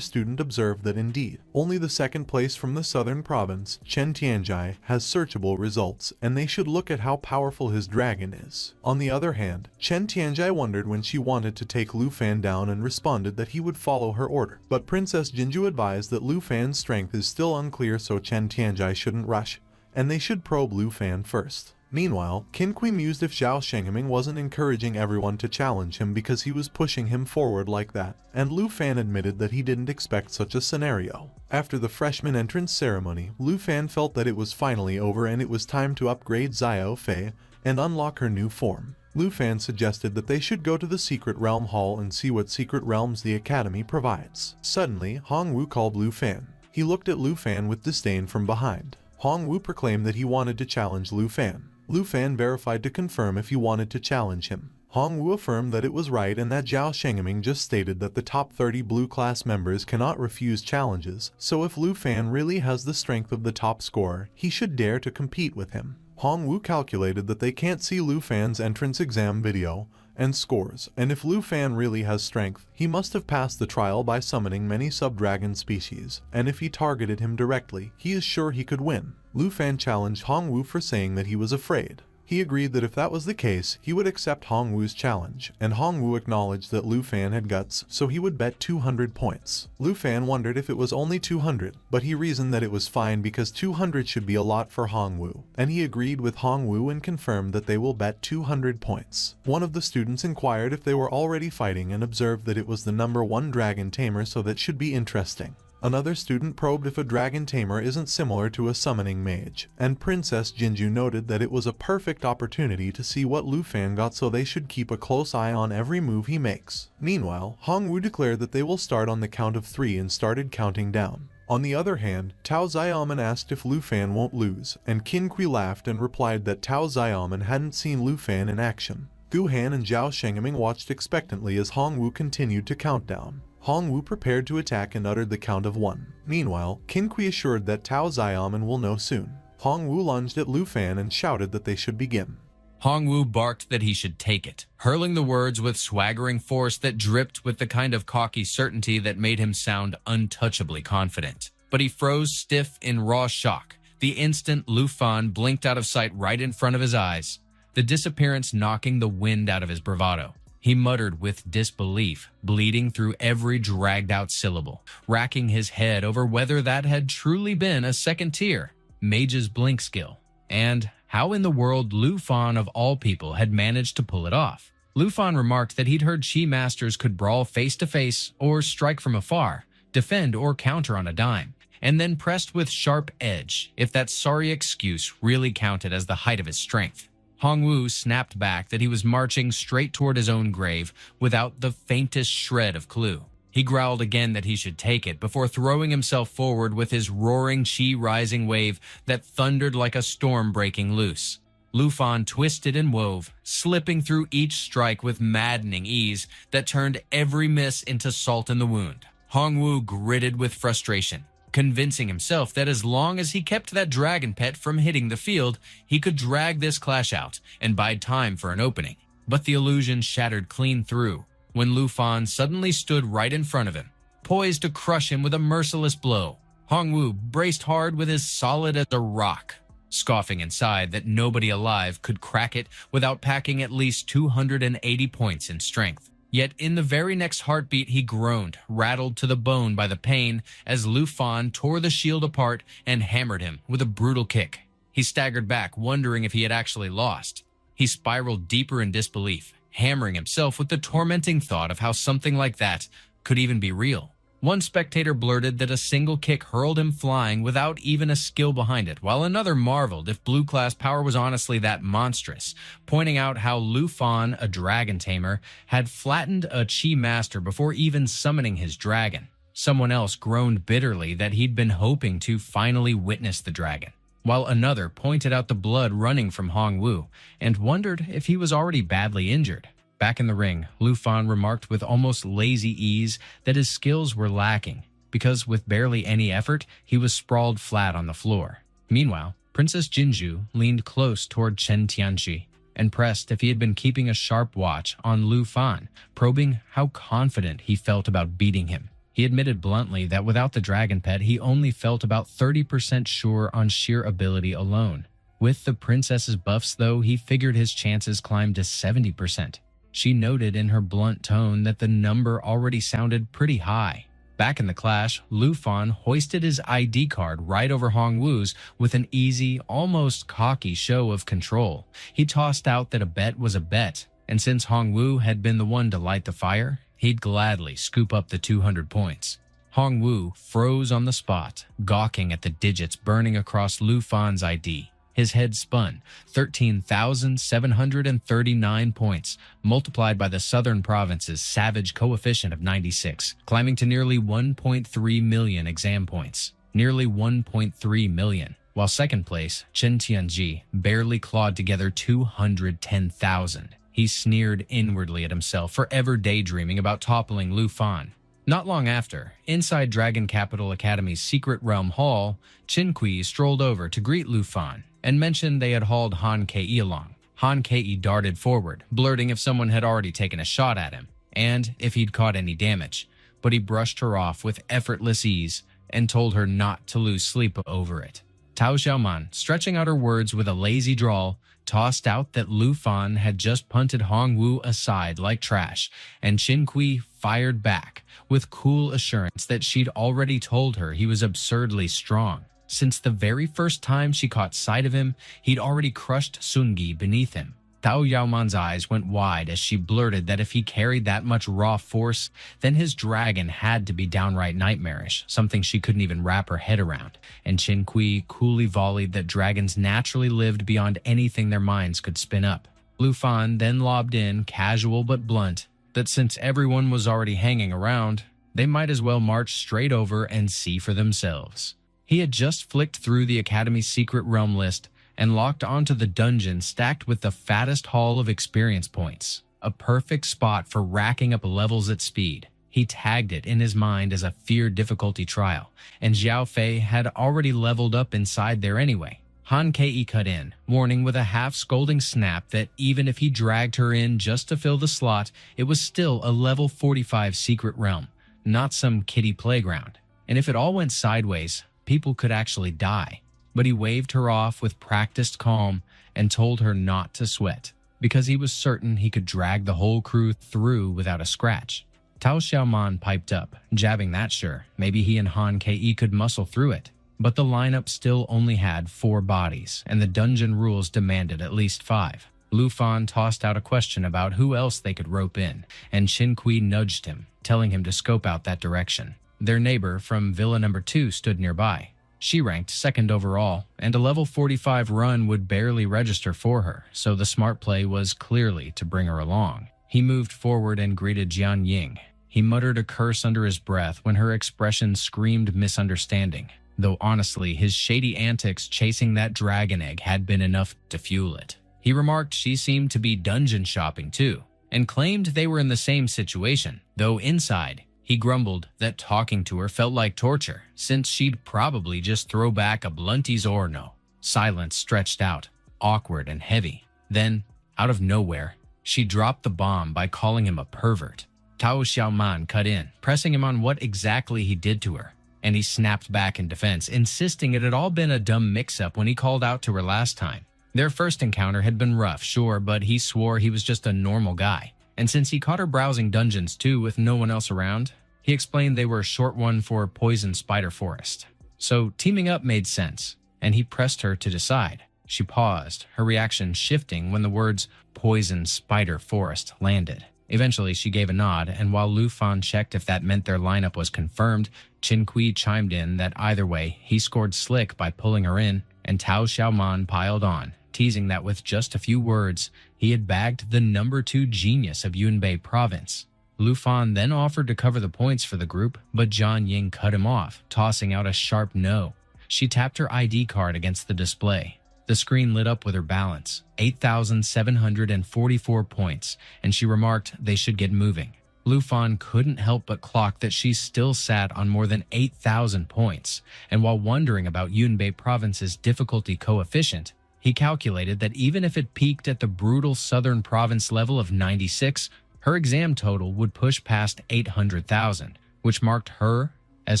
student observed that indeed, only the second place from the southern province, Chen Tianjai, has searchable results, and they should look at how powerful his dragon is. On the other hand, Chen Tianjai wondered when she wanted to take Lu Fan down and responded that he would follow her order. But Princess Jinju advised that Lu Fan's strength is still unclear, so Chen Tianjai shouldn't rush, and they should probe Lu Fan first. Meanwhile, Qin Kui mused if Zhao Shengming wasn't encouraging everyone to challenge him because he was pushing him forward like that, and Lu Fan admitted that he didn't expect such a scenario. After the freshman entrance ceremony, Lu Fan felt that it was finally over and it was time to upgrade Xiao Fei and unlock her new form. Lu Fan suggested that they should go to the Secret Realm Hall and see what secret realms the Academy provides. Suddenly, Hongwu called Lu Fan. He looked at Lu Fan with disdain from behind. Hongwu proclaimed that he wanted to challenge Lu Fan. Lu Fan verified to confirm if he wanted to challenge him. Hongwu affirmed that it was right and that Zhao Shengming just stated that the top 30 blue class members cannot refuse challenges, so if Lu Fan really has the strength of the top scorer, he should dare to compete with him. Hongwu calculated that they can't see Lu Fan's entrance exam video and scores, and if Lu Fan really has strength, he must have passed the trial by summoning many sub-dragon species, and if he targeted him directly, he is sure he could win. Lu Fan challenged Hongwu for saying that he was afraid. He agreed that if that was the case, he would accept Hongwu's challenge, and Hongwu acknowledged that Lu Fan had guts, so he would bet 200 points. Lu Fan wondered if it was only 200, but he reasoned that it was fine because 200 should be a lot for Hongwu, and he agreed with Hongwu and confirmed that they will bet 200 points. One of the students inquired if they were already fighting and observed that it was the number 1 dragon tamer, so that should be interesting. Another student probed if a dragon tamer isn't similar to a summoning mage, and Princess Jinju noted that it was a perfect opportunity to see what Lu Fan got, so they should keep a close eye on every move he makes. Meanwhile, Hongwu declared that they will start on the count of 3 and started counting down. On the other hand, Tao Xiaoman asked if Lu Fan won't lose, and Qin Kui laughed and replied that Tao Xiaoman hadn't seen Lu Fan in action. Gu Han and Zhao Shengming watched expectantly as Hongwu continued to count down. Hongwu prepared to attack and uttered the count of 1. Meanwhile, Qin Kui assured that Tao Xiaoman will know soon. Hongwu lunged at Lu Fan and shouted that they should begin. Hongwu barked that he should take it, hurling the words with swaggering force that dripped with the kind of cocky certainty that made him sound untouchably confident. But he froze stiff in raw shock the instant Lu Fan blinked out of sight right in front of his eyes, the disappearance knocking the wind out of his bravado. He muttered with disbelief, bleeding through every dragged-out syllable, racking his head over whether that had truly been a second-tier mage's blink skill, and how in the world Lu Fan of all people had managed to pull it off. Lu Fan remarked that he'd heard Chi masters could brawl face-to-face or strike from afar, defend or counter on a dime, and then pressed with sharp edge if that sorry excuse really counted as the height of his strength. Hongwu snapped back that he was marching straight toward his own grave without the faintest shred of clue. He growled again that he should take it before throwing himself forward with his roaring chi-rising wave that thundered like a storm breaking loose. Lu Fan twisted and wove, slipping through each strike with maddening ease that turned every miss into salt in the wound. Hongwu gritted with frustration, convincing himself that as long as he kept that dragon pet from hitting the field, he could drag this clash out and bide time for an opening. But the illusion shattered clean through when Lu Fan suddenly stood right in front of him, poised to crush him with a merciless blow. Hongwu braced hard with his solid as a rock, scoffing inside that nobody alive could crack it without packing at least 280 points in strength. Yet in the very next heartbeat he groaned, rattled to the bone by the pain as Lu Fan tore the shield apart and hammered him with a brutal kick. He staggered back, wondering if he had actually lost. He spiraled deeper in disbelief, hammering himself with the tormenting thought of how something like that could even be real. One spectator blurted that a single kick hurled him flying without even a skill behind it, while another marveled if blue class power was honestly that monstrous, pointing out how Lu Fan, a dragon tamer, had flattened a chi master before even summoning his dragon. Someone else groaned bitterly that he'd been hoping to finally witness the dragon, while another pointed out the blood running from Hongwu and wondered if he was already badly injured. Back in the ring, Lu Fan remarked with almost lazy ease that his skills were lacking, because with barely any effort, he was sprawled flat on the floor. Meanwhile, Princess Jinju leaned close toward Chen Tianxi. and pressed if he had been keeping a sharp watch on Lu Fan, probing how confident he felt about beating him. He admitted bluntly that without the dragon pet, he only felt about 30% sure on sheer ability alone. With the princess's buffs, though, he figured his chances climbed to 70%. She noted in her blunt tone that the number already sounded pretty high. Back in the clash, Lu Fan hoisted his ID card right over Hong Wu's with an easy, almost cocky show of control. He tossed out that a bet was a bet, and since Hong Wu had been the one to light the fire, he'd gladly scoop up the 200 points. Hong Wu froze on the spot, gawking at the digits burning across Lu Fan's ID. His head spun, 13,739 points, multiplied by the Southern Province's savage coefficient of 96, climbing to nearly 1.3 million exam points. Nearly 1.3 million. While second place, Chen Tianji, barely clawed together 210,000. He sneered inwardly at himself, forever daydreaming about toppling Lu Fan. Not long after, inside Dragon Capital Academy's Secret Realm Hall, Qin Kui strolled over to greet Lu Fan and mentioned they had hauled Han Ke along. Han Ke darted forward, blurting if someone had already taken a shot at him, and if he'd caught any damage, but he brushed her off with effortless ease and told her not to lose sleep over it. Tao Xiaoman, stretching out her words with a lazy drawl, tossed out that Lu Fan had just punted Hong Wu aside like trash, and Qin Kui fired back with cool assurance that she'd already told her he was absurdly strong. Since the very first time she caught sight of him, he'd already crushed Sungi beneath him. Tao Yaoman's eyes went wide as she blurted that if he carried that much raw force, then his dragon had to be downright nightmarish, something she couldn't even wrap her head around. And Qin Kui coolly volleyed that dragons naturally lived beyond anything their minds could spin up. Lu Fan then lobbed in, casual but blunt, that since everyone was already hanging around, they might as well march straight over and see for themselves. He had just flicked through the Academy's secret realm list and locked onto the dungeon stacked with the fattest haul of experience points, a perfect spot for racking up levels at speed. He tagged it in his mind as a fear difficulty trial, and Xiao Fei had already leveled up inside there anyway. Han Ke cut in, warning with a half-scolding snap that even if he dragged her in just to fill the slot, it was still a level 45 secret realm, not some kiddie playground. And if it all went sideways, people could actually die. But he waved her off with practiced calm and told her not to sweat, because he was certain he could drag the whole crew through without a scratch. Tao Xiaoman piped up, jabbing that sure, maybe he and Han Ke could muscle through it. But the lineup still only had 4 bodies, and the dungeon rules demanded at least 5. Lu Fan tossed out a question about who else they could rope in, and Qin Kui nudged him, telling him to scope out that direction. Their neighbor from Villa Number 2 stood nearby. She ranked second overall, and a level 45 run would barely register for her, so the smart play was clearly to bring her along. He moved forward and greeted Jian Ying. He muttered a curse under his breath when her expression screamed misunderstanding, though honestly, his shady antics chasing that dragon egg had been enough to fuel it. He remarked she seemed to be dungeon shopping too, and claimed they were in the same situation, though inside, he grumbled that talking to her felt like torture, since she'd probably just throw back a blunties or no. Silence stretched out, awkward and heavy. Then, out of nowhere, she dropped the bomb by calling him a pervert. Tao Xiaoman cut in, pressing him on what exactly he did to her, and he snapped back in defense, insisting it had all been a dumb mix-up when he called out to her last time. Their first encounter had been rough, sure, but he swore he was just a normal guy. And since he caught her browsing dungeons too with no one else around, he explained they were a short one for Poison Spider Forest. So teaming up made sense, and he pressed her to decide. She paused, her reaction shifting when the words Poison Spider Forest landed. Eventually, she gave a nod, and while Lu Fan checked if that meant their lineup was confirmed, Qin Kui chimed in that either way, he scored slick by pulling her in, and Tao Xiaoman piled on, teasing that with just a few words, he had bagged the number 2 genius of Yunbei province. Lu Fan then offered to cover the points for the group, but Jian Ying cut him off, tossing out a sharp no. She tapped her ID card against the display. The screen lit up with her balance, 8,744 points, and she remarked they should get moving. Lu Fan couldn't help but clock that she still sat on more than 8,000 points, and while wondering about Yunbei province's difficulty coefficient, He calculated that even if it peaked at the brutal southern province level of 96, her exam total would push past 800,000, which marked her as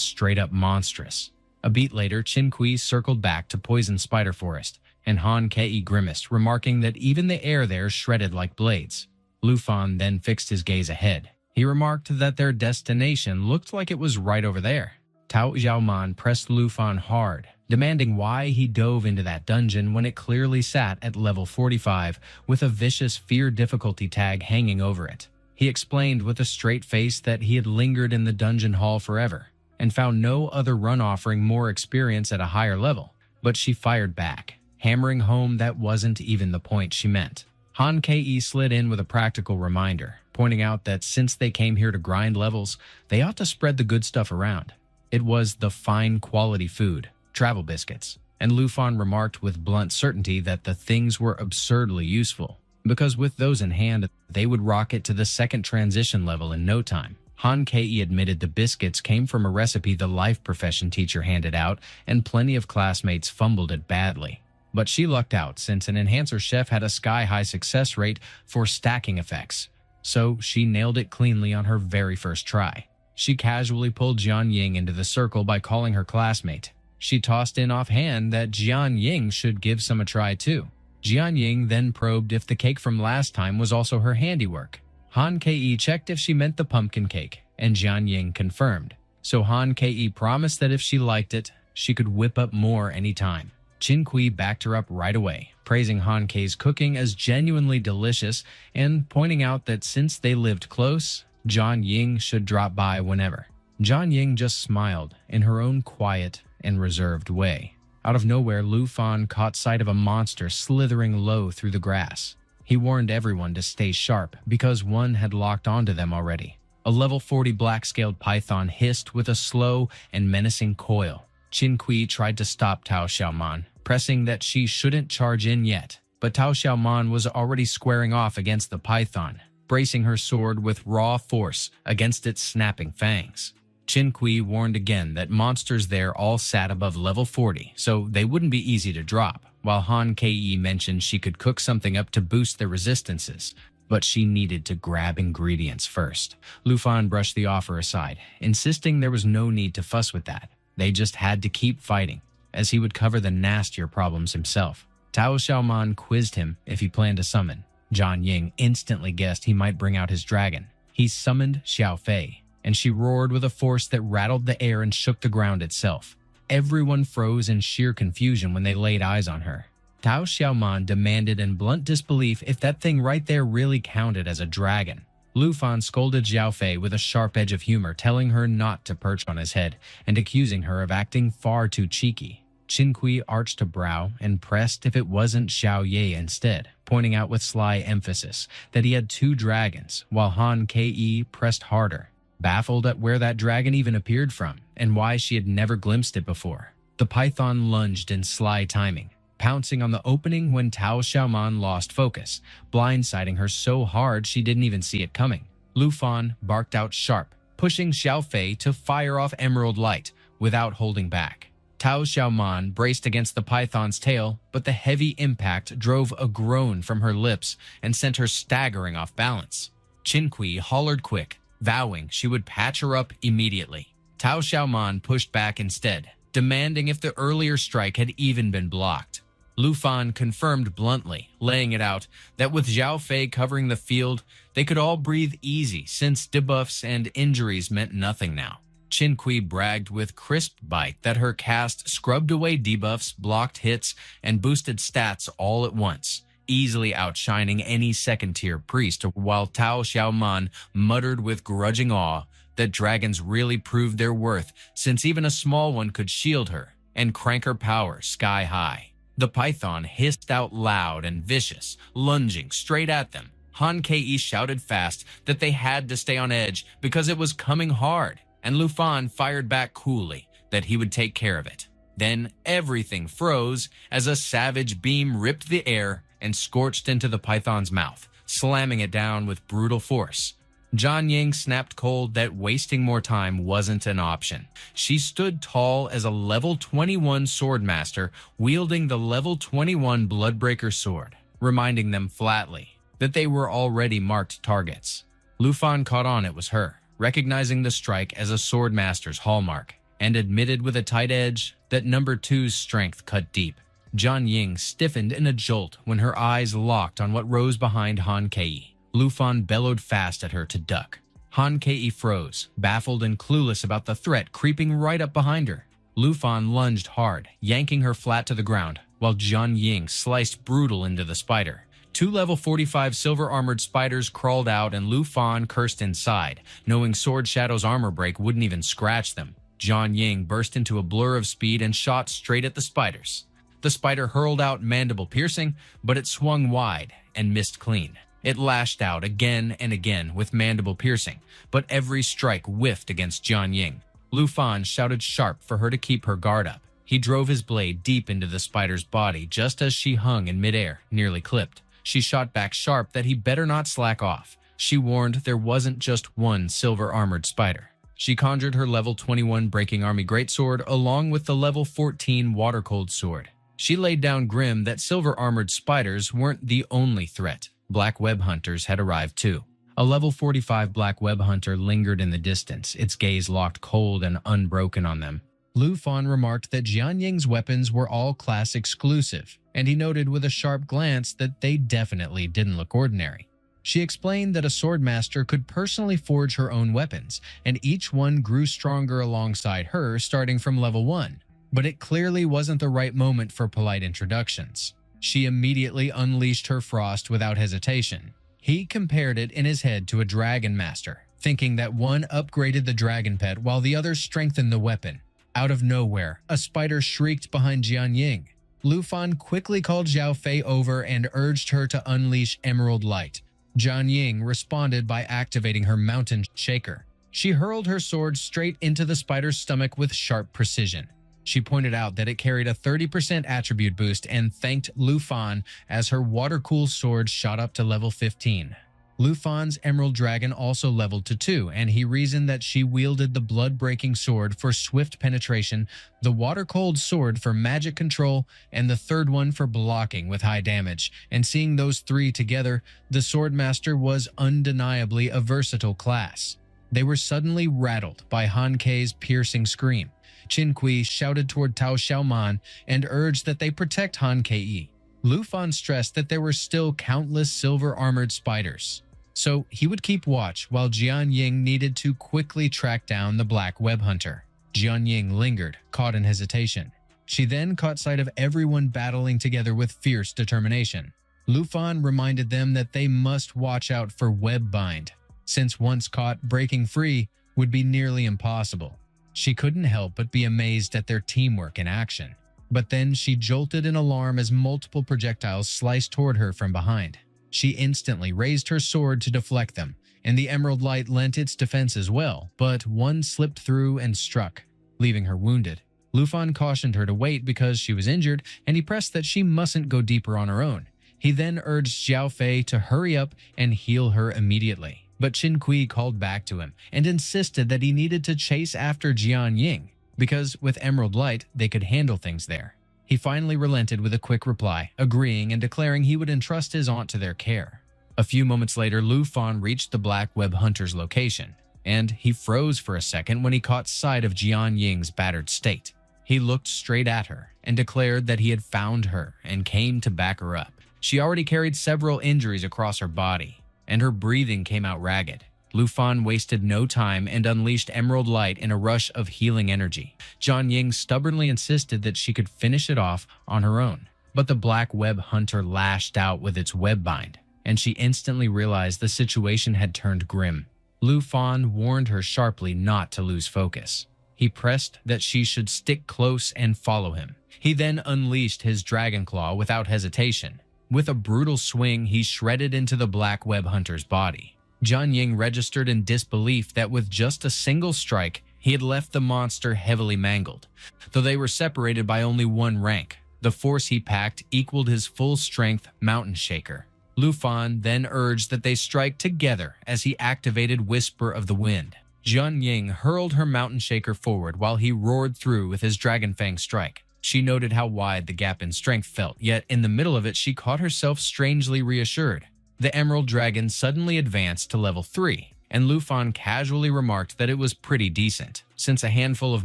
straight-up monstrous. A beat later, Qin Kui circled back to Poison Spider Forest, and Han Kei grimaced, remarking that even the air there shredded like blades. Lu Fan then fixed his gaze ahead. He remarked that their destination looked like it was right over there. Tao Xiaoman pressed Lu Fan hard, demanding why he dove into that dungeon when it clearly sat at level 45 with a vicious fear difficulty tag hanging over it. He explained with a straight face that he had lingered in the dungeon hall forever and found no other run offering more experience at a higher level, but she fired back, hammering home that wasn't even the point she meant. Han Ke slid in with a practical reminder, pointing out that since they came here to grind levels, they ought to spread the good stuff around. It was the fine quality food, travel biscuits, and Lu Fan remarked with blunt certainty that the things were absurdly useful, because with those in hand, they would rocket to the second transition level in no time. Han Ke admitted the biscuits came from a recipe the life profession teacher handed out, and plenty of classmates fumbled it badly. But she lucked out since an enhancer chef had a sky-high success rate for stacking effects, so she nailed it cleanly on her very first try. She casually pulled Jian Ying into the circle by calling her classmate. She tossed in offhand that Jian Ying should give some a try too. Jian Ying then probed if the cake from last time was also her handiwork. Han Ke checked if she meant the pumpkin cake, and Jian Ying confirmed. So Han Ke promised that if she liked it, she could whip up more anytime. Qin Kui backed her up right away, praising Han Ke's cooking as genuinely delicious and pointing out that since they lived close, Jian Ying should drop by whenever. Jian Ying just smiled in her own quiet and reserved way. Out of nowhere, Lu Fan caught sight of a monster slithering low through the grass. He warned everyone to stay sharp because one had locked onto them already. A level 40 black-scaled python hissed with a slow and menacing coil. Qin Kui tried to stop Tao Xiaoman, pressing that she shouldn't charge in yet, but Tao Xiaoman was already squaring off against the python, bracing her sword with raw force against its snapping fangs. Qin Kui warned again that monsters there all sat above level 40, so they wouldn't be easy to drop, while Han Ke mentioned she could cook something up to boost their resistances, but she needed to grab ingredients first. Lu Fan brushed the offer aside, insisting there was no need to fuss with that. They just had to keep fighting, as he would cover the nastier problems himself. Tao Xiaoman quizzed him if he planned to summon. Jian Ying instantly guessed he might bring out his dragon. He summoned Xiao Fei, and she roared with a force that rattled the air and shook the ground itself. Everyone froze in sheer confusion when they laid eyes on her. Tao Xiaoman demanded in blunt disbelief if that thing right there really counted as a dragon. Lu Fan scolded Xiao Fei with a sharp edge of humor, telling her not to perch on his head and accusing her of acting far too cheeky. Qin Kui arched a brow and pressed if it wasn't Xiao Ye instead, pointing out with sly emphasis that he had two dragons, while Han Ke pressed harder, baffled at where that dragon even appeared from and why she had never glimpsed it before. The python lunged in sly timing, pouncing on the opening when Tao Xiaoman lost focus, blindsiding her so hard she didn't even see it coming. Lu Fan barked out sharp, pushing Xiao Fei to fire off Emerald Light without holding back. Tao Xiaoman braced against the python's tail, but the heavy impact drove a groan from her lips and sent her staggering off balance. Qin Kui hollered quick, vowing she would patch her up immediately. Tao Xiaoman pushed back instead, demanding if the earlier strike had even been blocked. Lu Fan confirmed bluntly, laying it out, that with Xiao Fei covering the field, they could all breathe easy since debuffs and injuries meant nothing now. Qin Kui bragged with crisp bite that her cast scrubbed away debuffs, blocked hits, and boosted stats all at once, easily outshining any second-tier priest, while Tao Xiaoman muttered with grudging awe that dragons really proved their worth since even a small one could shield her and crank her power sky high. The python hissed out loud and vicious, lunging straight at them. Han Ke shouted fast that they had to stay on edge because it was coming hard, and Lu Fan fired back coolly that he would take care of it. Then everything froze as a savage beam ripped the air and scorched into the python's mouth, slamming it down with brutal force. Jian Ying snapped cold that wasting more time wasn't an option. She stood tall as a level 21 swordmaster wielding the level 21 Bloodbreaker sword, reminding them flatly that they were already marked targets. Lu Fan caught on it was her, recognizing the strike as a swordmaster's hallmark, and admitted with a tight edge that number 2's strength cut deep. Jian Ying stiffened in a jolt when her eyes locked on what rose behind Han Kei. Lu Fan bellowed fast at her to duck. Han Kei froze, baffled and clueless about the threat creeping right up behind her. Lu Fan lunged hard, yanking her flat to the ground, while Jian Ying sliced brutal into the spider. 2 level 45 silver-armored spiders crawled out and Lu Fan cursed inside, knowing Sword Shadow's armor break wouldn't even scratch them. Jian Ying burst into a blur of speed and shot straight at the spiders. The spider hurled out mandible piercing, but it swung wide and missed clean. It lashed out again and again with mandible piercing, but every strike whiffed against Jian Ying. Lu Fan shouted sharp for her to keep her guard up. He drove his blade deep into the spider's body just as she hung in midair, nearly clipped. She shot back sharp that he better not slack off. She warned there wasn't just one silver-armored spider. She conjured her level 21 Breaking Army Greatsword along with the level 14 Water Cold Sword. She laid down grim that silver-armored spiders weren't the only threat. Black web hunters had arrived too. A level 45 black web hunter lingered in the distance, its gaze locked cold and unbroken on them. Lu Fan remarked that Jian Ying's weapons were all class exclusive, and he noted with a sharp glance that they definitely didn't look ordinary. She explained that a swordmaster could personally forge her own weapons, and each one grew stronger alongside her starting from level 1. But it clearly wasn't the right moment for polite introductions. She immediately unleashed her frost without hesitation. He compared it in his head to a dragon master, thinking that one upgraded the dragon pet while the other strengthened the weapon. Out of nowhere, a spider shrieked behind Jian Ying. Lu Fan quickly called Xiao Fei over and urged her to unleash Emerald Light. Jian Ying responded by activating her mountain shaker. She hurled her sword straight into the spider's stomach with sharp precision. She pointed out that it carried a 30% attribute boost and thanked Lu Fan as her water-cool sword shot up to level 15. Lu Fan's Emerald Dragon also leveled to 2, and he reasoned that she wielded the blood-breaking sword for swift penetration, the water-cold sword for magic control, and the third one for blocking with high damage. And seeing those 3 together, the Swordmaster was undeniably a versatile class. They were suddenly rattled by Han Kei's piercing scream. Qin Kui shouted toward Tao Xiaoman and urged that they protect Han Kei. Lu Fan stressed that there were still countless silver-armored spiders, so he would keep watch while Jian Ying needed to quickly track down the black web hunter. Jian Ying lingered, caught in hesitation. She then caught sight of everyone battling together with fierce determination. Lu Fan reminded them that they must watch out for web bind, since once caught, breaking free would be nearly impossible. She couldn't help but be amazed at their teamwork in action. But then she jolted in alarm as multiple projectiles sliced toward her from behind. She instantly raised her sword to deflect them, and the Emerald Light lent its defense as well, but one slipped through and struck, leaving her wounded. Lu Fan cautioned her to wait because she was injured, and he pressed that she mustn't go deeper on her own. He then urged Xiao Fei to hurry up and heal her immediately. But Qin Kui called back to him and insisted that he needed to chase after Jian Ying, because with Emerald Light, they could handle things there. He finally relented with a quick reply, agreeing and declaring he would entrust his aunt to their care. A few moments later, Lu Fan reached the Black Web Hunter's location, and he froze for a second when he caught sight of Jian Ying's battered state. He looked straight at her and declared that he had found her and came to back her up. She already carried several injuries across her body, and her breathing came out ragged. Lu Fan wasted no time and unleashed Emerald Light in a rush of healing energy. Jian Ying stubbornly insisted that she could finish it off on her own, but the Black Web Hunter lashed out with its web bind, and she instantly realized the situation had turned grim. Lu Fan warned her sharply not to lose focus. He pressed that she should stick close and follow him. He then unleashed his Dragon Claw without hesitation. With a brutal swing, he shredded into the Black Web Hunter's body. Jian Ying registered in disbelief that with just a single strike, he had left the monster heavily mangled. Though they were separated by only one rank, the force he packed equaled his full-strength Mountain Shaker. Lu Fan then urged that they strike together as he activated Whisper of the Wind. Jian Ying hurled her Mountain Shaker forward while he roared through with his Dragon Fang strike. She noted how wide the gap in strength felt, yet in the middle of it she caught herself strangely reassured. The Emerald Dragon suddenly advanced to level 3, and Lu Fan casually remarked that it was pretty decent, since a handful of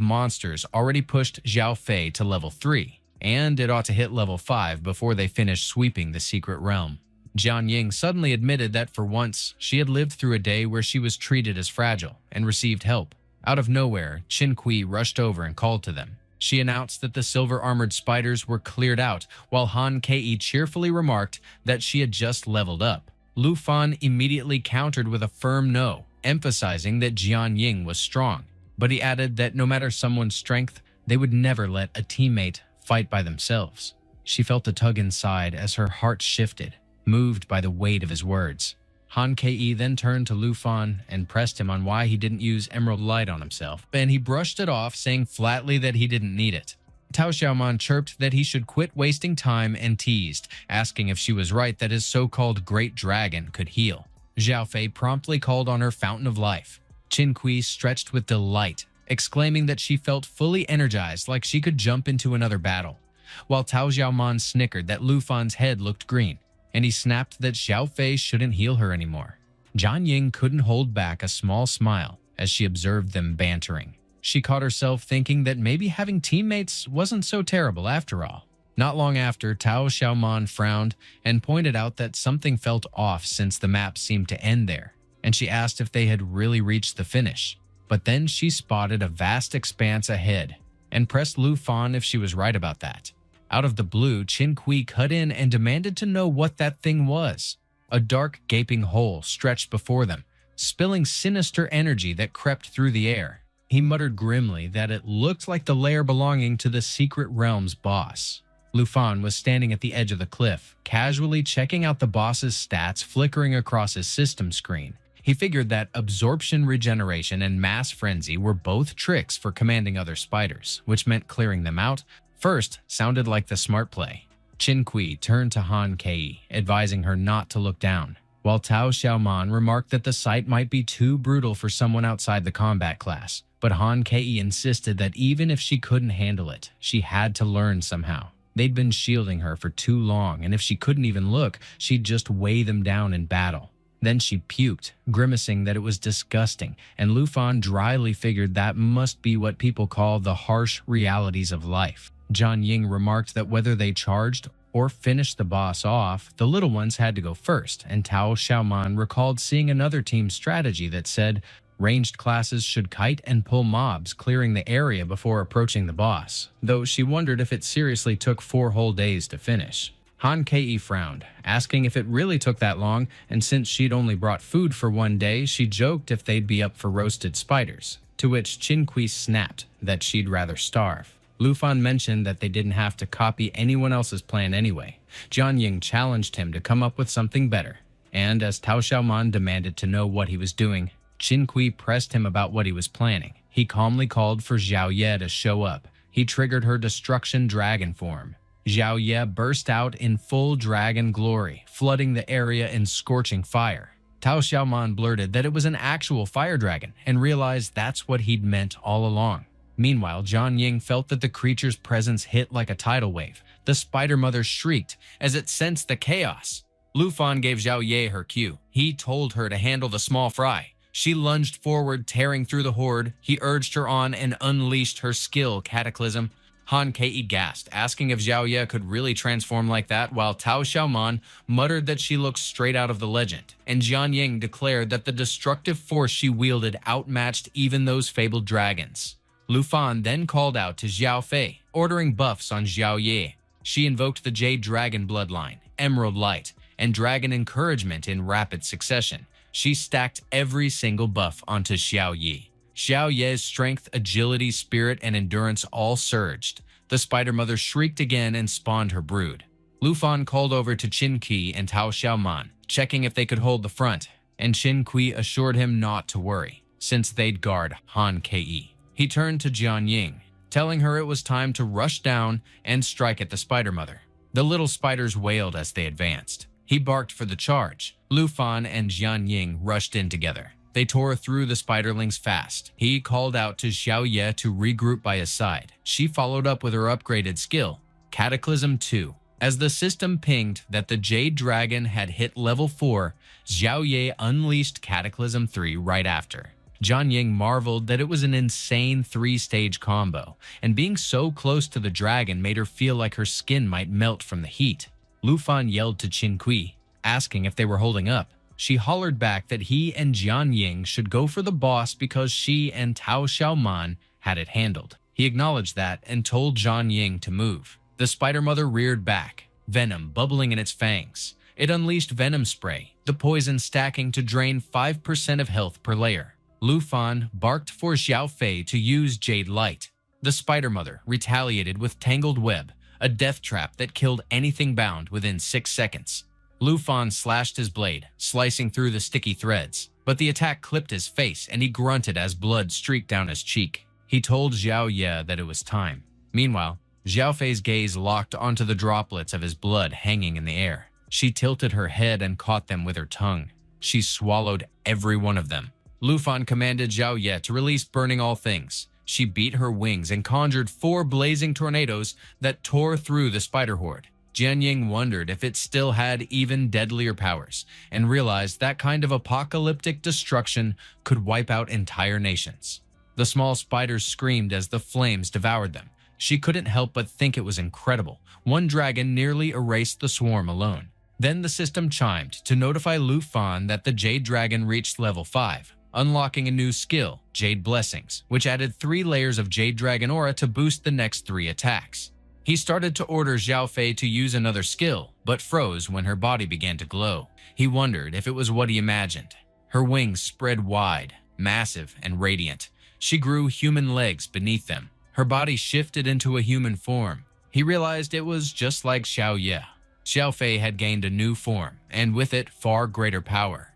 monsters already pushed Xiao Fei to level 3, and it ought to hit level 5 before they finished sweeping the secret realm. Jian Ying suddenly admitted that for once, she had lived through a day where she was treated as fragile and received help. Out of nowhere, Qin Kui rushed over and called to them. She announced that the silver-armored spiders were cleared out, while Han Kei cheerfully remarked that she had just leveled up. Lu Fan immediately countered with a firm no, emphasizing that Jian Ying was strong, but he added that no matter someone's strength, they would never let a teammate fight by themselves. She felt a tug inside as her heart shifted, moved by the weight of his words. Han Kei then turned to Lu Fan and pressed him on why he didn't use Emerald Light on himself, and he brushed it off, saying flatly that he didn't need it. Tao Xiaoman chirped that he should quit wasting time and teased, asking if she was right that his so-called Great Dragon could heal. Xiao Fei promptly called on her Fountain of Life. Qin Kui stretched with delight, exclaiming that she felt fully energized like she could jump into another battle, while Tao Xiaoman snickered that Lu Fan's head looked green, and he snapped that Xiao Fei shouldn't heal her anymore. Jian Ying couldn't hold back a small smile as she observed them bantering. She caught herself thinking that maybe having teammates wasn't so terrible after all. Not long after, Tao Xiaoman frowned and pointed out that something felt off since the map seemed to end there, and she asked if they had really reached the finish. But then she spotted a vast expanse ahead and pressed Lu Fan if she was right about that. Out of the blue, Qin Kui cut in and demanded to know what that thing was. A dark, gaping hole stretched before them, spilling sinister energy that crept through the air. He muttered grimly that it looked like the lair belonging to the Secret Realm's boss. Lu Fan was standing at the edge of the cliff, casually checking out the boss's stats flickering across his system screen. He figured that absorption regeneration and mass frenzy were both tricks for commanding other spiders, which meant clearing them out first sounded like the smart play. Qin Kui turned to Han Kei, advising her not to look down, while Tao Xiaoman remarked that the sight might be too brutal for someone outside the combat class. But Han Kei insisted that even if she couldn't handle it, she had to learn somehow. They'd been shielding her for too long, and if she couldn't even look, she'd just weigh them down in battle. Then she puked, grimacing that it was disgusting, and Lu Fan dryly figured that must be what people call the harsh realities of life. Jian Ying remarked that whether they charged or finished the boss off, the little ones had to go first, and Tao Xiaoman recalled seeing another team strategy that said ranged classes should kite and pull mobs, clearing the area before approaching the boss, though she wondered if it seriously took 4 whole days to finish. Han Kei frowned, asking if it really took that long, and since she'd only brought food for 1 day, she joked if they'd be up for roasted spiders, to which Qin Kui snapped that she'd rather starve. Lu Fan mentioned that they didn't have to copy anyone else's plan anyway. Jian Ying challenged him to come up with something better, and as Tao Xiaoman demanded to know what he was doing, Qin Kui pressed him about what he was planning. He calmly called for Xiao Ye to show up. He triggered her destruction dragon form. Xiao Ye burst out in full dragon glory, flooding the area in scorching fire. Tao Xiaoman blurted that it was an actual fire dragon and realized that's what he'd meant all along. Meanwhile, Jian Ying felt that the creature's presence hit like a tidal wave. The spider mother shrieked as it sensed the chaos. Lu Fan gave Xiao Ye her cue. He told her to handle the small fry. She lunged forward, tearing through the horde. He urged her on and unleashed her skill, Cataclysm. Han Kei gasped, asking if Xiao Ye could really transform like that, while Tao Xiaoman muttered that she looked straight out of the legend, and Jian Ying declared that the destructive force she wielded outmatched even those fabled dragons. Lu Fan then called out to Xiao Fei, ordering buffs on Xiao Ye. She invoked the Jade Dragon bloodline, Emerald Light, and Dragon Encouragement in rapid succession. She stacked every single buff onto Xiao Ye. Xiao Ye's strength, agility, spirit, and endurance all surged. The Spider Mother shrieked again and spawned her brood. Lu Fan called over to Qin Kui and Tao Xiaoman, checking if they could hold the front, and Qin Kui assured him not to worry, since they'd guard Han Kei. He turned to Jian Ying, telling her it was time to rush down and strike at the Spider Mother. The little spiders wailed as they advanced. He barked for the charge. Lu Fan and Jian Ying rushed in together. They tore through the spiderlings fast. He called out to Xiao Ye to regroup by his side. She followed up with her upgraded skill, Cataclysm 2. As the system pinged that the Jade Dragon had hit level 4, Xiao Ye unleashed Cataclysm 3 right after. Jian Ying marveled that it was an insane 3-stage combo, and being so close to the dragon made her feel like her skin might melt from the heat. Lu Fan yelled to Qin Kui, asking if they were holding up. She hollered back that he and Jian Ying should go for the boss because she and Tao Xiaoman had it handled. He acknowledged that and told Jian Ying to move. The Spider Mother reared back, venom bubbling in its fangs. It unleashed venom spray, the poison stacking to drain 5% of health per layer. Lu Fan barked for Xiao Fei to use Jade Light. The Spider Mother retaliated with Tangled Web, a death trap that killed anything bound within 6 seconds. Lu Fan slashed his blade, slicing through the sticky threads, but the attack clipped his face and he grunted as blood streaked down his cheek. He told Xiao Ye that it was time. Meanwhile, Xiao Fei's gaze locked onto the droplets of his blood hanging in the air. She tilted her head and caught them with her tongue. She swallowed every one of them. Lu Fan commanded Xiao Ye to release Burning All Things. She beat her wings and conjured 4 blazing tornadoes that tore through the spider horde. Jian Ying wondered if it still had even deadlier powers, and realized that kind of apocalyptic destruction could wipe out entire nations. The small spiders screamed as the flames devoured them. She couldn't help but think it was incredible. One dragon nearly erased the swarm alone. Then the system chimed to notify Lu Fan that the Jade Dragon reached level 5, unlocking a new skill, Jade Blessings, which added 3 layers of Jade Dragon aura to boost the next 3 attacks. He started to order Xiao Fei to use another skill, but froze when her body began to glow. He wondered if it was what he imagined. Her wings spread wide, massive and radiant. She grew human legs beneath them. Her body shifted into a human form. He realized it was just like Xiao Ye. Xiao Fei had gained a new form, and with it, far greater power.